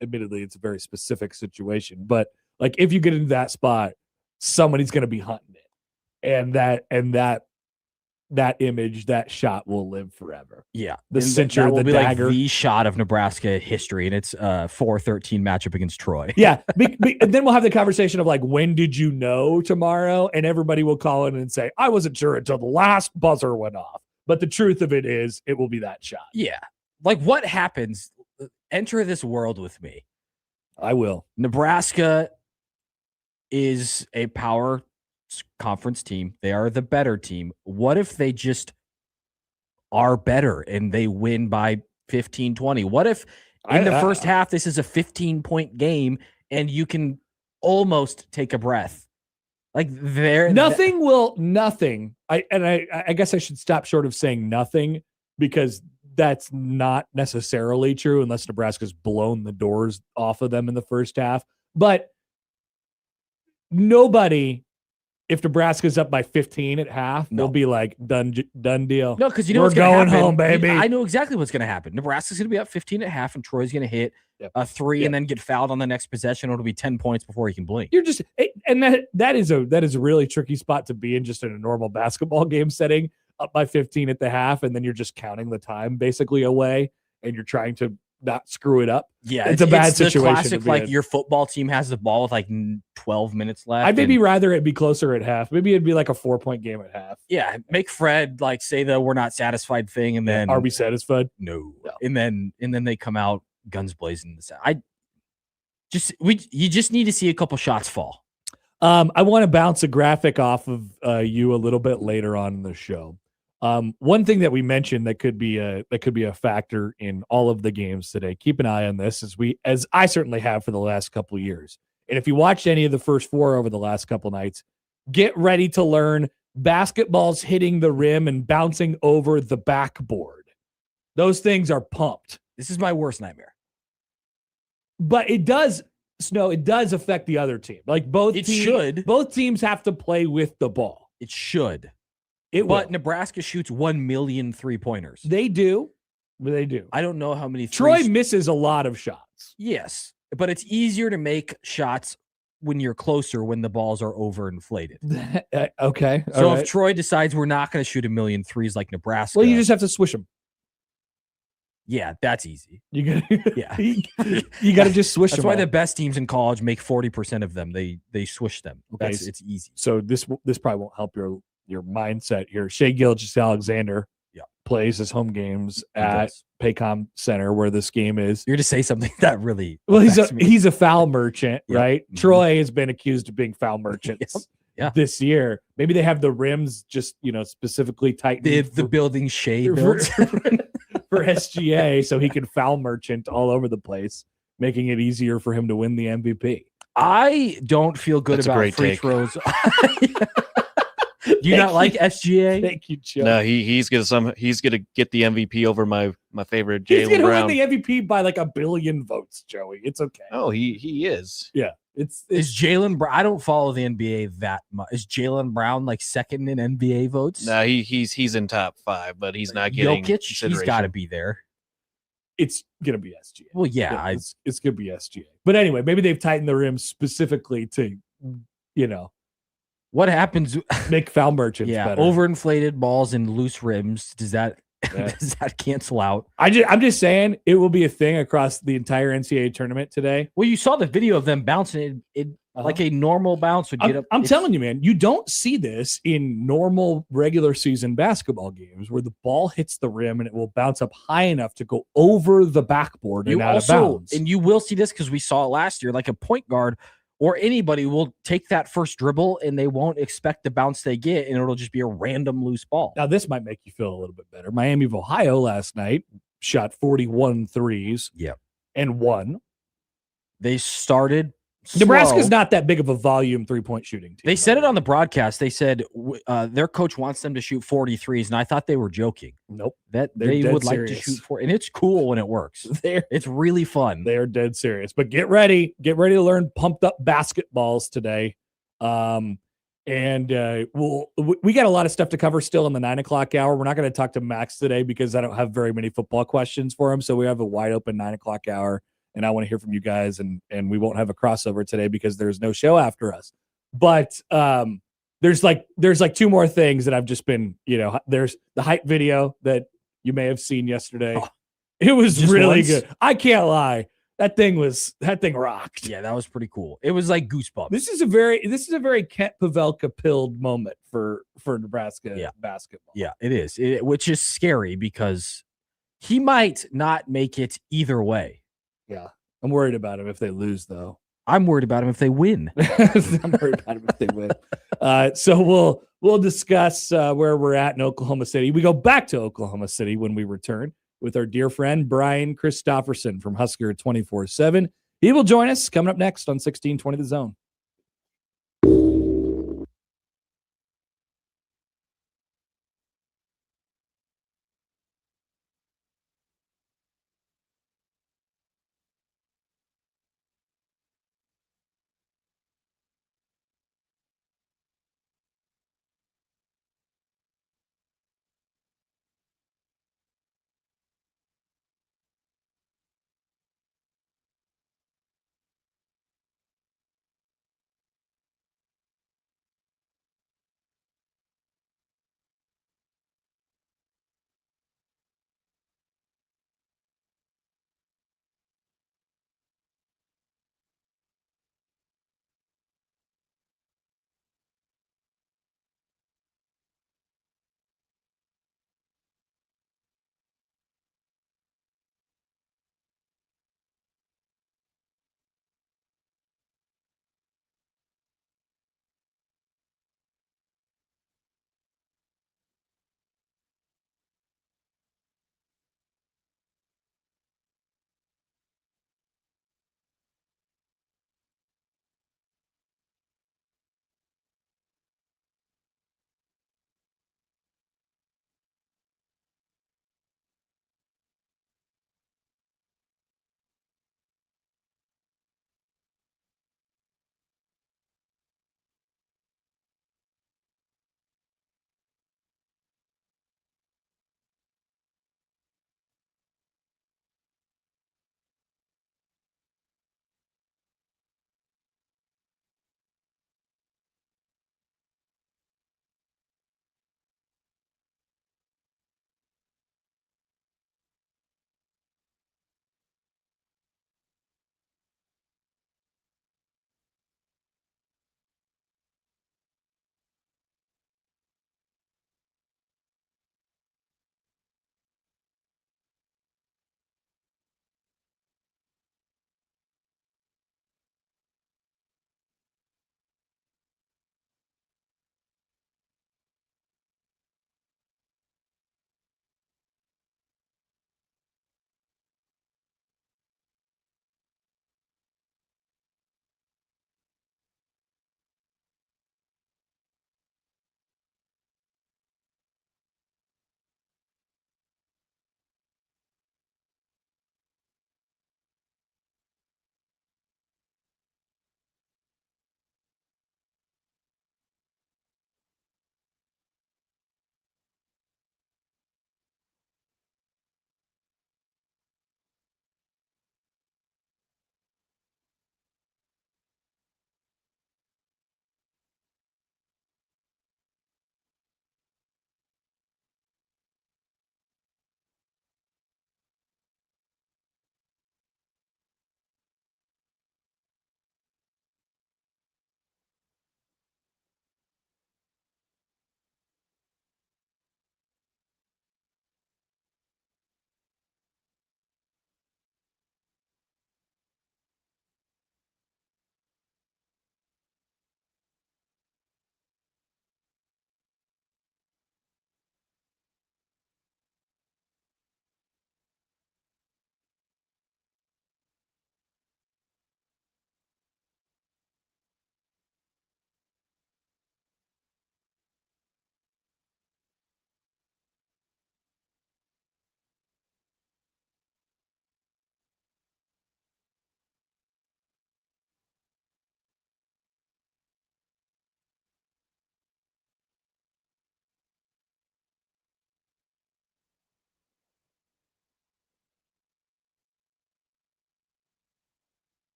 admittedly it's a very specific situation, but like if you get into that spot, somebody's going to be hunting it, and that image, that shot will live forever. Yeah, The And cincher, that will the be dagger. like the shot of Nebraska history, and it's 4-13 matchup against Troy. Yeah. And then we'll have the conversation of like, when did you know tomorrow? And everybody will call in and say, I wasn't sure until the last buzzer went off. But the truth of it is, it will be that shot. Yeah. Like, what happens? Enter this world with me. I will. Nebraska is a power conference team. They are the better team. What if they just are better and they win by 15, 20? What if in the first half, this is a 15-point game and you can almost take a breath? Like nothing. I guess I should stop short of saying nothing, because that's not necessarily true unless Nebraska's blown the doors off of them in the first half. But nobody, if Nebraska's up by 15 at half, they'll be like, done deal. No, because you know we're what's gonna going happen. home, baby. I know exactly what's going to happen. Nebraska's going to be up 15 at half, and Troy's going to hit a three and then get fouled on the next possession. It'll be 10 points before he can blink. You're just, and that is a really tricky spot to be in, just in a normal basketball game setting, up by 15 at the half, and then you're just counting the time basically away, and you're trying to not screw it up. Yeah, it's a bad the situation. classic, like your football team has the ball with like 12 minutes left. I'd maybe rather it be closer at half. Maybe it'd be like a 4-point game at half. Yeah, make Fred like say the "we're not satisfied" thing, and then are we satisfied? No. And then they come out guns blazing. You just need to see a couple shots fall. I want to bounce a graphic off of you a little bit later on in the show. One thing that we mentioned that could be a factor in all of the games today. Keep an eye on this, as I certainly have for the last couple of years. And if you watched any of the first four over the last couple nights, get ready to learn basketballs hitting the rim and bouncing over the backboard. Those things are pumped. This is my worst nightmare. But it does affect the other team. Like both teams have to play with the ball. It should. But Nebraska shoots 1 million 3-pointers. They do. I don't know how many. Troy misses a lot of shots. Yes, but it's easier to make shots when you're closer, when the balls are overinflated. Okay. So if Troy decides we're not going to shoot 1 million threes like Nebraska, well, you just have to swish them. Yeah, that's easy. You got you got to just swish them. That's why the best teams in college make 40% of them. They swish them. Okay, it's easy. So this probably won't help your mindset here. Shea Gilgeous-Alexander plays his home games at Paycom Center, where this game is. You're to say something that really he's a foul merchant, right? Mm-hmm. Troy has been accused of being foul merchants this year. Maybe they have the rims just specifically tightened. The building Shea built for SGA, so he can foul merchant all over the place, making it easier for him to win the MVP. I don't feel good about free throws. Do you not like SGA? Thank you, Joe. No, he's gonna get the MVP over my favorite Jalen He's gonna Brown. win the MVP by like 1 billion votes, Joey. It's okay. Oh, he is. Yeah, it's Jalen Brown. I don't follow the NBA that much. Is Jalen Brown like second in NBA votes? No, he's in top 5, but he's not getting Jokic. He's got to be there. It's gonna be SGA. Well, yeah, it's gonna be SGA. But anyway, maybe they've tightened the rim specifically to, what happens? Make foul merchants better. Overinflated balls and loose rims. Does that cancel out? I'm just saying it will be a thing across the entire NCAA tournament today. Well, you saw the video of them bouncing it like a normal bounce would get up. I'm telling you, man, you don't see this in normal regular season basketball games where the ball hits the rim and it will bounce up high enough to go over the backboard and out of bounds. And you will see this because we saw it last year, like a point guard or anybody will take that first dribble and they won't expect the bounce they get, and it'll just be a random loose ball. Now, this might make you feel a little bit better. Miami of Ohio last night shot 41 threes and won. They started Nebraska's slow. not that big of a volume 3-point shooting team. They said by it on the broadcast. They said their coach wants them to shoot 43s, and I thought they were joking. Nope. That They're they dead would like to serious. shoot for, and it's cool when it works. It's really fun. They are dead serious. But get ready to learn pumped up basketballs today. We got a lot of stuff to cover still in the 9 o'clock hour. We're not going to talk to Max today because I don't have very many football questions for him. So we have a wide open 9 o'clock hour, and I want to hear from you guys. And we won't have a crossover today because there's no show after us. But there's like 2 more things that I've just been, there's the hype video that you may have seen yesterday. Oh, it was just really once? good. I can't lie. That thing rocked. Yeah, that was pretty cool. It was like goosebumps. This is a very Kent Pavelka pilled moment for Nebraska basketball. Yeah, it is. Which is scary because he might not make it either way. Yeah. I'm worried about him if they lose, though. I'm worried about him if they win. I'm worried about him if they win. So we'll discuss where we're at in Oklahoma City. We go back to Oklahoma City when we return with our dear friend Brian Christopherson from Husker 24/7. He will join us coming up next on 1620 The Zone.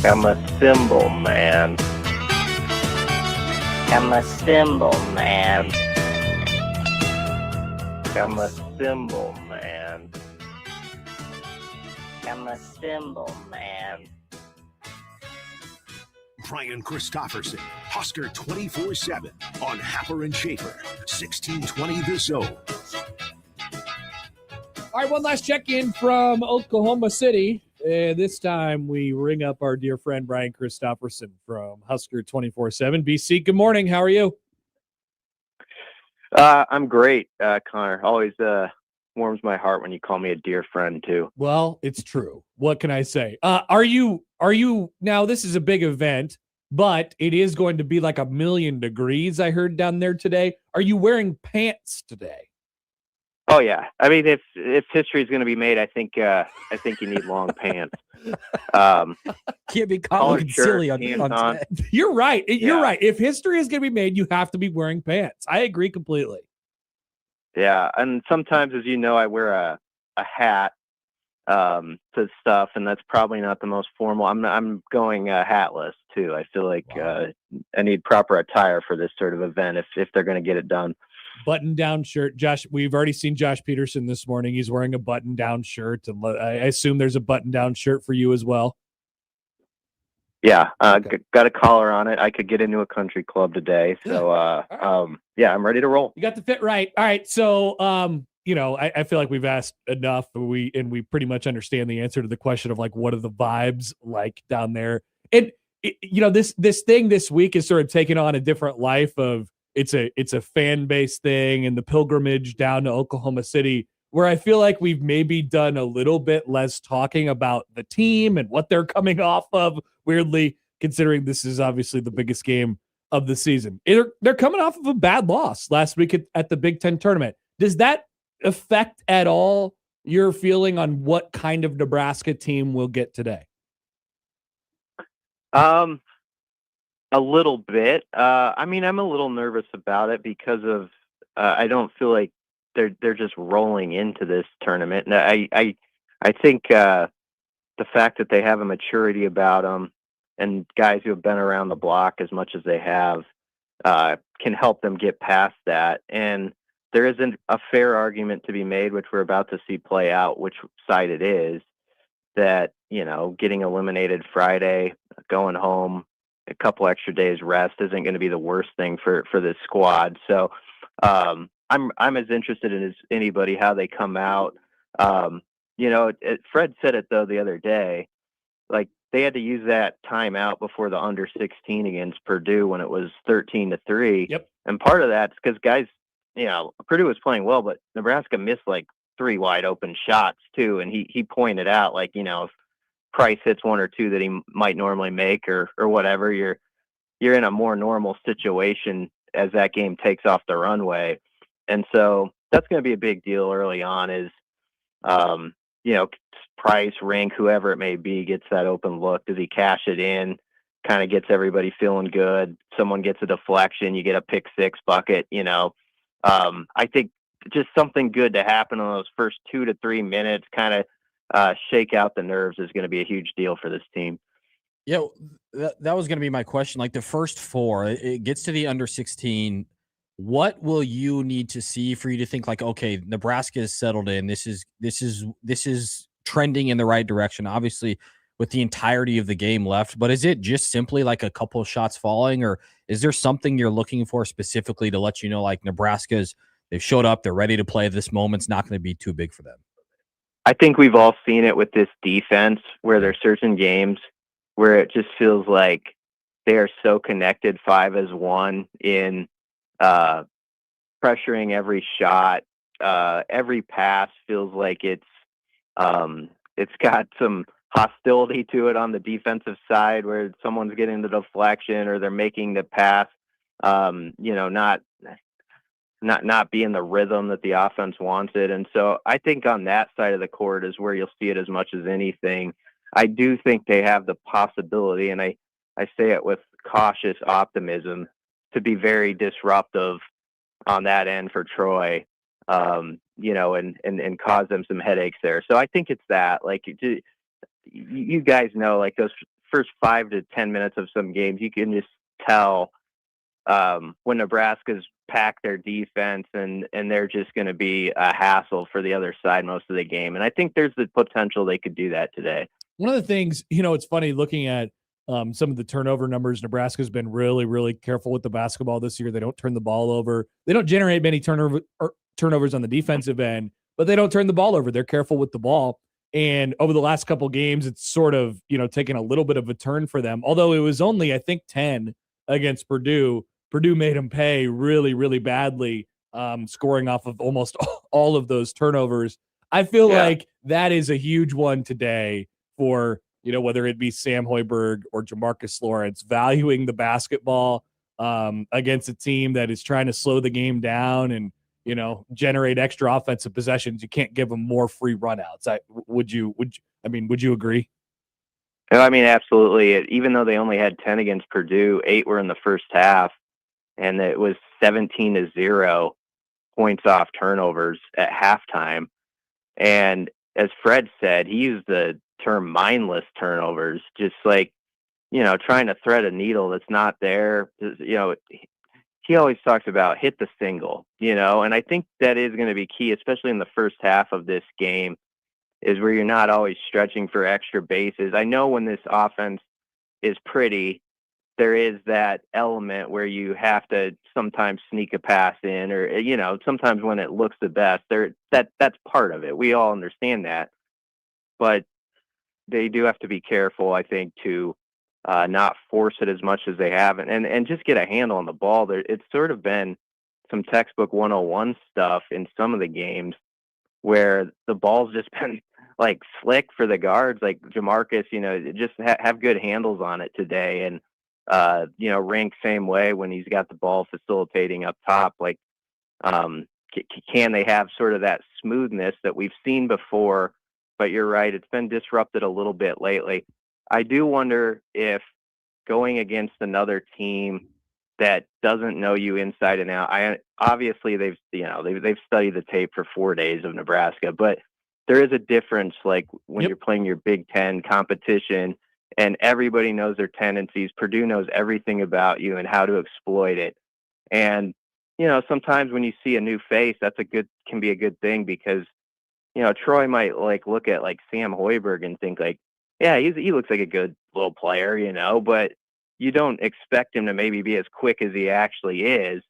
I'm a cymbal man. I'm a cymbal man. I'm a cymbal man. I'm a cymbal man. Brian Christopherson, Husker 24/7 on Happer and Schaefer, 1620 The Zone. All right, one last check-in from Oklahoma City. This time we ring up our dear friend Brian Christopherson from Husker 24/7. BC, good morning. How are you? I'm great, Connor. Always warms my heart when you call me a dear friend, too. Well, it's true. What can I say? Are you now, this is a big event, but it is going to be like 1,000,000 degrees, I heard down there today. Are you wearing pants today? Oh, yeah. I mean, if history is going to be made, I think you need long pants. Can't be caught Collared looking shirt, silly on pants on. set. You're right. You're Yeah. right. If history is going to be made, you have to be wearing pants. I agree completely. Yeah, and sometimes, as you know, I wear a hat to stuff, and that's probably not the most formal. I'm going hatless too. I feel like I need proper attire for this sort of event if they're going to get it done. Button-down shirt. Josh, we've already seen Josh Peterson this morning. He's wearing a button-down shirt, and I assume there's a button-down shirt for you as well. Yeah, Okay. got a collar on it. I could get into a country club today, so yeah, I'm ready to roll. You got the fit right. All right, so I feel like we've asked enough. We pretty much understand the answer to the question of like, what are the vibes like down there? And this thing this week is sort of taking on a different life of it's a fan base thing and the pilgrimage down to Oklahoma City, where I feel like we've maybe done a little bit less talking about the team and what they're coming off of, weirdly, considering this is obviously the biggest game of the season. They're coming off of a bad loss last week at the Big Ten tournament. Does that affect at all your feeling on what kind of Nebraska team we'll get today? A little bit. I mean, I'm a little nervous about it because of I don't feel like they're just rolling into this tournament, and I think the fact that they have a maturity about them and guys who have been around the block as much as they have can help them get past that. And there isn't a fair argument to be made, which we're about to see play out, which side it is, that getting eliminated Friday, going home, a couple extra days rest isn't going to be the worst thing for this squad. So I'm as interested in as anybody how they come out. Fred said it though the other day, like they had to use that timeout before the under 16 against Purdue when it was 13-3. Yep. And part of that's because guys, Purdue was playing well, but Nebraska missed like 3 wide open shots too. And he pointed out like, if Price hits 1 or 2 that he might normally make or whatever, you're in a more normal situation as that game takes off the runway. And so that's going to be a big deal early on is, Price, Rink, whoever it may be, gets that open look. Does he cash it in? Kind of gets everybody feeling good. Someone gets a deflection. You get a pick 6 bucket, I think just something good to happen in those first 2 to 3 minutes, kind of shake out the nerves is going to be a huge deal for this team. Yeah, that was going to be my question. Like the first 4, it gets to the under 16. What will you need to see for you to think like, okay, Nebraska is settled in. This is trending in the right direction. Obviously, with the entirety of the game left, but is it just simply like a couple of shots falling, or is there something you're looking for specifically to let you know like they've showed up, they're ready to play. This moment's not going to be too big for them? I think we've all seen it with this defense where there's certain games where it just feels like they are so connected 5 as 1 in pressuring every shot. Every pass feels like it's got some hostility to it on the defensive side where someone's getting the deflection or they're making the pass, not being the rhythm that the offense wants it. And so I think on that side of the court is where you'll see it as much as anything. I do think they have the possibility, and I say it with cautious optimism, to be very disruptive on that end for Troy, and cause them some headaches there. So I think it's that. Like, you guys know, like those first 5 to 10 minutes of some games, you can just tell when Nebraska's packed their defense and they're just going to be a hassle for the other side most of the game. And I think there's the potential they could do that today. One of the things, it's funny looking at some of the turnover numbers. Nebraska's been really, really careful with the basketball this year. They don't turn the ball over. They don't generate many turnovers on the defensive end, but they don't turn the ball over. They're careful with the ball. And over the last couple games, it's sort of, taken a little bit of a turn for them. Although it was only, I think, 10 against Purdue. Purdue made them pay really, really badly, scoring off of almost all of those turnovers. I feel like that is a huge one today for, whether it be Sam Hoiberg or Jamarcus Lawrence, valuing the basketball against a team that is trying to slow the game down and, generate extra offensive possessions. You can't give them more free runouts. Would you agree? I mean, absolutely. Even though they only had 10 against Purdue, 8 were in the first half, and it was 17-0 points off turnovers at halftime. And as Fred said, he used the term mindless turnovers, just like, trying to thread a needle that's not there. He always talks about hit the single, and I think that is going to be key, especially in the first half of this game, is where you're not always stretching for extra bases. I know when this offense is pretty, there is that element where you have to sometimes sneak a pass in, or, sometimes when it looks the best, that's part of it. We all understand that, but they do have to be careful, I think, to not force it as much as they have, and just get a handle on the ball. It's sort of been some textbook 101 stuff in some of the games where the ball's just been like slick for the guards, like Jamarcus, just have good handles on it today. And, Rink same way when he's got the ball facilitating up top, like, can they have sort of that smoothness that we've seen before? But you're right, it's been disrupted a little bit lately. I do wonder if going against another team that doesn't know you inside and out. Obviously they've studied the tape for 4 days of Nebraska, but there is a difference, like when you're playing your Big Ten competition and everybody knows their tendencies. Purdue knows everything about you and how to exploit it. And, sometimes when you see a new face, can be a good thing, because, Troy might look at Sam Hoiberg and think yeah, he looks like a good little player, but you don't expect him to maybe be as quick as he actually is,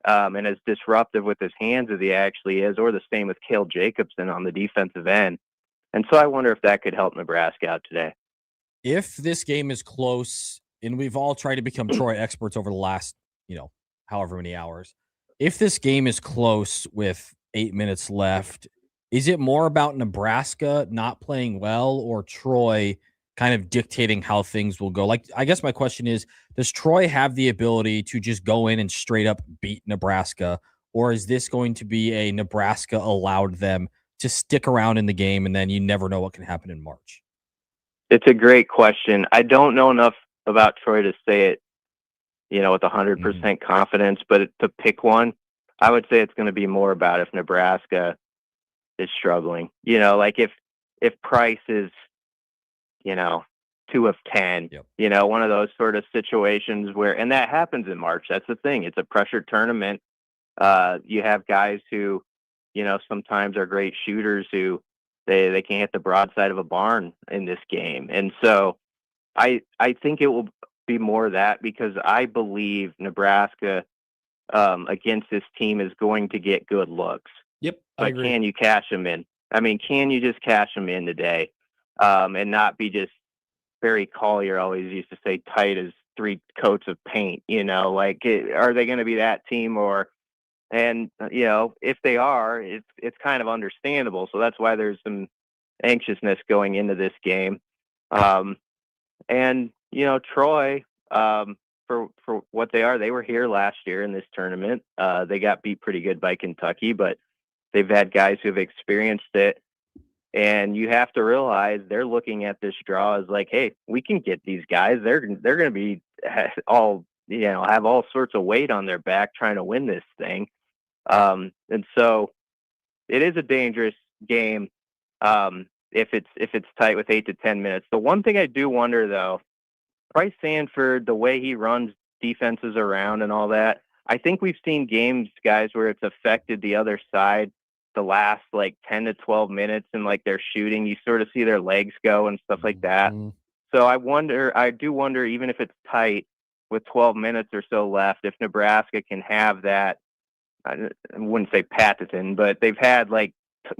and as disruptive with his hands as he actually is, or the same with Cale Jacobson on the defensive end. And so I wonder if that could help Nebraska out today. If this game is close, and we've all tried to become Troy experts over the last, however many hours, if this game is close with 8 minutes left, is it more about Nebraska not playing well or Troy kind of dictating how things will go? I guess my question is, does Troy have the ability to just go in and straight up beat Nebraska? Or is this going to be a Nebraska allowed them to stick around in the game and then you never know what can happen in March? It's a great question. I don't know enough about Troy to say it, with 100% confidence, but to pick one, I would say it's going to be more about if Nebraska is struggling. If Price is, 2 of 10, one of those sort of situations where, and that happens in March. That's the thing. It's a pressure tournament. You have guys who, sometimes are great shooters who they can't hit the broadside of a barn in this game. And so I think it will be more that, because I believe Nebraska against this team is going to get good looks. Yep. But can you cash them in? I mean, can you just cash them in today, and not be just Barry Collier always used to say tight as 3 coats of paint, are they going to be that team? And if they are, it's kind of understandable. So that's why there's some anxiousness going into this game. And Troy, for what they are, they were here last year in this tournament. They got beat pretty good by Kentucky, but they've had guys who've experienced it. And you have to realize they're looking at this draw as hey, we can get these guys. They're going to be all, have all sorts of weight on their back trying to win this thing. And so it is a dangerous game if it's tight with 8 to 10 minutes. The one thing I do wonder, though, Price Sanford, the way he runs defenses around and all that, I think we've seen games, guys, where it's affected the other side the last like 10 to 12 minutes, and like they're shooting, you sort of see their legs go and stuff like that. So I do wonder, even if it's tight with 12 minutes or so left, if Nebraska can have that, I wouldn't say Patterson, but they've had like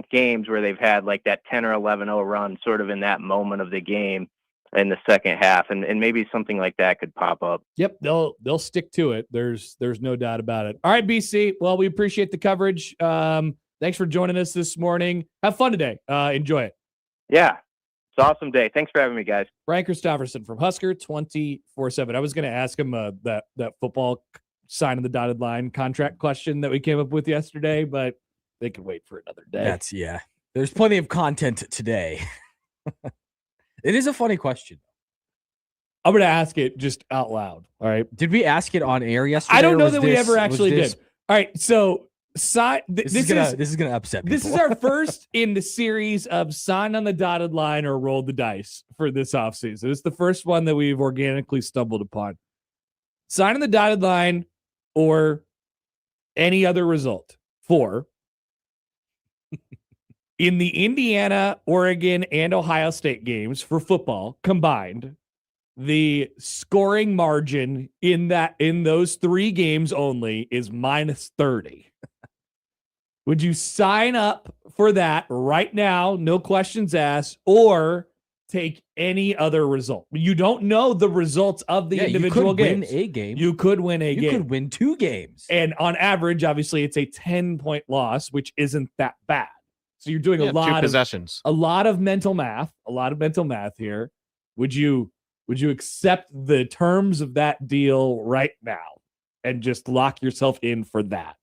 games where they've had like that 10 or 11-0 run sort of in that moment of the game in the second half, and maybe something like that could pop up. Yep, they'll stick to it. There's no doubt about it. All right, BC. Well, we appreciate the coverage. Thanks for joining us this morning. Have fun today. Enjoy it. Yeah, it's an awesome day. Thanks for having me, guys. Brian Christopherson from Husker 24/7. I was going to ask him that football sign on the dotted line contract question that we came up with yesterday, but they can wait for another day. There's plenty of content today. It is a funny question. I'm going to ask it just out loud. All right. Did we ask it on air yesterday? I don't know that we ever actually did. All right. So this is gonna upset people. This is our first in the series of sign on the dotted line or roll the dice for this offseason. It's the first one that we've organically stumbled upon. Sign on the dotted line or any other result for in the Indiana, Oregon, and Ohio State games for football combined, the scoring margin in those three games only is -30. Would you sign up for that right now? No questions asked, or take any other result? You don't know the results of the individual games. Win a game. You could win a game. You could win 2 games. And on average, obviously, it's a 10-point loss, which isn't that bad. So you're doing a 2 lot possessions. of mental math. A lot of mental math here. Would you accept the terms of that deal right now and just lock yourself in for that?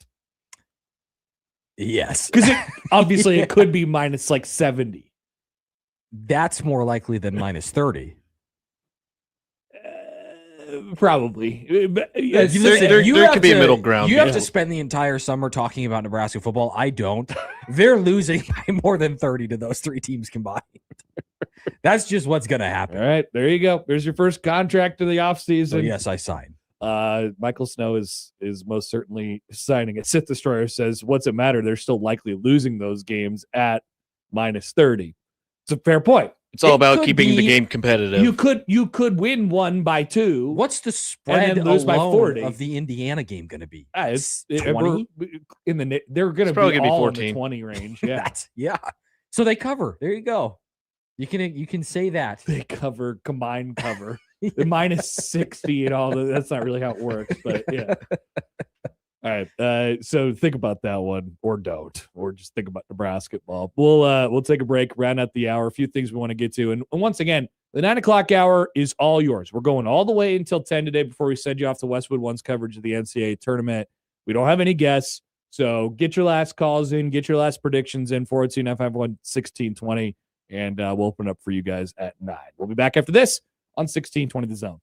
Yes. Because obviously it could be minus like 70. That's more likely than -30. Probably. There could be a middle ground. You have to spend the entire summer talking about Nebraska football. I don't. They're losing by more than 30 to those 3 teams combined. That's just what's going to happen. All right, there you go. There's your first contract of the offseason. So yes, I sign. Michael Snow is most certainly signing it. Sith Destroyer says, what's it matter? They're still likely losing those games at -30. It's a fair point. It's all about keeping the game competitive. You could win 1 by 2. What's the spread lose by 40 of the Indiana game going to be? It's 20? They're going to be all 14. In the 20 range. Yeah. Yeah. So they cover. There you go. You can say that. They combined cover. The -60 and all that. That's not really how it works, but yeah. All right. So think about that one, or don't, or just think about Nebraska ball. We'll take a break, round out the hour. A few things we want to get to, and once again, the 9 o'clock hour is all yours. We're going all the way until 10 today before we send you off to Westwood One's coverage of the NCAA tournament. We don't have any guests, so get your last calls in, get your last predictions in. 402-951-1620, and we'll open up for you guys at 9. We'll be back after this on 1620 The Zone.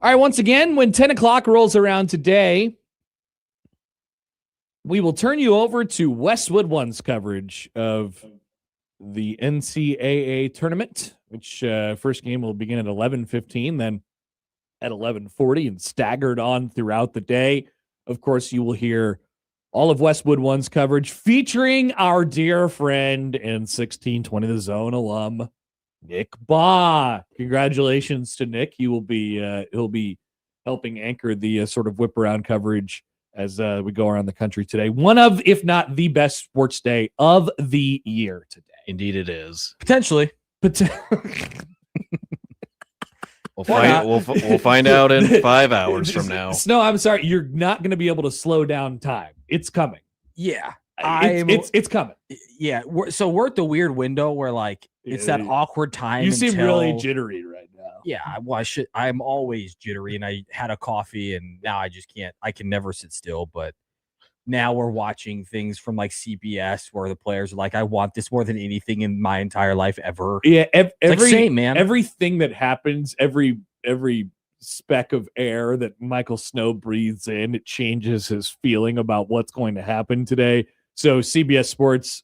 All right, once again, when 10 o'clock rolls around today, we will turn you over to Westwood One's coverage of the NCAA tournament, which first game will begin at 11:15, then at 11:40, and staggered on throughout the day. Of course, you will hear all of Westwood One's coverage featuring our dear friend and 1620 The Zone alum, Nick Baugh. Congratulations to Nick. He'll be helping anchor the sort of whip around coverage as we go around the country today. One of, if not the best sports day of the year today. Indeed, it is. Potentially. We'll find out in 5 hours from now. Snow, I'm sorry, you're not going to be able to slow down time. It's coming. Yeah, it's coming. Yeah, we're at the weird window where like it's that awkward time. You seem really jittery right now. Yeah, well, I'm always jittery, and I had a coffee, and now I just can't. I can never sit still. But now we're watching things from like CBS where the players are like, "I want this more than anything in my entire life ever." Yeah, man. Everything that happens, every speck of air that Michael Snow breathes in, it changes his feeling about what's going to happen today. So CBS Sports,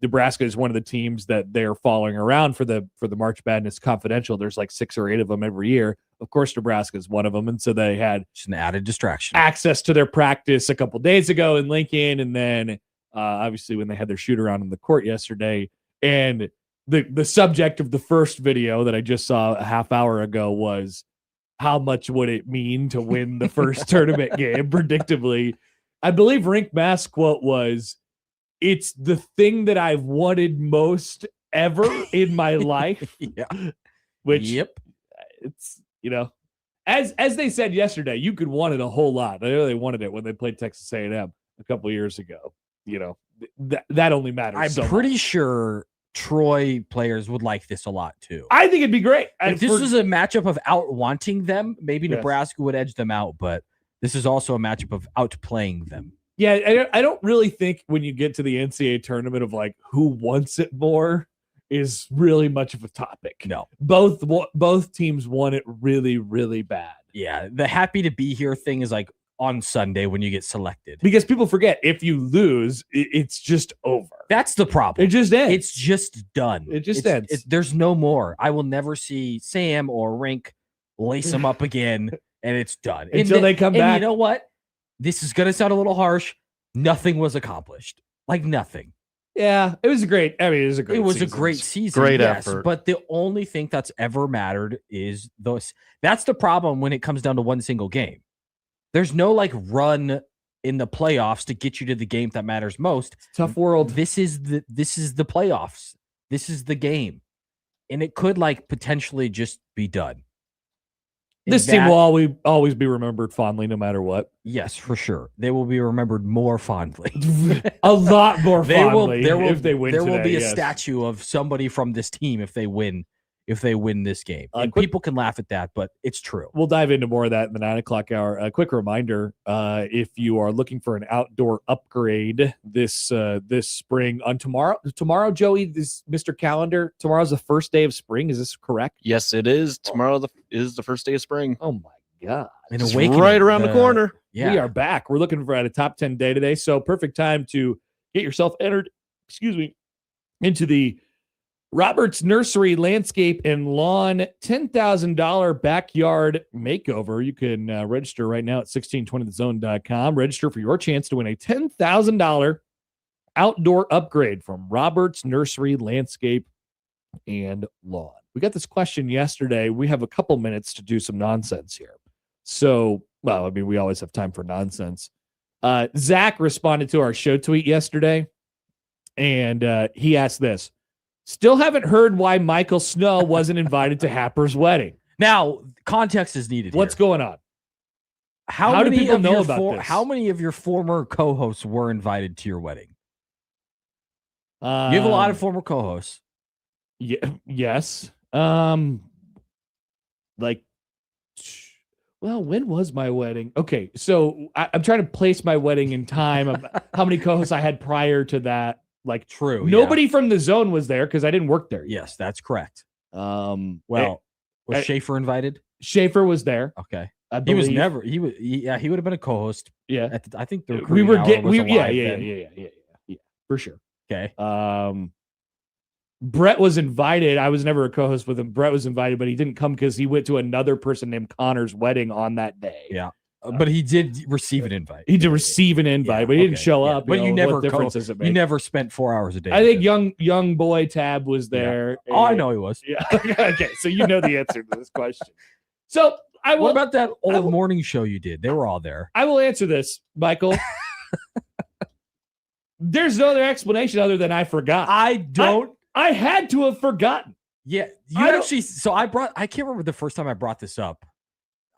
Nebraska is one of the teams that they're following around for the March Madness Confidential. There's like 6 or 8 of them every year. Of course, Nebraska is one of them, and so they had just an added distraction access to their practice a couple days ago in Lincoln, and then obviously when they had their shoot around in the court yesterday. And the subject of the first video that I just saw a half hour ago was how much would it mean to win the first tournament game predictably. I believe Rink Mass' quote was, "It's the thing that I've wanted most ever in my life." Yeah. Which it's, as they said yesterday, you could want it a whole lot. I know they wanted it when they played Texas A&M a couple of years ago. That only matters. I'm pretty sure Troy players would like this a lot too. I think it'd be great. If this was a matchup of out wanting them, maybe Nebraska would edge them out, but this is also a matchup of outplaying them. Yeah, I don't really think when you get to the NCAA tournament of like who wants it more is really much of a topic. No. Both teams want it really, really bad. Yeah, the happy to be here thing is like on Sunday when you get selected. Because people forget, if you lose, it's just over. That's the problem. It just ends. It's just done. It just ends. There's no more. I will never see Sam or Rink lace them up again, and it's done. Until they come back. You know what? This is going to sound a little harsh. Nothing was accomplished. Like nothing. Yeah, it was a great season. A great season. Great effort. But the only thing that's ever mattered is those. That's the problem when it comes down to one single game. There's no like run in the playoffs to get you to the game that matters most. Tough world. This is the playoffs. This is the game. And it could like potentially just be done. This team will always be remembered fondly, no matter what. Yes, for sure. They will be remembered more fondly. A lot more fondly if they win. There will be a statue of somebody from this team if they win this game. And people can laugh at that, but it's true. We'll dive into more of that in the 9 o'clock hour. A quick reminder, if you are looking for an outdoor upgrade this spring on tomorrow, Joey, this Mr. Calendar, tomorrow's the first day of spring. Is this correct? Yes, it is. Tomorrow is the first day of spring. Oh my God. And it's right around the corner. Yeah. We are back. We're looking for a top 10 day today. So perfect time to get yourself entered, into the Roberts Nursery Landscape and Lawn $10,000 backyard makeover. You can register right now at 1620thezone.com. Register for your chance to win a $10,000 outdoor upgrade from Roberts Nursery Landscape and Lawn. We got this question yesterday. We have a couple minutes to do some nonsense here. So, we always have time for nonsense. Zach responded to our show tweet yesterday, and he asked this. Still haven't heard why Michael Snow wasn't invited to Happer's wedding. Now, context is needed. What's going on? How do many people of know your about this? How many of your former co-hosts were invited to your wedding? You have a lot of former co-hosts. Yes. When was my wedding? Okay, so I'm trying to place my wedding in time of how many co-hosts I had prior to that. True. Nobody from the zone was there because I didn't work there yet. Yes, that's correct. Was Schaefer invited? Schaefer was there. Okay. I He was believe. never. He would. Yeah, he would have been a co-host. Yeah. I think the We recruiting were hour getting. was Yeah, alive yeah, then. yeah, for sure. Okay. Brett was invited. I was never a co-host with him. Brett was invited, but he didn't come because he went to another person named Connor's wedding on that day. Yeah. But he did receive an invite. He did receive an invite, but he didn't show up. But you never what difference does it make? You never spent 4 hours a day. I with think him. young boy Tab was there. Oh, I know he was. Yeah. Okay, so you know the answer to this question. So I will. What about that old morning show you did? They were all there. I will answer this, Michael. There's no other explanation other than I forgot. I had to have forgotten. Yeah, you actually. So I can't remember the first time I brought this up.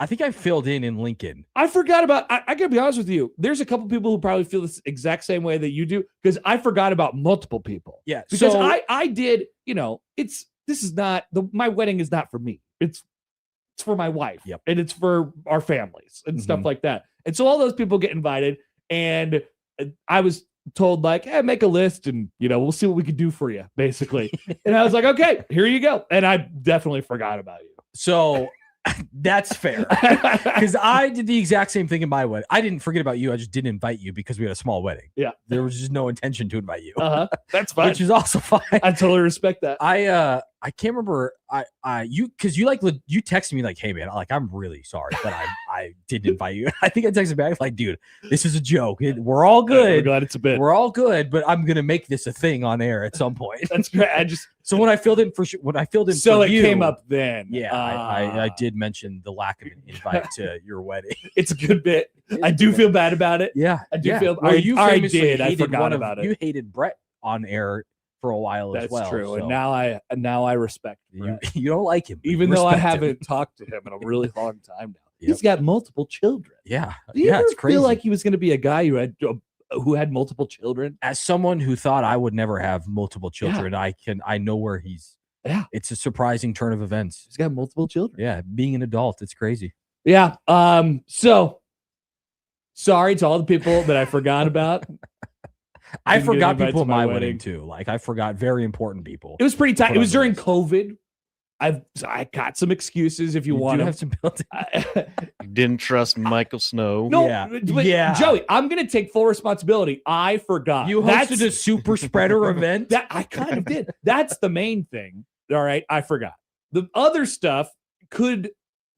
I think I filled in Lincoln. I forgot about. I gotta be honest with you. There's a couple people who probably feel this exact same way that you do because I forgot about multiple people. Yeah, because so I did. This is not my wedding is not for me. It's for my wife. Yep. And it's for our families and stuff like that. And so all those people get invited, and I was told like, hey, make a list and we'll see what we can do for you, basically. And I was like, okay, here you go. And I definitely forgot about you. So that's fair. Because I did the exact same thing in my wedding. I didn't forget about you. I just didn't invite you because we had a small wedding. Yeah. There was just no intention to invite you. That's fine. Which is also fine. I totally respect that. I can't remember you texted me like, hey man, like I'm really sorry that I didn't invite you. I think I texted back like, dude, this is a joke. We're all good. We're glad it's a bit. We're all good, but I'm gonna make this a thing on air at some point. That's great. So when I filled in for so it came up then. Yeah, I did mention the lack of an invite to your wedding. It's a good bit. I do feel bad about it. Yeah, I do feel. Well, I did. I forgot about it. You hated Brett on air for a while as well. That's true. So. And now I respect you. You don't like him, even though I haven't talked to him in a really long time now. Yep. He's got multiple children. Yeah, Do you ever it's crazy. feel like he was going to be a guy who had multiple children? As someone who thought I would never have multiple children, I know where he's. Yeah, it's a surprising turn of events. He's got multiple children. Yeah, being an adult, it's crazy. Yeah. So sorry to all the people that I forgot about. I forgot people at my wedding too. Like I forgot very important people. It was pretty tight. It was during COVID. I got some excuses if you want to have some built. Didn't trust Michael Snow. No, yeah. But Joey, I'm going to take full responsibility. I forgot. You hosted a super spreader event. That I kind of did. That's the main thing. All right, I forgot. The other stuff could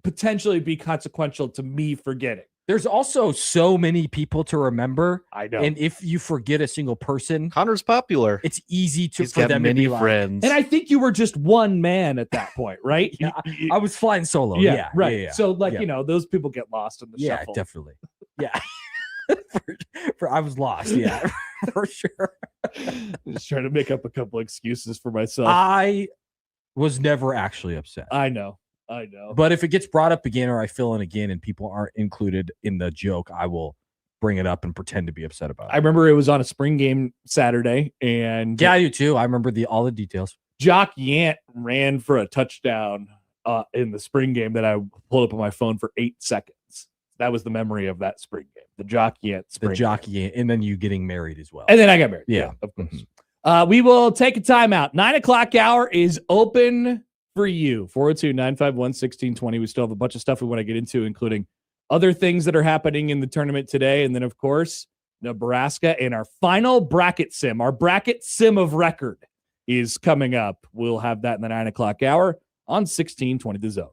potentially be consequential to me forgetting. There's also so many people to remember. I know. And if you forget a single person, Connor's popular. It's easy He's for got them many to be friends. And I think you were just one man at that point, right? Yeah, I was flying solo. Yeah, Yeah, right. yeah. So, those people get lost in the shuffle. Definitely. Yeah. I was lost. Yeah, for sure. Just trying to make up a couple excuses for myself. I was never actually upset. I know. But if it gets brought up again or I fill in again and people aren't included in the joke, I will bring it up and pretend to be upset about it. I remember it was on a spring game Saturday, and yeah, I do too. I remember all the details. Jock Yant ran for a touchdown in the spring game that I pulled up on my phone for 8 seconds. That was the memory of that spring game. The Jock Yant spring game. And then you getting married as well. And then I got married. Yeah, of course. We will take a timeout. 9 o'clock hour is open for you. 402-951-1620. We still have a bunch of stuff we want to get into, including other things that are happening in the tournament today. And then, of course, Nebraska and our final bracket sim. Our bracket sim of record is coming up. We'll have that in the 9 o'clock hour on 1620 The Zone.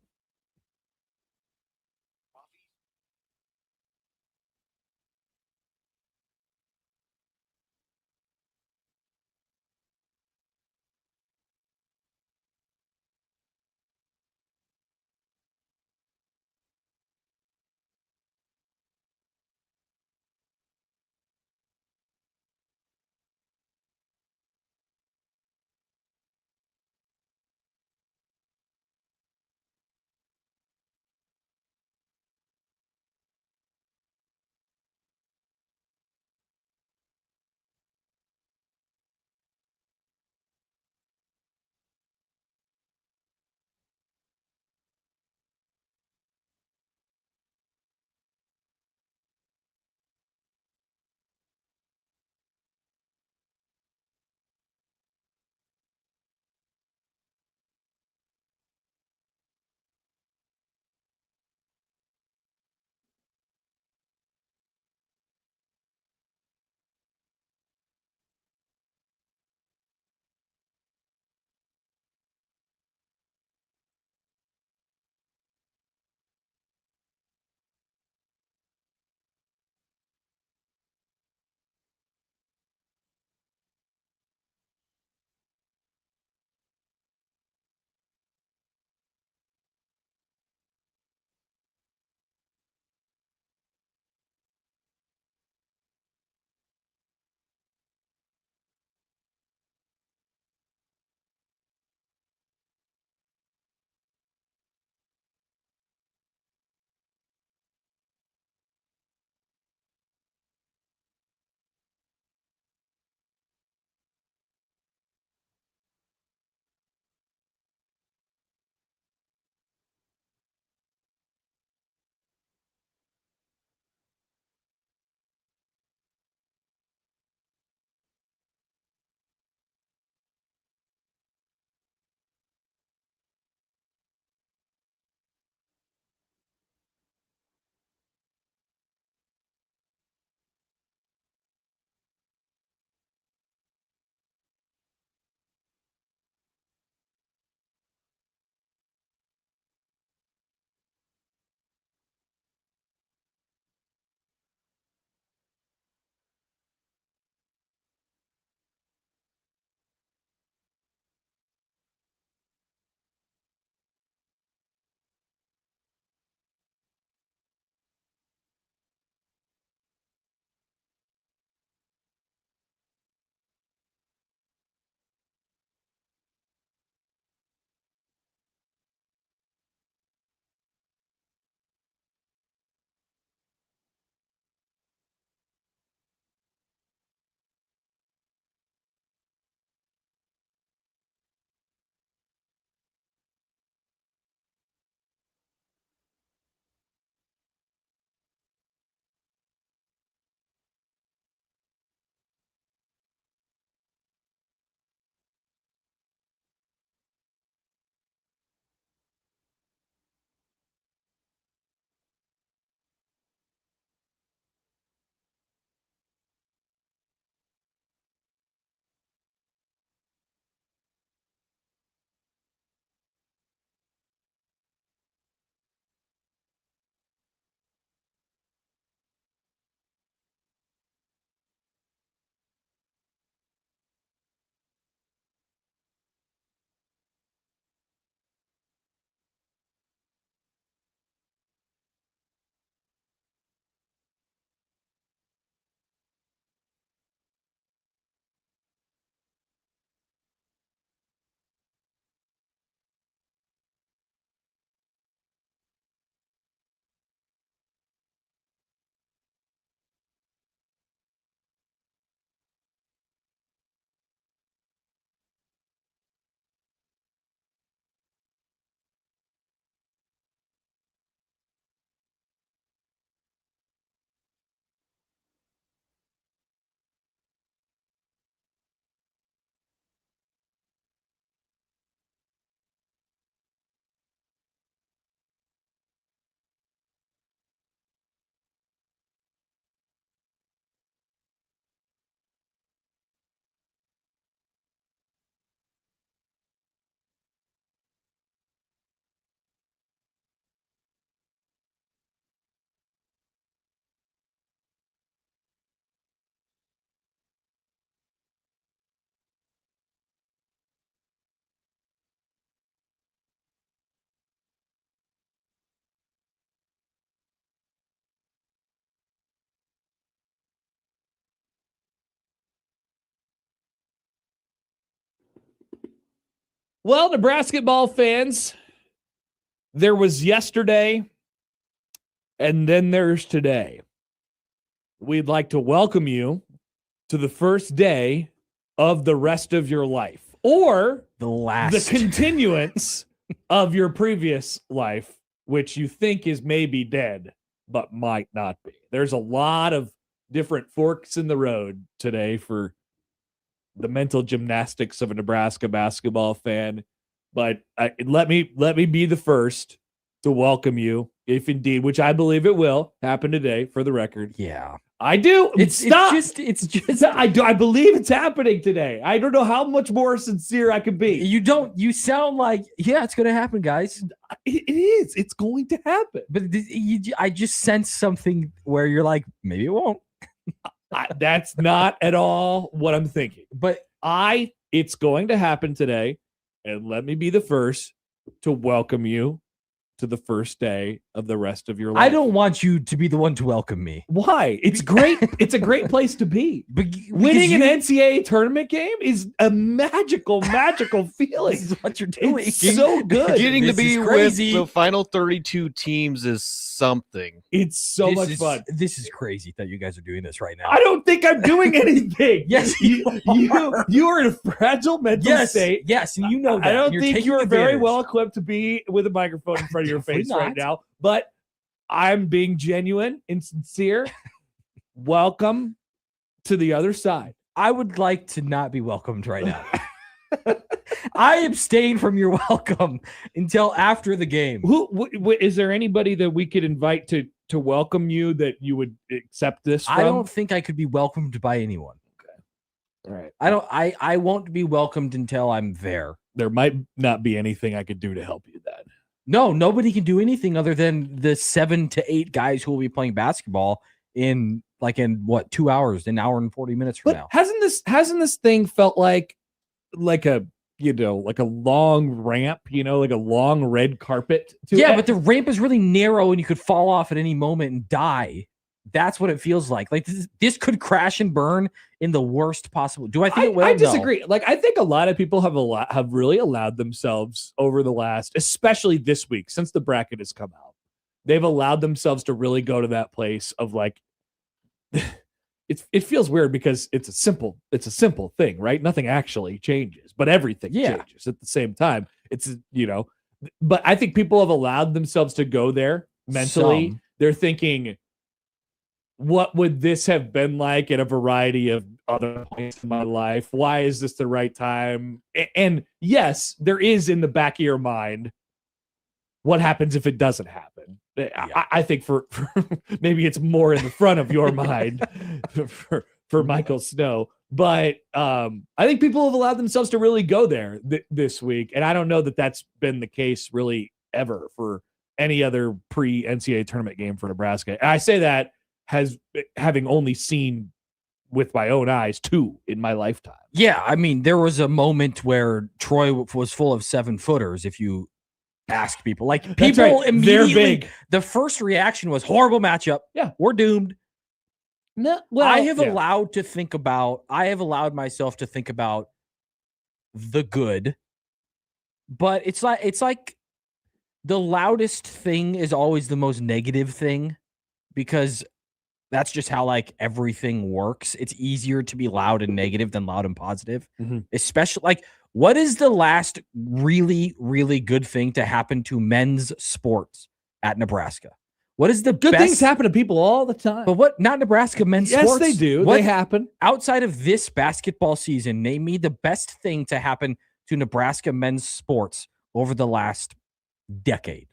Well, Nebraska ball fans, there was yesterday, and then there's today. We'd like to welcome you to the first day of the rest of your life, or the continuance of your previous life, which you think is maybe dead, but might not be. There's a lot of different forks in the road today for the mental gymnastics of a Nebraska basketball fan. But let me be the first to welcome you, if indeed, which I believe it will happen today, for the record. Yeah. I do. It's just I believe it's happening today. I don't know how much more sincere I could be. You sound like, yeah, it's going to happen, guys. It is. It's going to happen. But I just sense something where you're like, maybe it won't. That's not at all what I'm thinking. But it's going to happen today. And let me be the first to welcome you to the first day of the rest of your life. I don't want you to be the one to welcome me. Why? It's great. It's a great place to be. Winning an NCAA tournament game is a magical feeling. This is what you're doing. It's so good. Getting to This be is with crazy. the final 32 teams is something. It's so much fun. This is crazy that you guys are doing this right now. I don't think I'm doing anything. Yes, you are in a fragile mental state. Yes, and you know that. I don't You're think taking you are very advantage. well equipped to be with a microphone in front of your face right now, but I'm being genuine and sincere. Welcome to the other side. I would like to not be welcomed right now. I abstain from your welcome until after the game. Is there anybody that we could invite to welcome you that you would accept this from? I don't think I could be welcomed by anyone. All right. I won't be welcomed until I'm there. There might not be anything I could do to help you then. No, nobody can do anything other than the 7 to 8 guys who will be playing basketball in 2 hours, an hour and 40 minutes from now. Hasn't this thing felt like a long ramp, like a long red carpet? But the ramp is really narrow and you could fall off at any moment and die. That's what it feels like. Like this could crash and burn in the worst possible. Do I think it will? I disagree. No. I think a lot of people have really allowed themselves over the last, especially this week, since the bracket has come out, they've allowed themselves to really go to that place of it feels weird because it's a simple thing, right? Nothing actually changes, but everything changes at the same time. But I think people have allowed themselves to go there mentally. They're thinking, what would this have been like at a variety of other points in my life? Why is this the right time? And yes, there is in the back of your mind, what happens if it doesn't happen? Yeah. I think for maybe it's more in the front of your mind for Michael Snow. But I think people have allowed themselves to really go there this week. And I don't know that that's been the case really ever for any other pre-NCAA tournament game for Nebraska. And I say that having only seen with my own eyes 2 in my lifetime. Yeah, I mean, there was a moment where Troy was full of 7-footers. If you ask people, people immediately, they're big. The first reaction was horrible matchup. Yeah, we're doomed. No, well, I have allowed myself to think about the good, but it's like the loudest thing is always the most negative thing, because that's just how everything works. It's easier to be loud and negative than loud and positive. Mm-hmm. Especially what is the last really, really good thing to happen to men's sports at Nebraska? What is the good best things happen to people all the time? But what? Not Nebraska men's sports. Yes, they do. They happen. Outside of this basketball season, name me the best thing to happen to Nebraska men's sports over the last decade.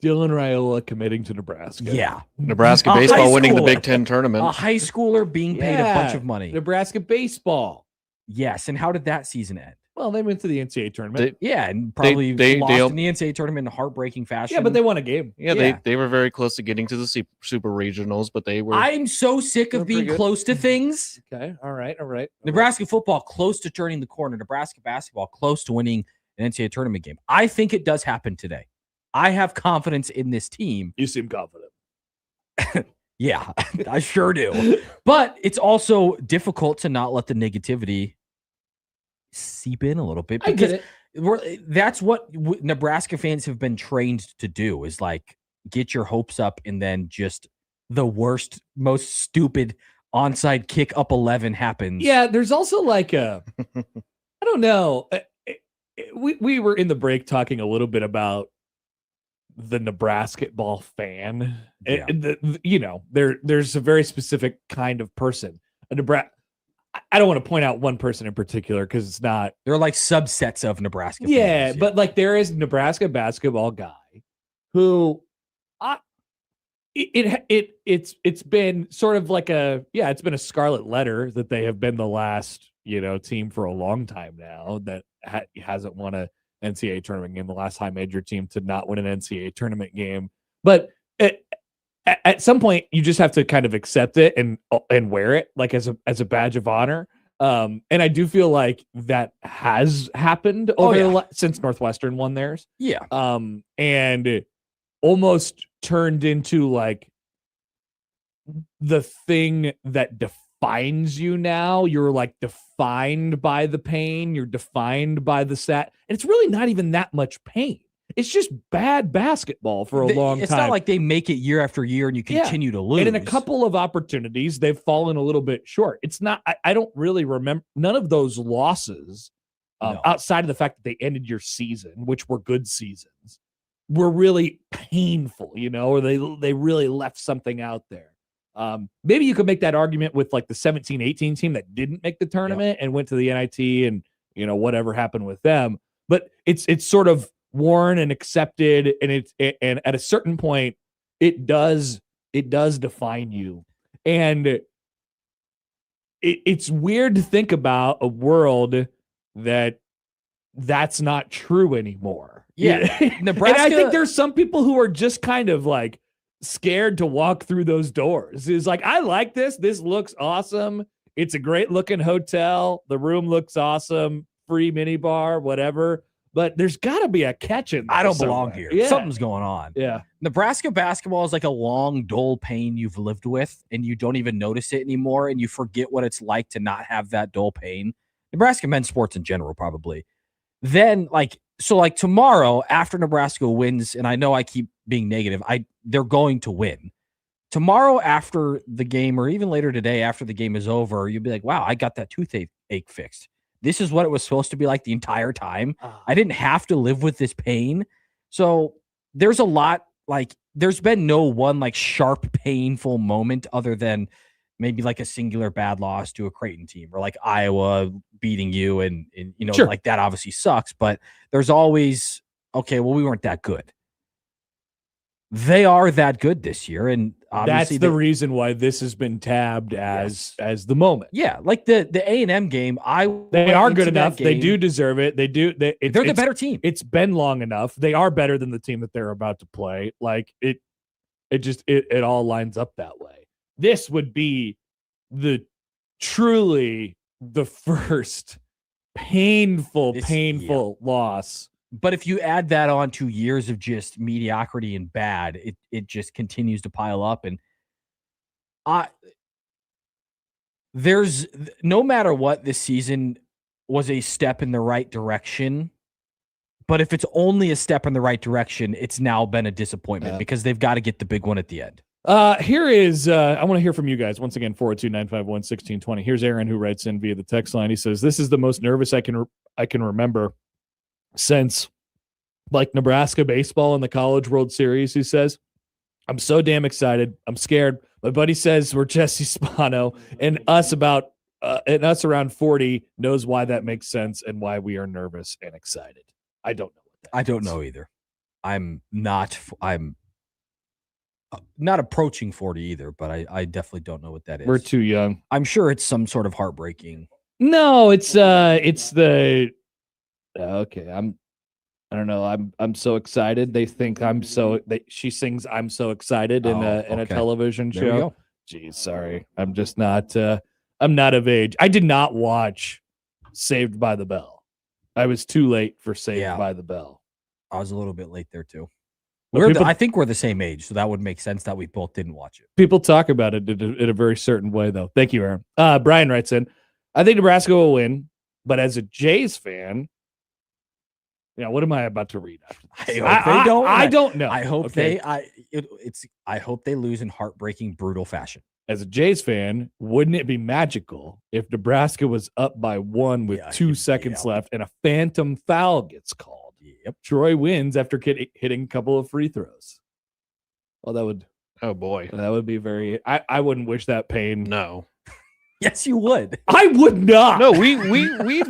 Dylan Raiola committing to Nebraska. Yeah. Nebraska baseball winning the Big Ten tournament. A high schooler being paid a bunch of money. Nebraska baseball. Yes. And how did that season end? Well, they went to the NCAA tournament. And probably lost in the NCAA tournament in heartbreaking fashion. Yeah, but they won a game. Yeah. They were very close to getting to the super regionals, but they were. I'm so sick of being close to things. Okay. All right. Nebraska football close to turning the corner. Nebraska basketball close to winning an NCAA tournament game. I think it does happen today. I have confidence in this team. You seem confident. Yeah, I sure do. But it's also difficult to not let the negativity seep in a little bit. I get it. That's what Nebraska fans have been trained to do, is like get your hopes up and then just the worst, most stupid onside kick up 11 happens. Yeah, there's also like I don't know. We were in the break talking a little bit about the Nebraska ball fan. Yeah. There's a very specific kind of person. A Nebraska. I don't want to point out one person in particular because it's not. They're like subsets of Nebraska. Yeah, fans, but like there is a Nebraska basketball guy who, it's been sort of like it's been a scarlet letter that they have been the last team for a long time now that hasn't won a NCAA tournament game. The last high major team to not win an NCAA tournament game, but at some point you just have to kind of accept it and wear it like as a badge of honor. And I do feel like that has happened since Northwestern won theirs. Yeah. And it almost turned into like the thing that defines you now. You're like defined by the pain. You're defined by the stat. And it's really not even that much pain. It's just bad basketball for a long time. It's not like they make it year after year and you continue to lose. And in a couple of opportunities, they've fallen a little bit short. It's not, I don't really remember none of those losses outside of the fact that they ended your season, which were good seasons, were really painful, or they really left something out there. Maybe you could make that argument with like the 17-18 team that didn't make the tournament and went to the NIT and, whatever happened with them. But it's sort of worn and accepted, and at a certain point it does define you. And it's weird to think about a world that's not true anymore. Nebraska. And I think there's some people who are just kind of like scared to walk through those doors. It's like, I like this looks awesome, it's a great looking hotel, the room looks awesome, free mini bar, whatever. But there's got to be a catch in there. I don't belong here. Yeah. Something's going on. Yeah. Nebraska basketball is like a long, dull pain you've lived with, and you don't even notice it anymore, and you forget what it's like to not have that dull pain. Nebraska men's sports in general, probably. Then, tomorrow, after Nebraska wins, and I know I keep being negative, they're going to win. Tomorrow after the game, or even later today after the game is over, you'll be like, wow, I got that toothache fixed. This is what it was supposed to be like the entire time. I didn't have to live with this pain. So there's a lot, there's been no one sharp, painful moment other than maybe like a singular bad loss to a Creighton team, or like Iowa beating you. And Sure. That obviously sucks, but there's always, okay, well, we weren't that good. They are that good this year, and that's the reason why this has been tabbed as the moment. Yeah, like the A&M game, they are good enough. They do deserve it. They do. They're the better team. It's been long enough. They are better than the team that they're about to play. Like it all lines up that way. This would be truly the first painful loss. But if you add that on to years of just mediocrity and bad, it just continues to pile up. And there's no matter what, this season was a step in the right direction. But if it's only a step in the right direction, it's now been a disappointment because they've got to get the big one at the end. Here is, I want to hear from you guys. Once again, 402-951-1620. Here's Aaron, who writes in via the text line. He says, this is the most nervous I can remember since Nebraska baseball in the College World Series. He says, I'm so damn excited. I'm scared. My buddy says we're Jesse Spano, and us around 40 knows why that makes sense and why we are nervous and excited. I don't know what that I don't know either. I'm not approaching 40 either, but I definitely don't know what that is. We're too young. I'm sure it's some sort of heartbreaking. No, it's the okay. I don't know. I'm so excited. They think she sings "I'm so excited" in a television show. There we go. Geez, sorry. I'm just not. I'm not of age. I did not watch Saved by the Bell. I was too late for Saved by the Bell. I was a little bit late there too. People, I think we're the same age, so that would make sense that we both didn't watch it. People talk about it in a very certain way, though. Thank you, Aaron. Brian writes in, I think Nebraska will win, but as a Jays fan, Yeah, what am I about to read? I don't know. I hope Okay. I hope they lose in heartbreaking, brutal fashion. As a Jays fan, wouldn't it be magical if Nebraska was up by 1 with 2 seconds left and a phantom foul gets called? Yep. Troy wins after hitting a couple of free throws. Well, that would. Oh boy, that would be very. I wouldn't wish that pain. No. Yes, you would. I would not. No, we've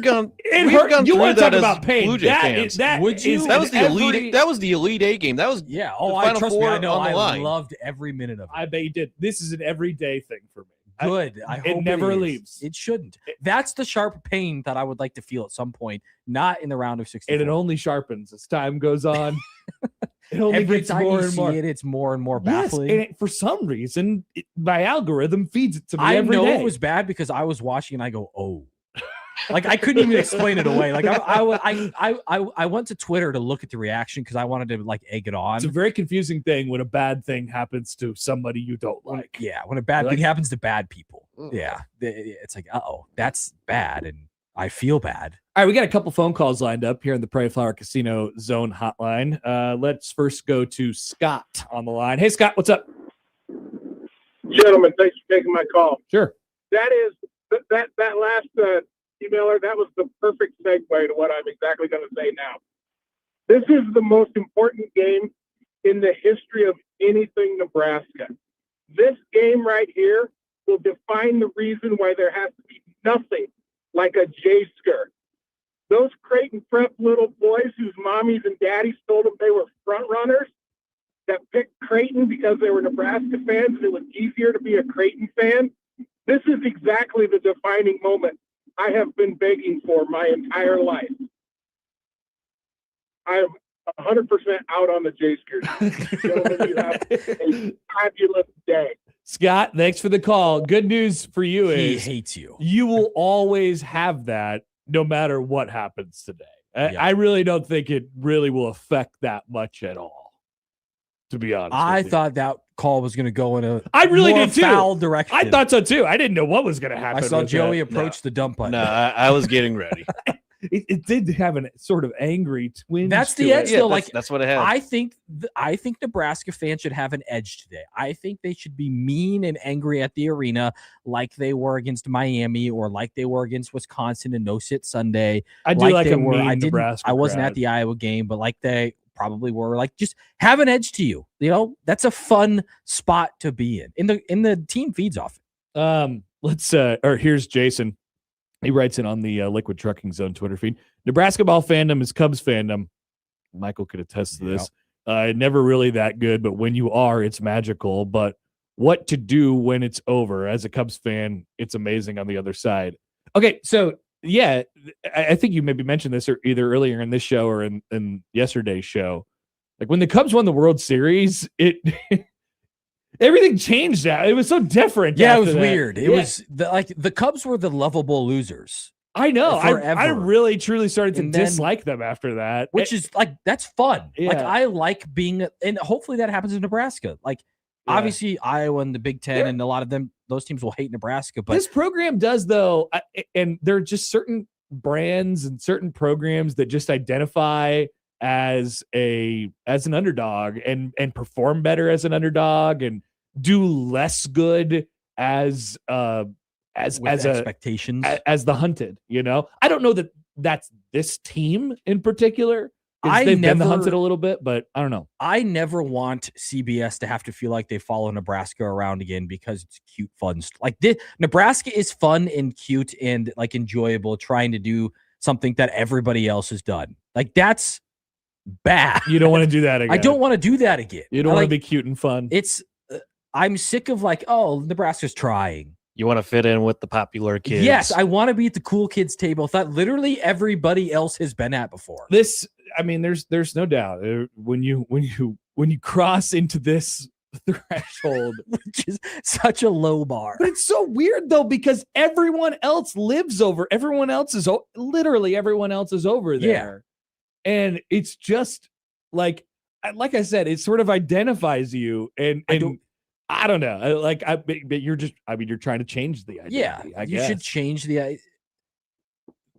gone. It we've hurt. gone You through want to that talk as about pain? Blue Jay fans. Would you? That was the elite. That was the Elite A game. That was Yeah. the Oh, Final trust me. I Four know. on the I line. loved every minute of it. I bet you did. This is an everyday thing for me. Good. I hope it never is. leaves. It shouldn't. That's the sharp pain that I would like to feel at some point, not in the round of 64. And it only sharpens as time goes on. It only Every gets time more you and see more. it, it's more and more Yes, baffling. and for some reason, my algorithm feeds it to me I every know day. it was bad because I was watching and I go, oh. Like I couldn't even explain it away. Like I went to Twitter to look at the reaction because I wanted to like egg it on. It's a very confusing thing when a bad thing happens to somebody you don't like. Yeah, when a bad Like- thing happens to bad people. Yeah, it's like, uh-oh, that's bad, and I feel bad. All right, we got a couple phone calls lined up here in the Prairie Flower Casino Zone hotline. Let's first go to Scott on the line. Hey, Scott, what's up? Gentlemen, thanks for taking my call. Sure. That last emailer, that was the perfect segue to what I'm exactly going to say now. This is the most important game in the history of anything Nebraska. This game right here will define the reason why there has to be nothing like a J-skirt. Those Creighton prep little boys whose mommies and daddies told them they were front runners that picked Creighton because they were Nebraska fans and it was easier to be a Creighton fan. This is exactly the defining moment I have been begging for my entire life. I am 100% out on the J-skirt. Gentlemen, you have a fabulous day. Scott, thanks for the call. Good news for you He is hates you. you will always have that no matter what happens today. Yeah. I really don't think it really will affect that much at all, to be honest. I with you. thought that call was going to go in a I really more did too. foul direction. I thought so too. I didn't know what was going to happen. I saw with Joey that. approach the dump button. No, I was getting ready. It did have a sort of angry twinge. That's the to edge, it. though. That's what it had. I think Nebraska fans should have an edge today. I think they should be mean and angry at the arena like they were against Miami or like they were against Wisconsin and No Sit Sunday. I do like they a were. mean I didn't. Nebraska I wasn't crowd. at the Iowa game, but like they probably were. Like just have an edge to you. You know, that's a fun spot to be in the team feeds off it. Let's or here's Jason. He writes in on the Liquid Trucking Zone Twitter feed. Nebraska ball fandom is Cubs fandom. Michael could attest to this. Never really that good, but when you are, it's magical. But what to do when it's over? As a Cubs fan, it's amazing on the other side. Okay, so yeah, I think you maybe mentioned this either earlier in this show or in yesterday's show. Like when the Cubs won the World Series, it everything changed. It was so different. Yeah, it after was that. weird. It Yeah. was the Cubs were the lovable losers. I know. I forever. really truly started to And then- dislike them after that. Which is like that's fun. Like Yeah. I like being, and hopefully that happens in Nebraska. Like Yeah. obviously Iowa and the Big Ten Yeah. and a lot of those teams will hate Nebraska, but this program does though, and there are just certain brands and certain programs that just identify as an underdog and perform better as an underdog and do less good as with expectations. as the hunted. You know, I don't know that that's this team in particular. I They've been the never- hunted a little bit, but I don't know. I never want CBS to have to feel like they follow Nebraska around again because it's cute, fun. Like Nebraska is fun and cute and like enjoyable, trying to do something that everybody else has done. Like that's bad. You don't want to do that again. I don't want to do that again. You don't I want like- to be cute and fun. It's I'm sick of like, oh, Nebraska's trying. You want to fit in with the popular kids. Yes, I want to be at the cool kids table that literally everybody else has been at before. This, I mean, there's no doubt when you cross into this threshold, Which is such a low bar. but it's so weird though because everyone else is over there, and it's just like I said, it sort of identifies you, and I don't know, but you're just, I mean, you're trying to change the identity. Yeah, I you guess. should change the.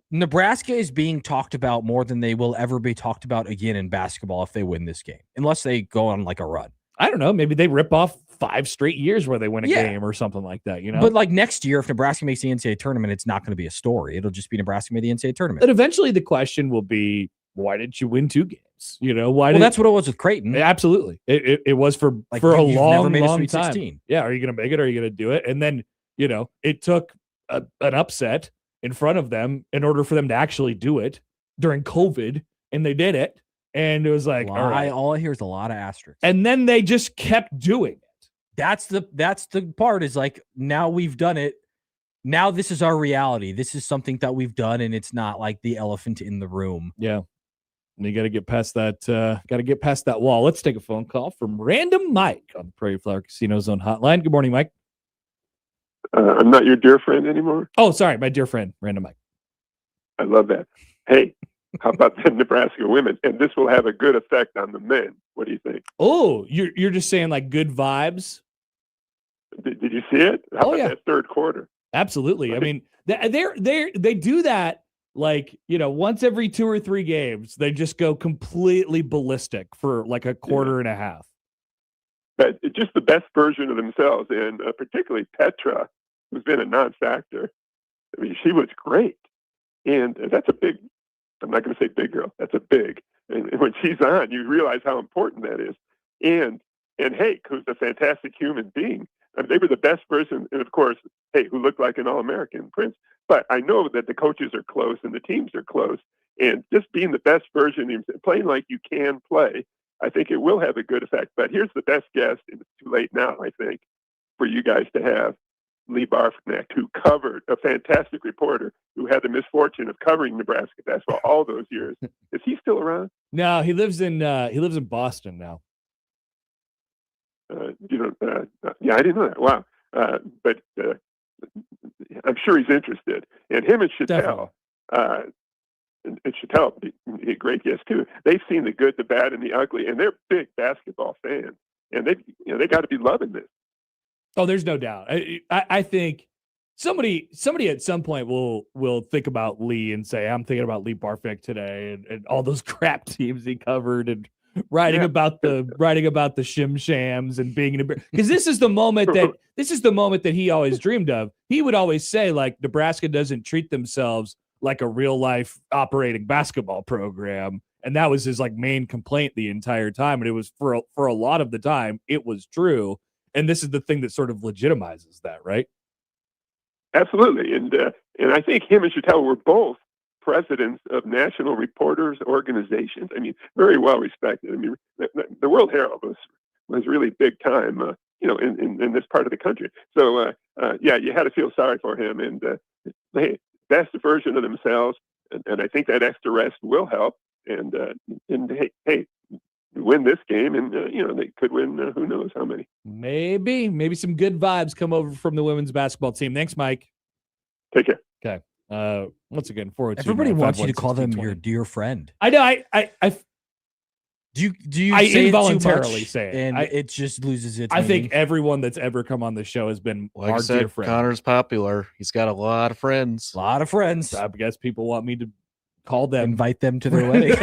Nebraska is being talked about more than they will ever be talked about again in basketball if they win this game, unless they go on like a run. I don't know. Maybe they rip off 5 straight years where they win a Yeah. game or something like that, you know? But like next year, if Nebraska makes the NCAA tournament, it's not going to be a story. It'll just be Nebraska made the NCAA tournament. But eventually the question will be, why didn't you win 2 games? You know, why? Well, that's what it was with Creighton. Absolutely. It was for Like, a you've long, never made a long Sweet time. 16. Yeah. Are you going to make it? Are you going to do it? And then, you know, it took an upset in front of them in order for them to actually do it during COVID, and they did it. And it was like, all right. All I hear is a lot of asterisks. And then they just kept doing it. That's the part is like, now we've done it. Now this is our reality. This is something that we've done, and it's not like the elephant in the room. Yeah. And you got to get past that, wall. Let's take a phone call from Random Mike on the Prairie Flower Casino Zone hotline. Good morning, Mike. I'm not your dear friend anymore. Oh, sorry. My dear friend, Random Mike. I love that. Hey, how about the Nebraska women? And this will have a good effect on the men. What do you think? Oh, you're just saying like good vibes? Did you see it? How about yeah. that third quarter? Absolutely. Right. I mean, they do that like, you know, once every 2 or 3 games. They just go completely ballistic for like a quarter and a half. But just the best version of themselves, and particularly Petra, who's been a non-factor. I mean, she was great. And that's a big, I'm not going to say big girl, that's a big. And when she's on, you realize how important that is. And Hake, who's a fantastic human being. I mean, they were the best version, and of course, hey, who looked like an All-American, Prince. But I know that the coaches are close and the teams are close. And just being the best version, playing like you can play, I think it will have a good effect. But here's the best guest, and it's too late now, I think, for you guys to have Lee Barfknecht, who covered, a fantastic reporter who had the misfortune of covering Nebraska basketball all those years. Is he still around? No, he lives in Boston now. Yeah, I didn't know that. Wow. But I'm sure he's interested. And him and Chattel, and Chattel, be a great guest too. They've seen the good, the bad, and the ugly, and they're big basketball fans. And they got to be loving this. Oh, there's no doubt. I think somebody at some point will think about Lee and say, I'm thinking about Lee Barfknecht today and all those crap teams he covered and writing about the shim shams and being because this is the moment that he always dreamed of. He would always say, like, Nebraska doesn't treat themselves like a real life operating basketball program. And that was his like main complaint the entire time. And it was for a lot of the time, it was true. And this is the thing that sort of legitimizes that, right? Absolutely. And I think him and Chattel were both presidents of national reporters organizations. I mean, very well respected. I mean, the World Herald was really big time, in this part of the country. So, you had to feel sorry for him. And hey, best version of themselves. And I think that extra rest will help. And hey, win this game, and they could win who knows how many. Maybe some good vibes come over from the women's basketball team. Thanks, Mike. Take care. Okay. Once again, 402. Everybody wants you to call them your dear friend. I know. I do you I say involuntarily it too much say it, and it just loses its I meaning? think everyone that's ever come on the show has been Like our I said, dear friend. Connor's popular. He's got a lot of friends. I guess people want me to call them, invite them to their wedding.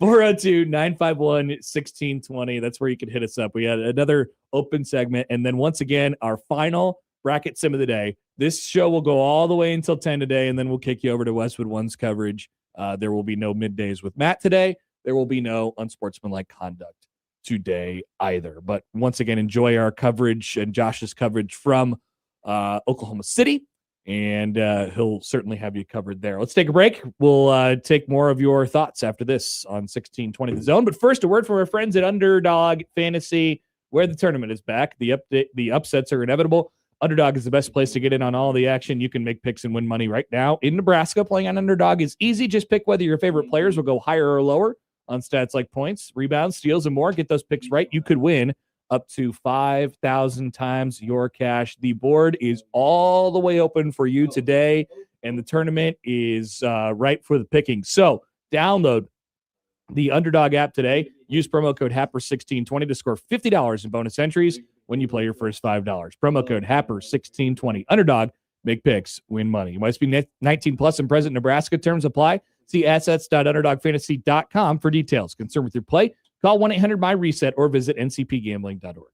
402-951-1620. That's where you can hit us up. We had another open segment. And then once again, our final bracket sim of the day. This show will go all the way until 10 today, and then we'll kick you over to Westwood One's coverage. There will be no middays with Matt today. There will be no unsportsmanlike conduct today either. But once again, enjoy our coverage and Josh's coverage from Oklahoma City. And he'll certainly have you covered there. Let's take a break. We'll take more of your thoughts after this on 1620 The Zone. But first, a word from our friends at Underdog Fantasy, where the tournament is back. The upsets are inevitable. Underdog is the best place to get in on all the action. You can make picks and win money right now in Nebraska. Playing on Underdog is easy. Just pick whether your favorite players will go higher or lower on stats like points, rebounds, steals, and more. Get those picks right. You could win up to 5,000 times your cash. The board is all the way open for you today, and the tournament is ripe for the picking. So download the Underdog app today. Use promo code HAPPER1620 to score $50 in bonus entries when you play your first $5. Promo code HAPPER1620. Underdog, make picks, win money. You must be 19 plus and present in Nebraska. Terms apply. See assets.underdogfantasy.com for details. Concerned with your play? Call 1-800-MY-RESET or visit ncpgambling.org.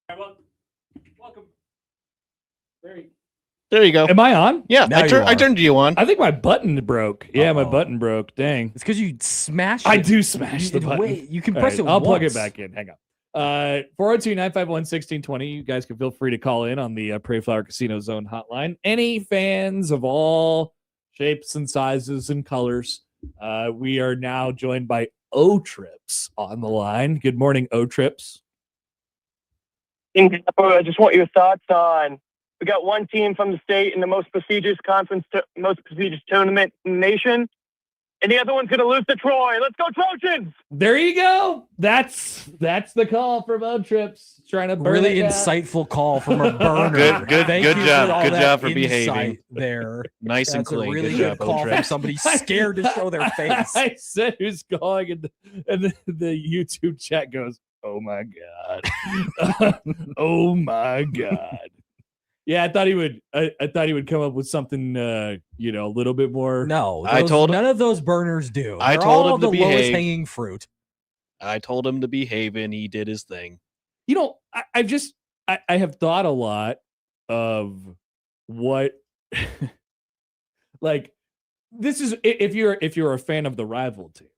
Welcome. There you go. Am I on? Yeah, Now I turned you on. I think my button broke. Yeah, my Uh-oh. button broke. Dang. It's because you smashed. I it. do smash the button. Wait, you can All press right, it. I'll plug it once. back in. Hang on. 402-951-1620. You guys can feel free to call in on the Prayflower Casino Zone hotline. Any fans of all shapes and sizes and colors. We are now joined by O-Trips on the line. Good morning, O-Trips. I just want your thoughts on, we got one team from the state in the most prestigious conference, most prestigious tournament in the nation, and the other one's going to lose to Troy. Let's go Trojans! There you go. That's the call from O-Trips. Trying to burn Really it out. insightful call from a burner. Good Thank job. you for all Good that job for insight behaving. there. Nice and That's a clean. really Good good job, call from O-Trips. somebody scared to show their face. I said who's calling, and the YouTube chat goes, "Oh my god, oh my god." Yeah, I thought he would. I thought he would come up with something, a little bit more. No, I told none of those burners do. I They're told all him to the lowest behave. hanging fruit. I told him to behave, and he did his thing. I have thought a lot of what, like, this is if you're a fan of the rival team,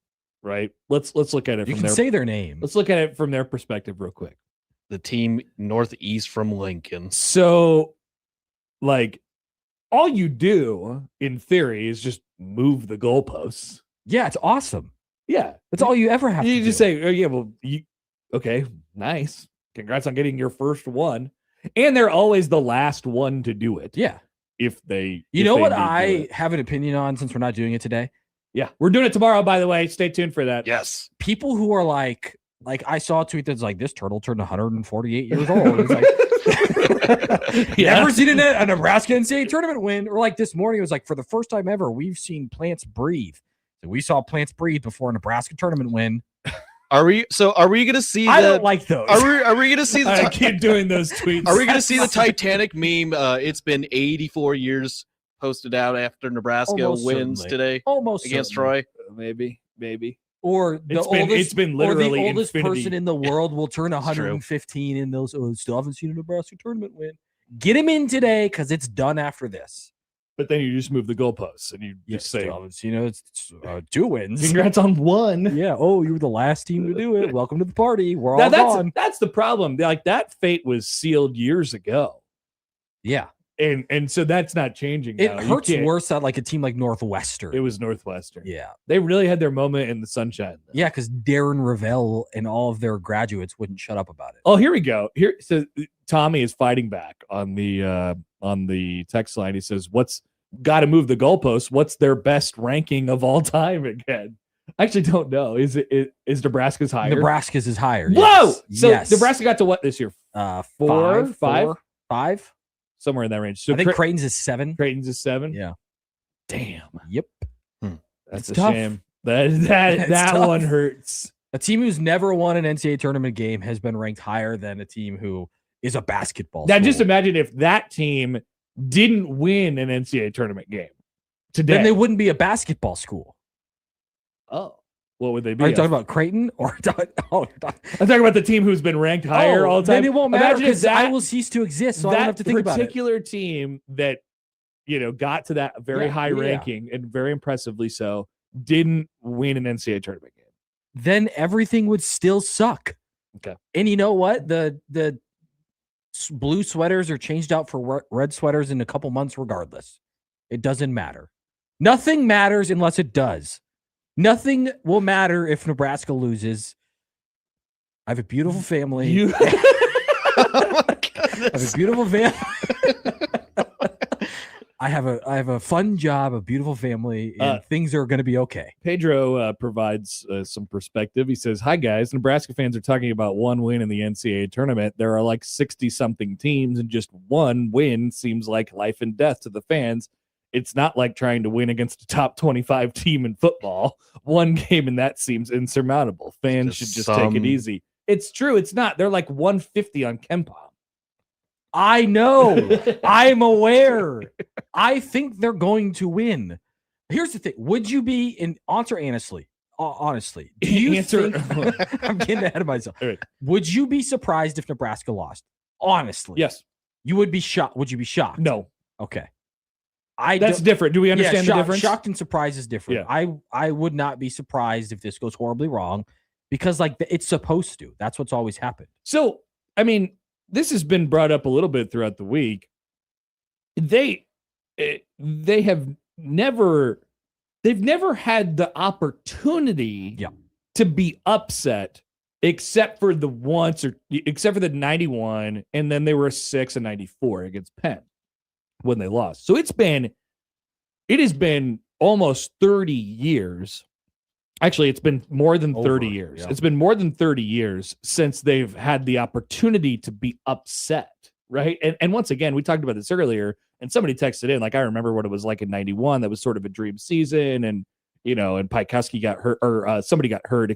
right? Let's look at it. You from can say their name. Let's look at it from their perspective, real quick. The team northeast from Lincoln. So, like, all you do in theory is just move the goalposts. Yeah, it's awesome. Yeah, That's all you ever have to you do. just say, "Oh yeah, well, okay, nice, congrats on getting your first one," and they're always the last one to do it. Yeah. If they, You if know they what do do I it. have an opinion on since we're not doing it today? Yeah, we're doing it tomorrow. By the way, stay tuned for that. Yes. People who are like I saw a tweet that's like, this turtle turned 148 years old. It's like, Yeah. never seen a Nebraska NCAA tournament win. Or like this morning, it was like, for the first time ever, we've seen plants breathe. So we saw plants breathe before a Nebraska tournament win. Are we gonna see? I don't like those. Are we gonna see? I keep doing those tweets. Are we gonna see the Titanic meme? It's been 84 years posted out after Nebraska Almost wins certainly. today Almost against certainly. Troy. Maybe. Or the It's been literally or the oldest infinity. person in the world will turn It's true. 115 in those. Oh, still haven't seen a Nebraska tournament win. Get him in today because it's done after this. But then you just move the goalposts and you just say, still haven't seen it's 2 wins. "Congrats on one." Yeah. Oh, you were the last team to do it. Welcome to the party. We're all Now, gone. that's the problem. Like, that fate was sealed years ago, Yeah. and so that's not changing. It now. You hurts can't- worse at like a team like Northwestern. It was Northwestern. Yeah. They really had their moment in the sunshine. though. Yeah, because Darren Ravel and all of their graduates wouldn't shut up about it. Oh, here we go. Here, so Tommy is fighting back on the text line. He says, "What's got to move the goalposts? What's their best ranking of all time again?" I actually don't know. Is Nebraska's higher? Nebraska's is higher. Whoa! Yes. So Yes. Nebraska got to what this year? Four, five? five. Somewhere in that range. So I think Creighton's is 7. Creighton's is 7. Yeah. Damn. Yep. That's It's a tough. shame. That It's that tough. one hurts. A team who's never won an NCAA tournament game has been ranked higher than a team who is a basketball. Now, just school. imagine if that team didn't win an NCAA tournament game today. Then they wouldn't be a basketball school. Oh, what would they be? Are you talking about Creighton or? I'm talking about the team who's been ranked higher all the time. Then it won't matter Imagine if because I will cease to exist, so I don't have to think about it. particular team that got to that very Yeah, high yeah. ranking and very impressively so didn't win an NCAA tournament game. Then everything would still suck. Okay. And you know what? The blue sweaters are changed out for red sweaters in a couple months regardless. It doesn't matter. Nothing matters unless it does. Nothing will matter if Nebraska loses. I have a beautiful family. I have a beautiful family. I have a fun job, a beautiful family, and things are going to be okay. Pedro provides some perspective. He says, "Hi guys, Nebraska fans are talking about one win in the NCAA tournament. There are like 60-something teams, and just one win seems like life and death to the fans. It's not like trying to win against a top 25 team in football. One game and that seems insurmountable. Fans should just take it easy." It's true. It's not. They're like 150 on KenPom. I know. I'm aware. I think they're going to win. Here's the thing. Would you be in answer honestly? Honestly, do you think I'm getting ahead of myself? Right. Would you be surprised if Nebraska lost? Honestly. Yes. You would be shocked. Would you be shocked? No. Okay. That's different. Do we understand the difference? Shocked and surprised is different. Yeah. I would not be surprised if this goes horribly wrong because like it's supposed to. That's what's always happened. So, I mean, this has been brought up a little bit throughout the week. They've never had the opportunity to be upset except for the 91, and then they were a 6 and 94 against Penn when they lost. So it has been almost 30 years. Actually, it's been more than 30 years. Yeah. It's been more than 30 years since they've had the opportunity to be upset, right? And once again, we talked about this earlier, and somebody texted in, like, I remember what it was like in 91. That was sort of a dream season, and and Pikowski got hurt, or somebody got hurt,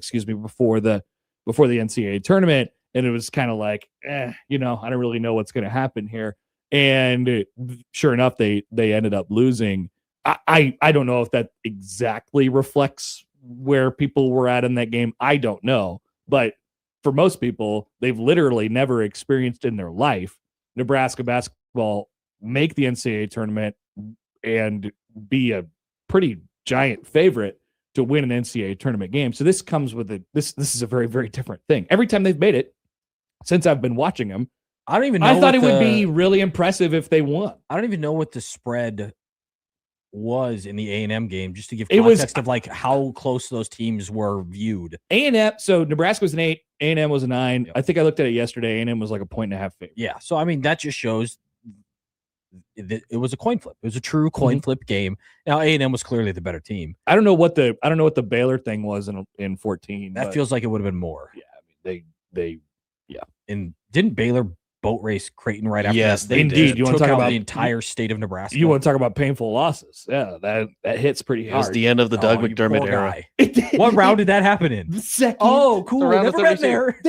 before the NCAA tournament, and it was kind of like, I don't really know what's going to happen here. And sure enough, they ended up losing. I don't know if that exactly reflects where people were at in that game. I don't know. But for most people, they've literally never experienced in their life Nebraska basketball make the NCAA tournament and be a pretty giant favorite to win an NCAA tournament game. So this comes with this is a very, very different thing. Every time they've made it since I've been watching them, I don't even know. I thought it would be really impressive if they won. I don't even know what the spread was in the A&M game, just to give context of like how close those teams were viewed. A&M, so Nebraska was an 8, A&M was a 9. Yep. I think I looked at it yesterday. A&M was like a 1.5 favorite. Yeah, so I mean that just shows it was a coin flip. It was a true coin flip game. Now A&M was clearly the better team. I don't know what the Baylor thing was in 14. That feels like it would have been more. Yeah, I mean they And didn't Baylor boat race Creighton right after yes, that? they indeed. did. You want to talk about the entire state of Nebraska? You want to talk about painful losses? Yeah, that hits pretty hard. It was the end of the Doug McDermott era. What round did that happen in? The second. Oh, cool. Around Never the been 32. there.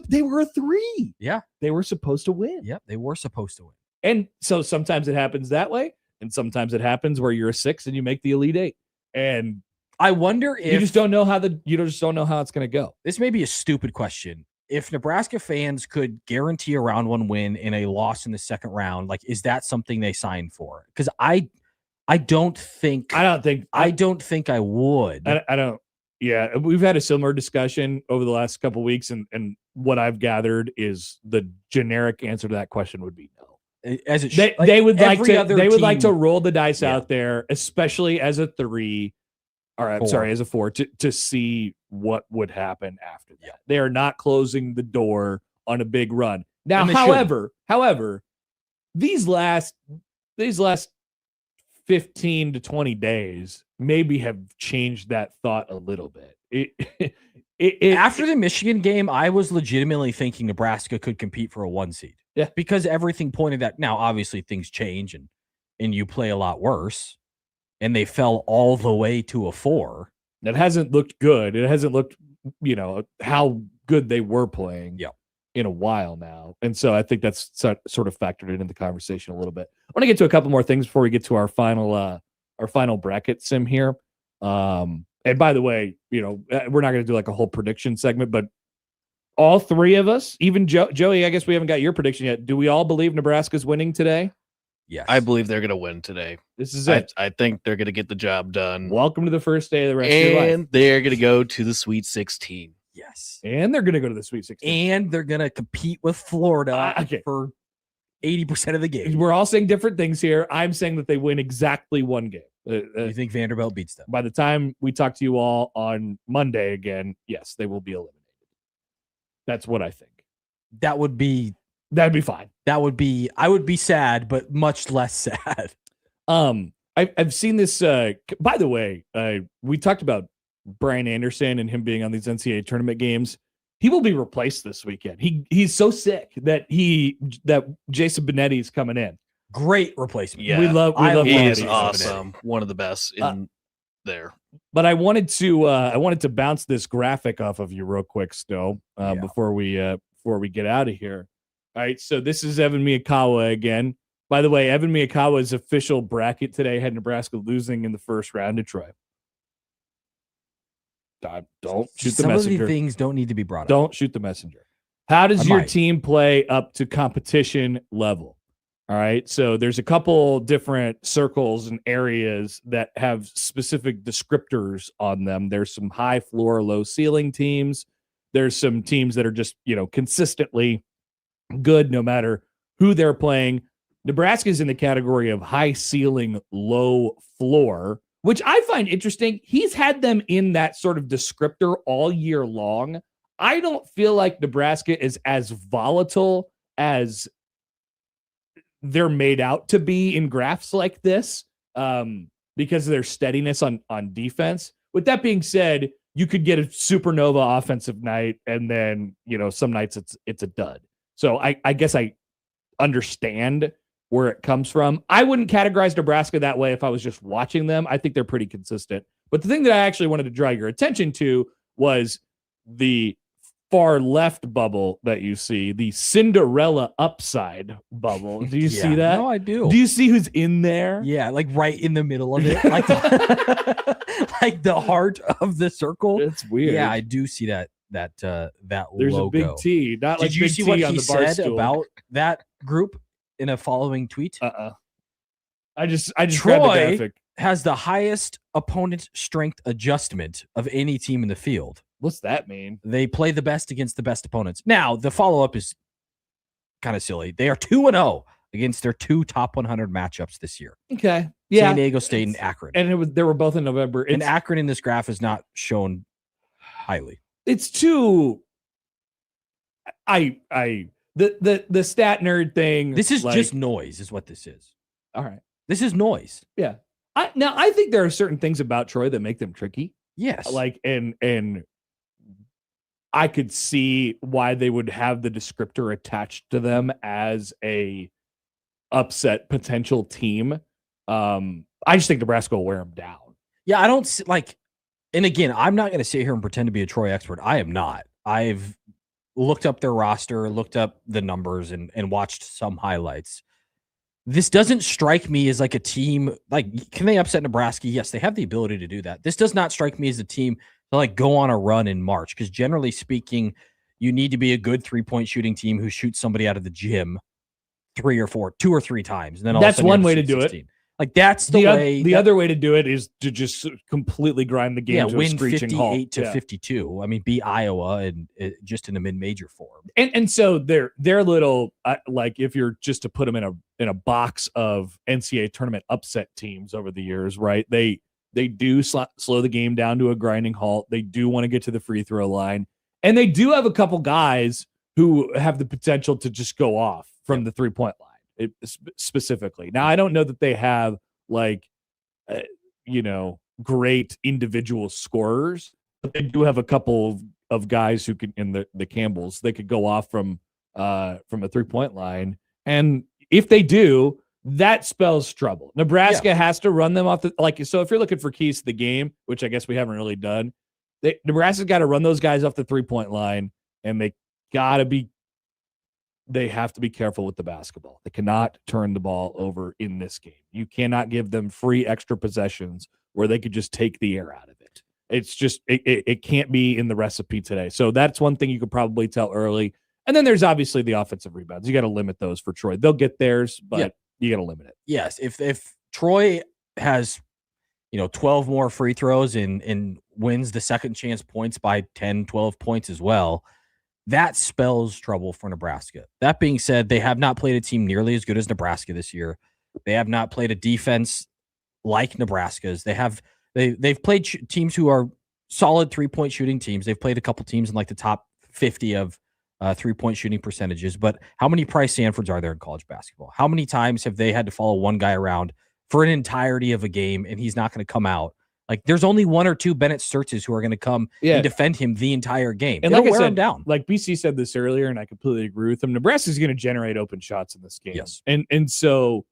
They were a 3. Yeah, they were supposed to win. Yep, they were supposed to win. And so sometimes it happens that way, and sometimes it happens where you're a 6 and you make the Elite 8. And I wonder if you just don't know how it's going to go. This may be a stupid question. If Nebraska fans could guarantee a round 1 win and a loss in the second round, like, is that something they sign for? Because I don't think I would. I don't. Yeah, we've had a similar discussion over the last couple of weeks, and what I've gathered is the generic answer to that question would be no. As it they would like to roll the dice Yeah. out there, especially as a 3. Or I'm sorry, as a 4, to see what would happen after that. Yeah. They are not closing the door on a big run. Now, however, these last 15 to 20 days maybe have changed that thought a little bit. After the Michigan game, I was legitimately thinking Nebraska could compete for a 1 seed. Yeah. Because everything pointed that. Now, obviously, things change and you play a lot worse. And they fell all the way to a 4. That hasn't looked good. It hasn't looked, how good they were playing in a while now. And so I think that's sort of factored into the conversation a little bit. I want to get to a couple more things before we get to our final bracket sim here. And by the way, we're not going to do like a whole prediction segment, but all 3 of us, even Joey, I guess we haven't got your prediction yet. Do we all believe Nebraska's winning today? Yes. I believe they're going to win today. This is it. I think they're going to get the job done. Welcome to the first day of the rest of your life. And they're going to go to the Sweet 16. Yes. And they're going to go to the Sweet 16. And they're going to compete with Florida for 80% of the game. We're all saying different things here. I'm saying that they win exactly 1 game. You think Vanderbilt beats them? By the time we talk to you all on Monday again, yes, they will be eliminated. That's what I think. That'd be fine. I would be sad, but much less sad. I've seen this. By the way, we talked about Brian Anderson and him being on these NCAA tournament games. He will be replaced this weekend. He's so sick that Jason Benetti is coming in. Great replacement. Yeah, we love. He is Benetti. awesome. One of the best in there. But I wanted to bounce this graphic off of you real quick, Stowe, before we get out of here. All right, so this is Evan Miyakawa again. By the way, Evan Miyakawa's official bracket today had Nebraska losing in the first round to Troy. Don't shoot the messenger. Some of the things don't need to be brought up. Don't shoot the messenger. How does your team play up to competition level? All right. So there's a couple different circles and areas that have specific descriptors on them. There's some high floor, low ceiling teams. There's some teams that are just, consistently good no matter who they're playing. Nebraska's in the category of high ceiling, low floor, which I find interesting. He's had them in that sort of descriptor all year long. I don't feel like Nebraska is as volatile as they're made out to be in graphs like this, because of their steadiness on defense. With that being said, you could get a supernova offensive night, and then some nights it's a dud. So I guess I understand where it comes from. I wouldn't categorize Nebraska that way if I was just watching them. I think they're pretty consistent. But the thing that I actually wanted to draw your attention to was the far left bubble that you see, the Cinderella upside bubble. Do you see that? No, I do. Do you see who's in there? Yeah, like right in the middle of it, like like the heart of the circle. It's weird. Yeah, I do see that There's logo. a big T. Not Did like you big see T what on he the bar said stool. about that group in a following tweet? I just grabbed the Troy graphic. has the highest opponent strength adjustment of any team in the field. What's that mean? They play the best against the best opponents. Now, the follow-up is kind of silly. They are 2-0 against their 2 top 100 matchups this year. Okay. Yeah. San Diego State and Akron. And they were both in November. And Akron in this graph is not shown highly. It's too the stat nerd thing. This is just noise, is what this is. All right. This is noise. Yeah. I think there are certain things about Troy that make them tricky. Yes. Like, and I could see why they would have the descriptor attached to them as a upset potential team. I just think Nebraska will wear them down. Yeah, I don't see, and again, I'm not going to sit here and pretend to be a Troy expert. I am not. I've looked up their roster, looked up the numbers, and watched some highlights. This doesn't strike me as like a team, can they upset Nebraska? Yes, they have the ability to do that. This does not strike me as a team to go on a run in March, because generally speaking, you need to be a good 3-point shooting team who shoots somebody out of the gym 2 or 3 times. And then all that's of a sudden one you're way to 16. do it. That's the way. The other way to do it is to just completely grind the game to win a screeching halt. 58 to 52. I mean, beat Iowa and just in a mid-major form. And so they're little if you're just to put them in a box of NCAA tournament upset teams over the years, right? They do slow the game down to a grinding halt. They do want to get to the free throw line, and they do have a couple guys who have the potential to just go off from the 3-point line. Specifically. Now, I don't know that they have great individual scorers, but they do have a couple of guys who can, in the Campbells, they could go off from a 3-point line. And if they do, that spells trouble. Nebraska has to run them off so if you're looking for keys to the game, which I guess we haven't really done, Nebraska's got to run those guys off the 3-point line, and they have to be careful with the basketball. They cannot turn the ball over in this game. You cannot give them free extra possessions where they could just take the air out of it. It's just, it can't be in the recipe today. So that's one thing you could probably tell early. And then there's obviously the offensive rebounds. You got to limit those for Troy. They'll get theirs, but you got to limit it. Yes. If Troy has, 12 more free throws and wins the second chance points by 10, 12 points as well, that spells trouble for Nebraska. That being said, they have not played a team nearly as good as Nebraska this year. They have not played a defense like Nebraska's. They've played teams who are solid 3-point shooting teams. They've played a couple teams in the top 50 of 3-point shooting percentages. But how many Price Sanfords are there in college basketball? How many times have they had to follow one guy around for an entirety of a game and he's not going to come out? There's only 1 or 2 Bennett Sturtzes who are going to come and defend him the entire game. And It'll like I wear said, him down. like BC said this earlier, and I completely agree with him. Nebraska's going to generate open shots in this game. Yes. And so,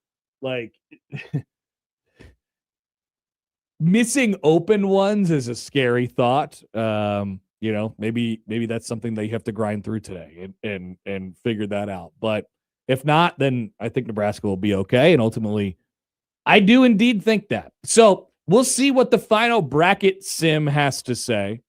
missing open ones is a scary thought. Maybe that's something that you have to grind through today and figure that out. But if not, then I think Nebraska will be okay. And ultimately, I do indeed think that. So we'll see what the final bracket sim has to say.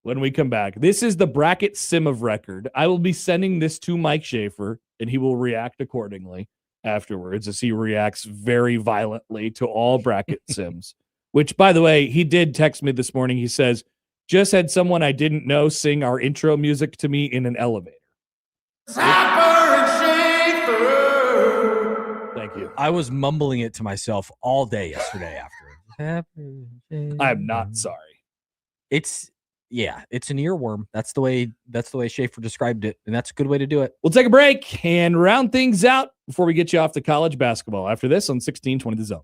when we come back. This is the bracket sim of record. I will be sending this to Mike Schaefer, and he will react accordingly afterwards as he reacts very violently to all bracket sims, which, by the way, he did text me this morning. He says, just had someone I didn't know sing our intro music to me in an elevator. Happer and Schaefer. Thank you. I was mumbling it to myself all day yesterday after. I'm not sorry. It's an earworm. That's the way Schaefer described it, and that's a good way to do it. We'll take a break and round things out before we get you off to college basketball. After this on 1620 The Zone.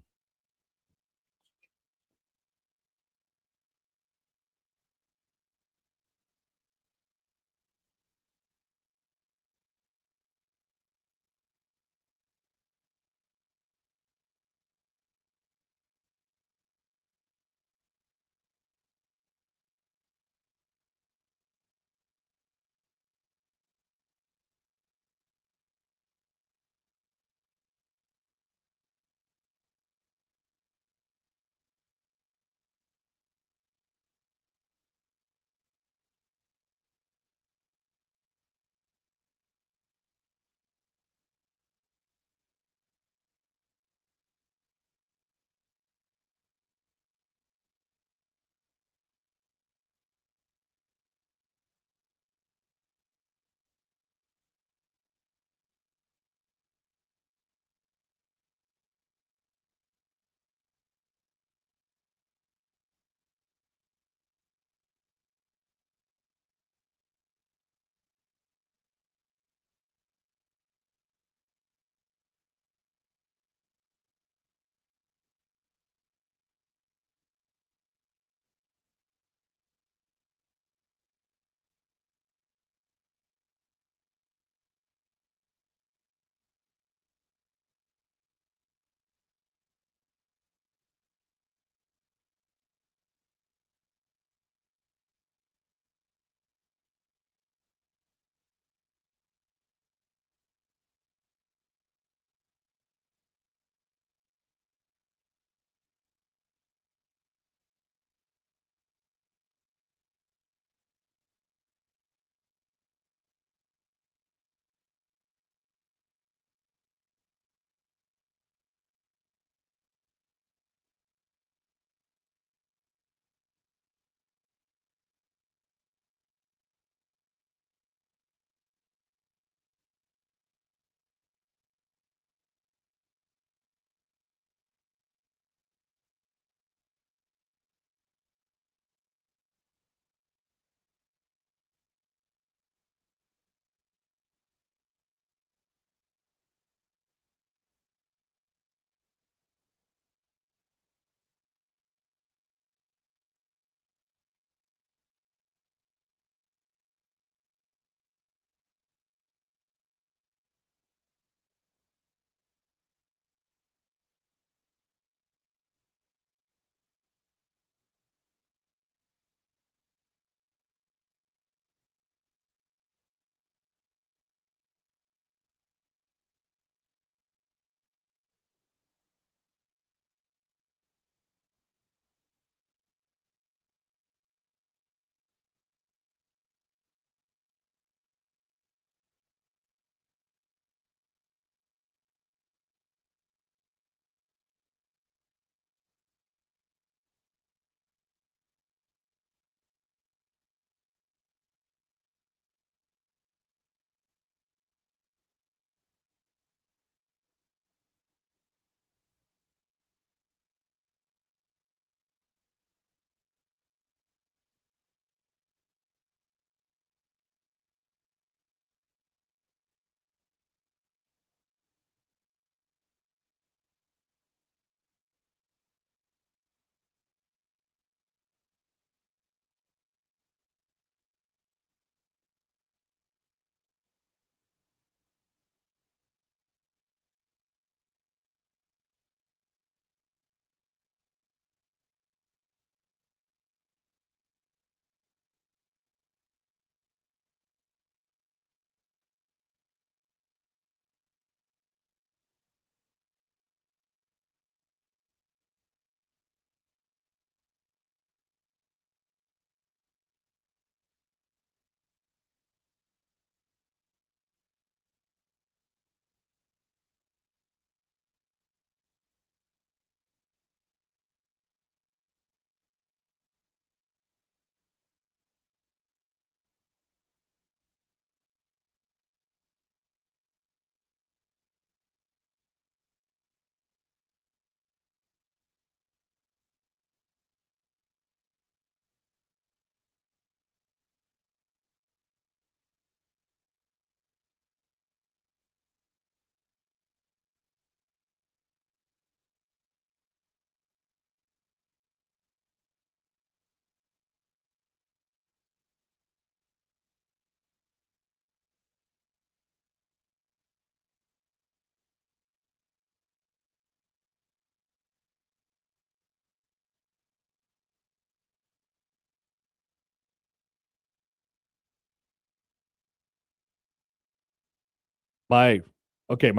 My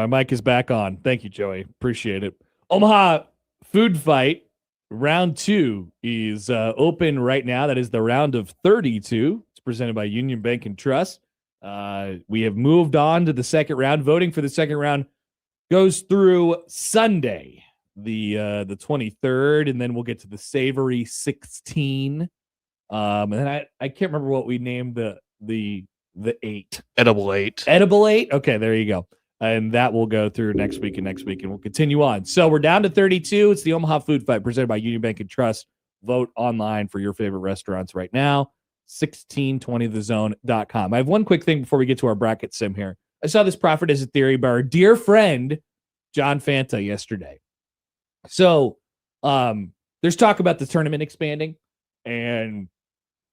mic is back on. Thank you, Joey. Appreciate it. Omaha Food Fight round 2 is open right now. That is the round of 32. It's presented by Union Bank and Trust. We have moved on to the second round. Voting for the second round goes through Sunday, the 23rd, and then we'll get to the Savory 16. And then I can't remember what we named the 8. Edible 8. Edible 8? Okay, there you go. And that will go through next week, and we'll continue on. So we're down to 32. It's the Omaha Food Fight presented by Union Bank and Trust. Vote online for your favorite restaurants right now. 1620thezone.com. I have one quick thing before we get to our bracket sim here. I saw this proffered as a theory by our dear friend, John Fanta, yesterday. So there's talk about the tournament expanding. And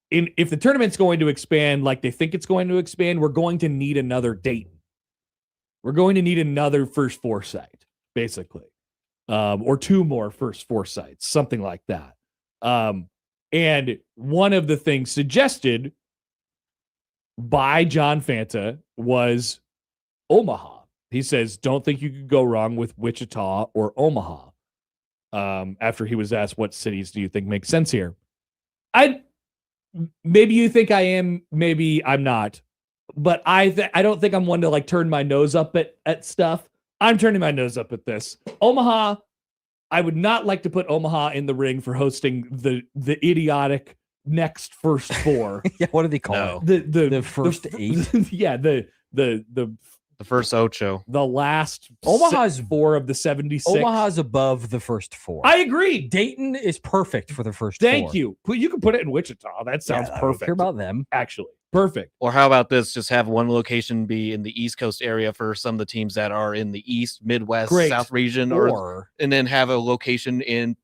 if the tournament's going to expand like they think it's going to expand, we're going to need another Dayton. We're going to need another first 4 site, basically, or 2 more first 4 sites, something like that. And one of the things suggested by John Fanta was Omaha. He says, don't think you could go wrong with Wichita or Omaha. After he was asked, what cities do you think make sense here? Maybe you think I am, maybe I'm not. But I don't think I'm one to like turn my nose up at stuff. I'm turning my nose up at this. Omaha, I would not like to put Omaha in the ring for hosting the idiotic next first 4. Yeah, what do they call it? The first 8? Yeah, the first Ocho. The last Omaha's 4 of the 76. Omaha's above the first 4. I agree. Dayton is perfect for the first 4. Thank you. You can put it in Wichita. That sounds perfect. I don't care about them. Actually. Perfect. Or how about this? Just have one location be in the East Coast area for some of the teams that are in the East, Midwest, South region, and then have a location in,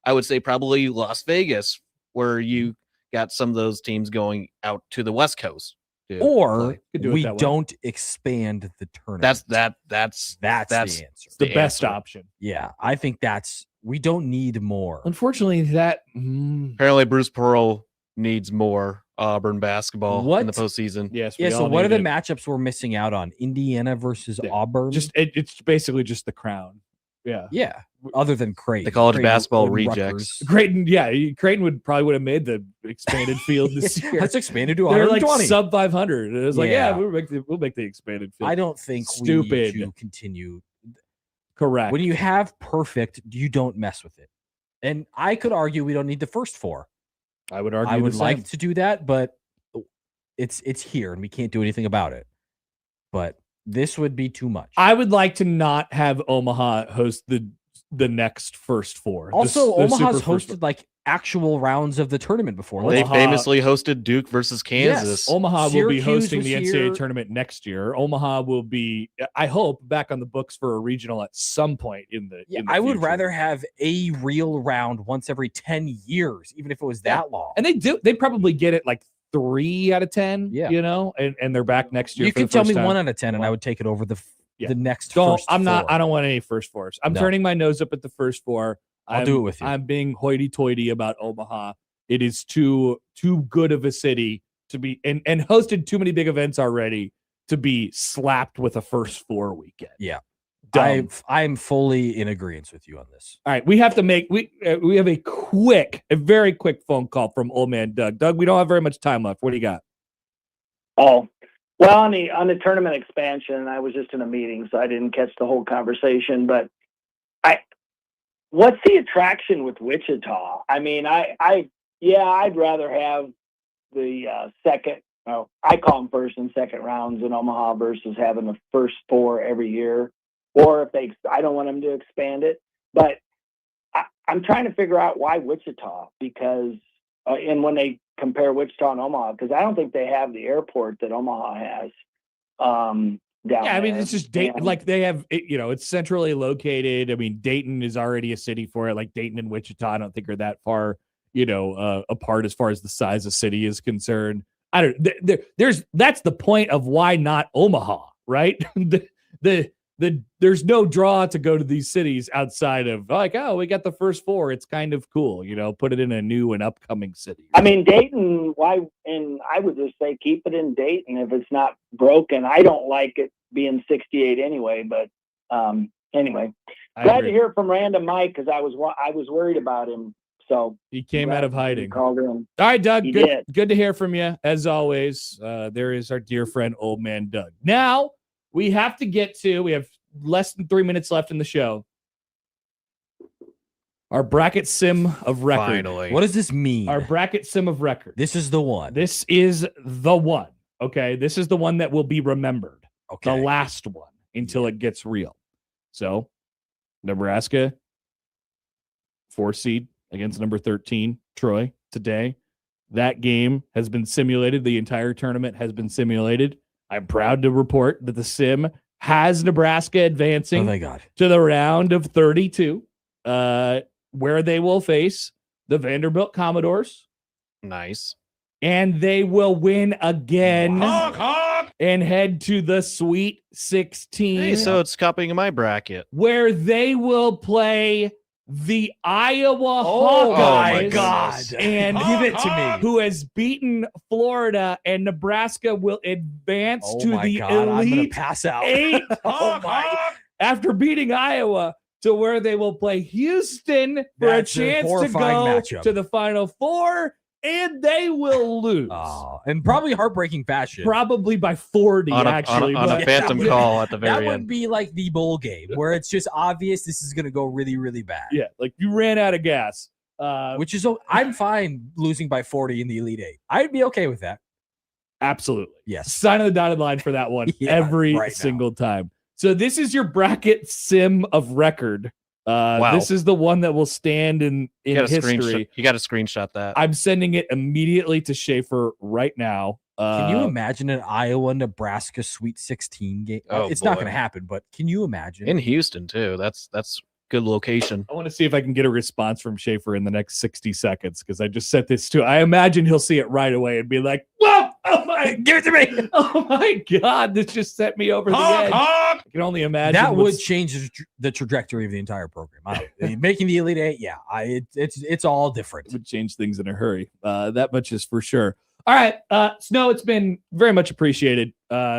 I would say, probably Las Vegas, where you got some of those teams going out to the West Coast. Or we don't expand the tournament. That's the answer. It's the best option. Yeah, I think we don't need more. Unfortunately, apparently Bruce Pearl needs more Auburn basketball in the postseason. Yes. Yeah. So what are the matchups we're missing out on? Indiana versus Auburn. It's basically just the crown. Yeah. Yeah. Other than Creighton, the college basketball rejects. Creighton, yeah, Creighton would have made the expanded field this year. That's expanded to They're 120. like sub 500. It was like, we'll make the expanded field. I don't think we need to continue. Correct. When you have perfect, you don't mess with it. And I could argue we don't need the first 4. I would argue I would like to do that, but it's here and we can't do anything about it. But this would be too much. I would like to not have Omaha host the next first 4. Also, Omaha's hosted like actual rounds of the tournament before. They famously hosted Duke versus Kansas. Yes, Omaha will be hosting the NCAA here. tournament next year. Omaha will be, I hope, back on the books for a regional at some point in the. Yeah, in the I would future. rather have a real round once every 10 years, even if it was that long. And they probably get it like 3 out of 10. Yeah, and they're back next year. You for can the tell first me time. 1 out of 10, and I would take it over the next. I don't want any first 4s. I'm turning my nose up at the first 4. I'll do it with you. I'm being hoity-toity about Omaha. It is too good of a city to be and hosted too many big events already to be slapped with a first 4 weekend. Yeah. Dumb. I'm fully in agreement with you on this. All right, we have to make we have a very quick phone call from old man Doug. Doug, we don't have very much time left. What do you got? Oh, well, on the tournament expansion, I was just in a meeting, so I didn't catch the whole conversation. But what's the attraction with Wichita? I mean, I'd rather have the second. Oh, I call them first and second rounds in Omaha versus having the first 4 every year. Or if I don't want them to expand it, but I'm trying to figure out why Wichita, because and when they compare Wichita and Omaha, because I don't think they have the airport that Omaha has. Down I mean, there. it's just Dayton. Like they have, it's centrally located. I mean, Dayton is already a city for it. Like Dayton and Wichita, I don't think are that far, apart as far as the size of city is concerned. That's the point of why not Omaha, right? the there's no draw to go to these cities outside of like, oh, we got the first 4. It's kind of cool, put it in a new and upcoming city. I mean, Dayton, why? And I would just say keep it in Dayton if it's not broken. I don't like it being 68 anyway, but anyway, glad to hear from Random Mike because I was worried about him. So he came out of hiding. Called in. All right, Doug. Good to hear from you as always. There is our dear friend, Old Man Doug. Now we have less than 3 minutes left in the show. Our bracket sim of record. Finally. What does this mean? Our bracket sim of record. This is the one. This is the one. Okay. This is the one that will be remembered. Okay. The last one until it gets real. So, Nebraska, 4 seed against number 13, Troy, today. That game has been simulated. The entire tournament has been simulated. I'm proud to report that the sim has Nebraska advancing to the round of 32, where they will face the Vanderbilt Commodores. Nice. And they will win again and head to the Sweet 16. Hey, so it's copying my bracket. Where they will play the Iowa Hawkeyes. Oh my God. And give it to me. Who has beaten Florida, and Nebraska will advance to the I'm gonna Elite pass out. 8 after beating Iowa to where they will play Houston for That's a a chance to horrifying go matchup. to the Final Four, and they will lose. And probably heartbreaking fashion. Probably by 40, On actually. a phantom call at the That very would end. be like the bowl game where it's just obvious this is going to go really, really bad. Yeah, like you ran out of gas. Which is, I'm fine losing by 40 in the Elite 8. I'd be okay with that. Absolutely. Yes. Sign on the dotted line for that one every single time. So this is your bracket sim of record. Wow. This is the one that will stand in history. You got to screenshot that. I'm sending it immediately to Schaefer right now. Can you imagine an Iowa-Nebraska Sweet 16 game? Oh, it's not boy. going to happen, but can you imagine? In Houston, too. That's good location. I want to see if I can get a response from Schaefer in the next 60 seconds because I just sent this to. I imagine he'll see it right away and be like, "Whoa! Oh my! Give it to me! Oh my God! This just sent me over the edge." I can only imagine That would change the trajectory of the entire program. Making the Elite 8, it's all different. It would change things in a hurry. That much is for sure. All right, Snow, it's been very much appreciated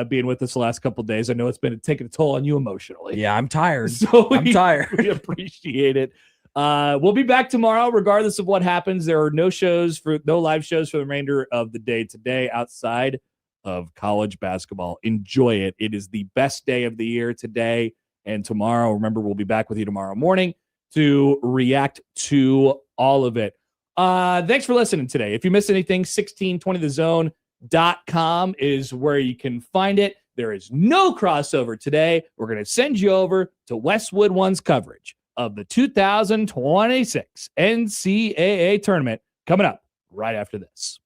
being with us the last couple of days. I know it's been taking a toll on you emotionally. Yeah, I'm tired. So I'm tired. We appreciate it. We'll be back tomorrow, regardless of what happens. There are no live shows for the remainder of the day today outside of college basketball. Enjoy it. It is the best day of the year today and tomorrow. Remember, we'll be back with you tomorrow morning to react to all of it. Thanks for listening today. If you missed anything, 1620thezone.com is where you can find it. There is no crossover today. We're going to send you over to Westwood One's coverage of the 2026 NCAA tournament coming up right after this.